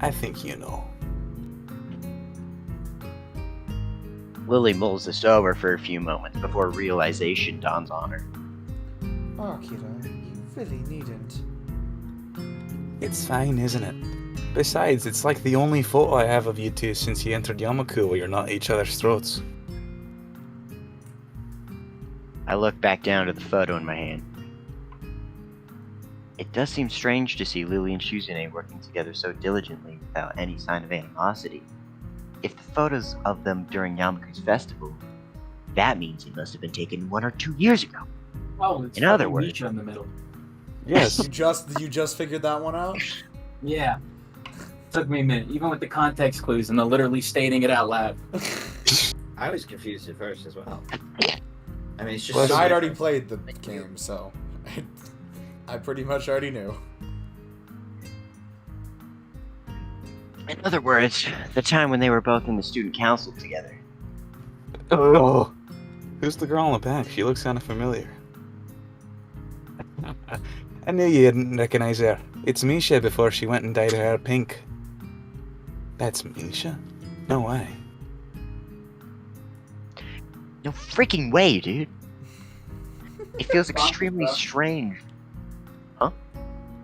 I think you know. Lily mulls this over for a few moments before realization dawns on her. Akira, you really needn't. It's fine, isn't it? Besides, it's like the only photo I have of you two since you entered Yamaku where you're not at each other's throats. I look back down to the photo in my hand. It does seem strange to see Lily and Shizune working together so diligently without any sign of animosity. If the photos of them during Yamaku's festival, that means it must have been taken 1 or 2 years ago. Oh, it's In other fucking words- Nietzsche in the middle. Yes. You just figured that one out? Yeah. Took me a minute, even with the context clues and the literally stating it out loud. I was confused at first as well. I mean, it's just. Well, so I'd already different. played the game, so I pretty much already knew. In other words, the time when they were both in the student council together. Oh, who's the girl in the back? She looks kind of familiar. I knew you didn't recognize her. It's Misha before she went and dyed her hair pink. That's Misha? No way. No freaking way, dude. It feels extremely bro. strange.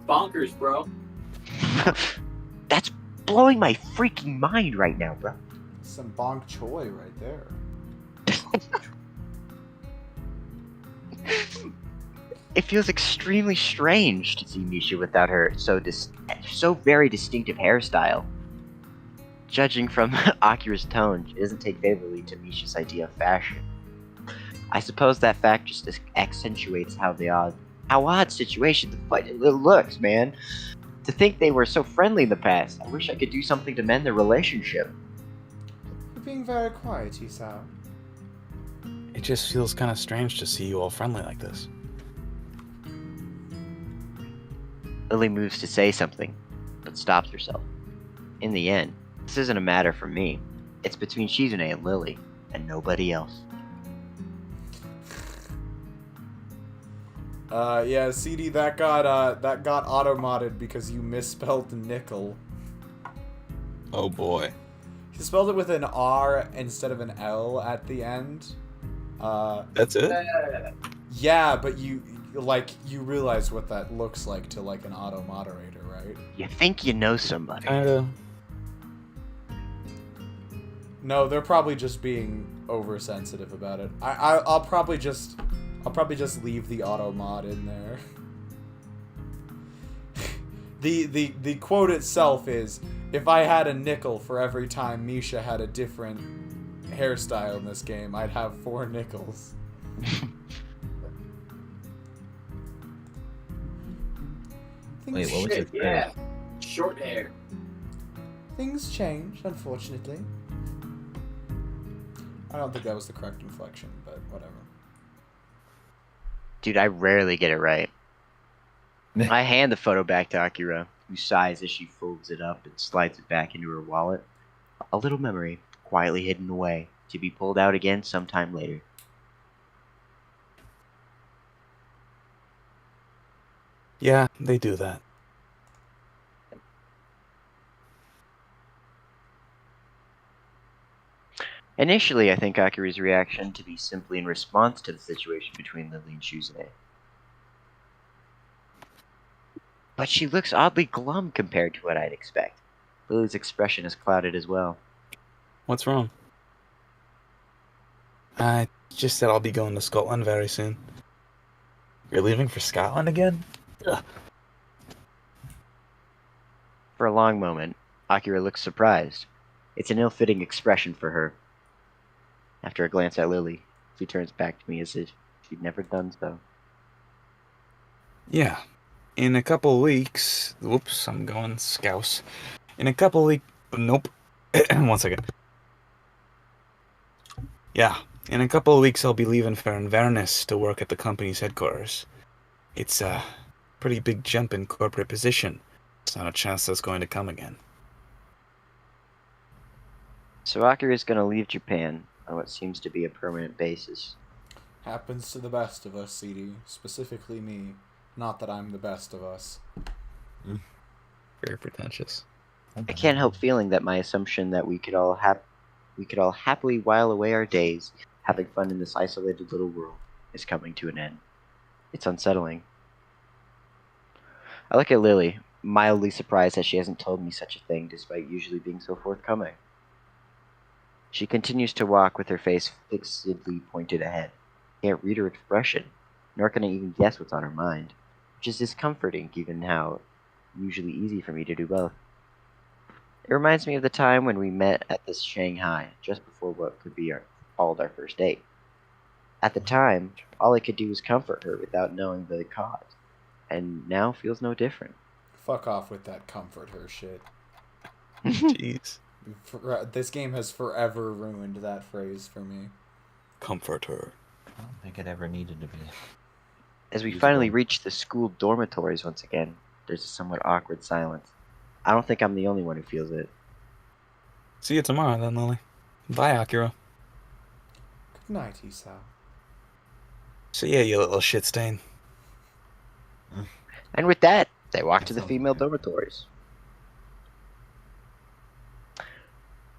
Bonkers, bro. That's blowing my freaking mind right now, bro. Some bonk choi right there. It feels extremely strange to see Misha without her so very distinctive hairstyle. Judging from Akira's tone, she doesn't take favorably to Misha's idea of fashion. I suppose that fact just accentuates how odd situation the fight looks, man. To think they were so friendly in the past. I wish I could do something to mend their relationship. You're being very quiet, Hisao. It just feels kind of strange to see you all friendly like this. Lily moves to say something, but stops herself. In the end, this isn't a matter for me. It's between Shizune and Lily, and nobody else. Yeah, CD, that got auto-modded because you misspelled nickel. Oh boy. You spelled it with an R instead of an L at the end. That's it? Yeah, but you realize what that looks like to like an auto-moderator, right? You think you know somebody. Kinda. No, they're probably just being oversensitive about it. I'll probably just leave the auto mod in there. The quote itself is, if I had a nickel for every time Misha had a different hairstyle in this game, I'd have 4 nickels. Wait, what was Shit, it? yeah. Short hair. Things change, unfortunately. I don't think that was the correct inflection, but whatever. Dude, I rarely get it right. I hand the photo back to Akira, who sighs as she folds it up and slides it back into her wallet. A little memory, quietly hidden away, to be pulled out again sometime later. Yeah, they do that. Initially, I think Akira's reaction to be simply in response to the situation between Lily and Shizune. But she looks oddly glum compared to what I'd expect. Lily's expression is clouded as well. What's wrong? I just said I'll be going to Scotland very soon. You're leaving for Scotland again? Ugh. For a long moment, Akira looks surprised. It's an ill-fitting expression for her. After a glance at Lily, she turns back to me as if she'd never done so. Yeah. In a couple weeks... Whoops, I'm going scouse. In a couple weeks... Nope. 1 second. Yeah. In a couple of weeks, I'll be leaving for Inverness to work at the company's headquarters. It's a pretty big jump in corporate position. It's not a chance that's going to come again. So Akira is going to leave Japan on what seems to be a permanent basis. Happens to the best of us, CD. Specifically me. Not that I'm the best of us. Very pretentious. I can't help feeling that my assumption that we could all happily while away our days having fun in this isolated little world is coming to an end. It's unsettling. I look at Lily, mildly surprised that she hasn't told me such a thing despite usually being so forthcoming. She continues to walk with her face fixedly pointed ahead. I can't read her expression, nor can I even guess what's on her mind, which is discomforting given how usually easy for me to do both. It reminds me of the time when we met at this Shanghai, just before what could be called our first date. At the time, all I could do was comfort her without knowing the cause, and now feels no different. Fuck off with that comfort her shit. Jeez. This game has forever ruined that phrase for me. Comfort her. I don't think it ever needed to be. As we finally reach the school dormitories once again, there's a somewhat awkward silence. I don't think I'm the only one who feels it. See you tomorrow then, Lily. Bye, Akira. Good night, Hisao. See ya, you little shit stain. And with that, they walk to the female dormitories.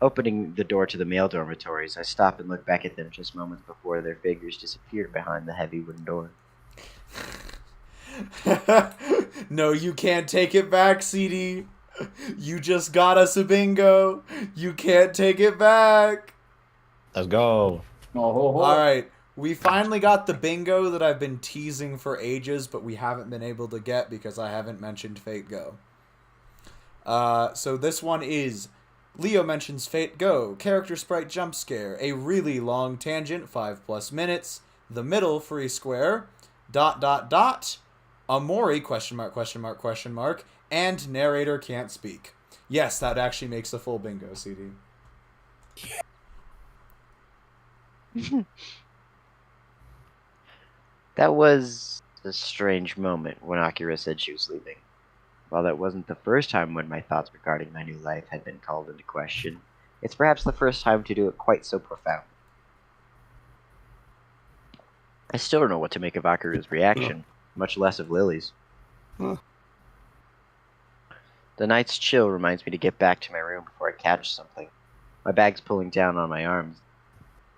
Opening the door to the male dormitories, I stop and look back at them just moments before their figures disappear behind the heavy wooden door. No, you can't take it back, CD. You just got us a bingo. You can't take it back. Let's go. Alright, we finally got the bingo that I've been teasing for ages, but we haven't been able to get because I haven't mentioned Fate Go. So this one is... Leo mentions Fate Go, character sprite jump scare, a really long tangent, 5+ minutes, the middle free square, ... Amori, question mark, and narrator can't speak. Yes, that actually makes a full bingo, CD. That was a strange moment when Akira said she was leaving. While that wasn't the first time when my thoughts regarding my new life had been called into question, it's perhaps the first time to do it quite so profound. I still don't know what to make of Akira's reaction, much less of Lily's. Huh. The night's chill reminds me to get back to my room before I catch something. My bag's pulling down on my arms,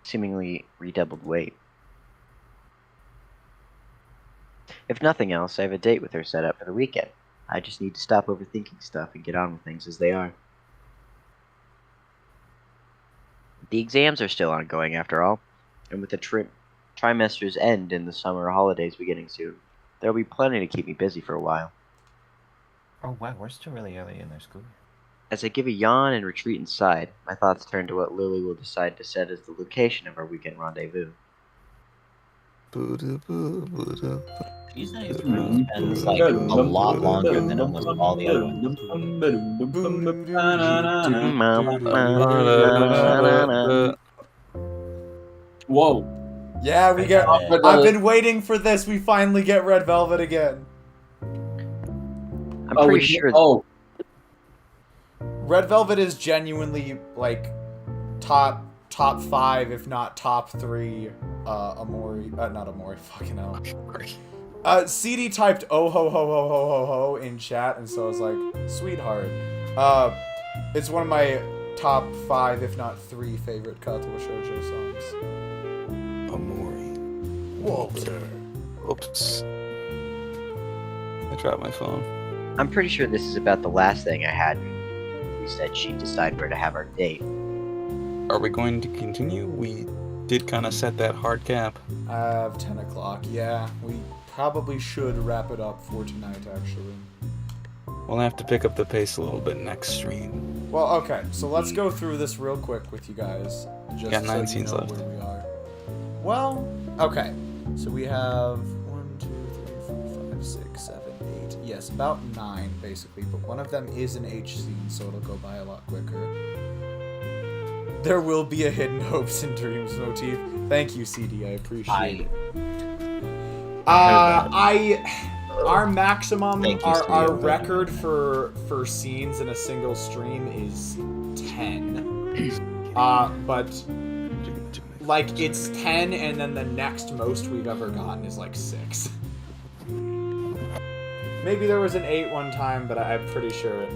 seemingly redoubled weight. If nothing else, I have a date with her set up for the weekend. I just need to stop overthinking stuff and get on with things as they are. The exams are still ongoing after all, and with the trimester's end and the summer holidays beginning soon, there will be plenty to keep me busy for a while. Oh wow, we're still really early in their school year. As I give a yawn and retreat inside, my thoughts turn to what Lily will decide to set as the location of our weekend rendezvous. These nights spends like a lot longer than almost all the other ones. Whoa. Yeah, we get... I've been waiting for this. We finally get Red Velvet again. I'm pretty sure. Oh, Red Velvet is genuinely, like, top 5, if not top 3, Amori... not Amori, fucking hell. CD typed oh ho ho ho ho ho ho in chat, and so I was like, sweetheart. It's one of my top 5, if not 3, favorite Katawa Shoujo songs. Amori. Walter. Oops. I dropped my phone. I'm pretty sure this is about the last thing I had. We said she'd decide where to have our date. Are we going to continue? We did kind of set that hard cap. I have 10 o'clock. Yeah, we probably should wrap it up for tonight, actually. We'll have to pick up the pace a little bit next stream. Well, okay, so let's go through this real quick with you guys, just Got 9 so you scenes know left. where we are. Well, okay, so we have 1, 2, 3, 4, 5, 6, 7, 8. Yes, about 9 basically, but one of them is an H scene, so it'll go by a lot quicker. There will be a hidden hopes and dreams motif. Thank you, CD. I appreciate it. Our maximum, Thank you, our CD. record for scenes in a single stream is 10. But like it's 10, and then the next most we've ever gotten is like 6. Maybe there was an 8 one time, but I'm pretty sure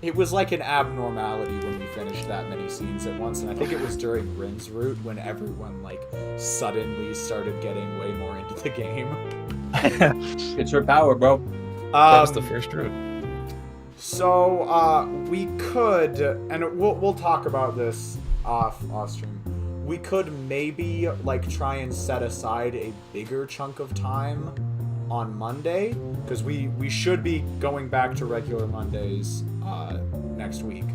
it was like an abnormality when we finished that many scenes at once, and I think it was during Rin's route when everyone like suddenly started getting way more into the game. It's her power, bro. That was the first route. So we could, and we'll talk about this off stream. We could maybe like try and set aside a bigger chunk of time on Monday, because we should be going back to regular Mondays next week.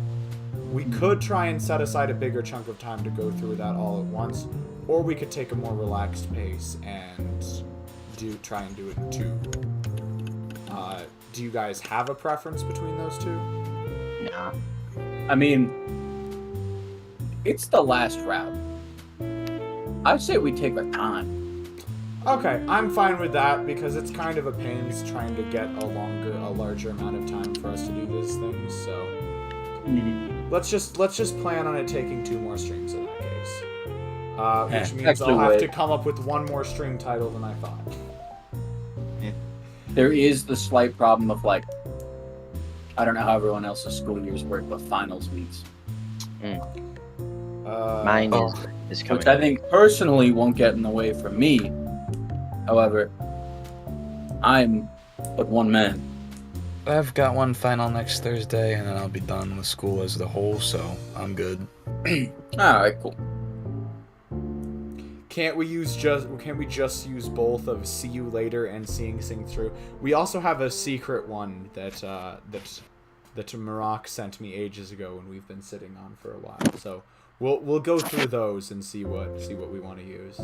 We could try and set aside a bigger chunk of time to go through that all at once, or we could take a more relaxed pace and try and do it in 2. Do you guys have a preference between those 2? Nah. I mean, it's the last route. I'd say we take our time. Okay, I'm fine with that because it's kind of a pain trying to get a larger amount of time for us to do these things. So let's just plan on it taking 2 more streams in that case, which means I'll have to come up with 1 more stream title than I thought. There is the slight problem of like, I don't know how everyone else's school years work, but finals weeks, Mine is coming. which I think personally won't get in the way for me. However, I'm but one man. I've got one final next Thursday, and then I'll be done with school as a whole, so I'm good. Alright, cool. Can't we just use both of See You Later and Seeing Sing Through? We also have a secret one that Maroc sent me ages ago, and we've been sitting on for a while. So we'll go through those and see what we want to use.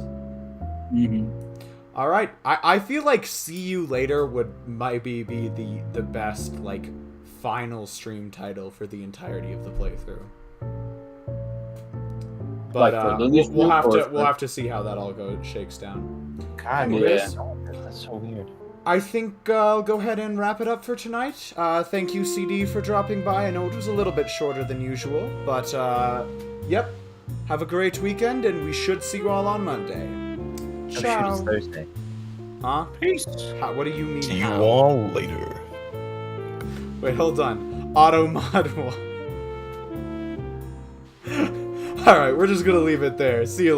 All right, I feel like See You Later would maybe be the best like final stream title for the entirety of the playthrough. But we'll have to see how that all shakes down. God, Anyways, that's so weird. I think I'll go ahead and wrap it up for tonight. Thank you, CD, for dropping by. I know it was a little bit shorter than usual, but yep. Have a great weekend, and we should see you all on Monday. Ciao. It's Thursday. Huh? Peace. What do you mean? See you how? all later. Wait, hold on. Auto mod. All right, we're just gonna leave it there. See you later.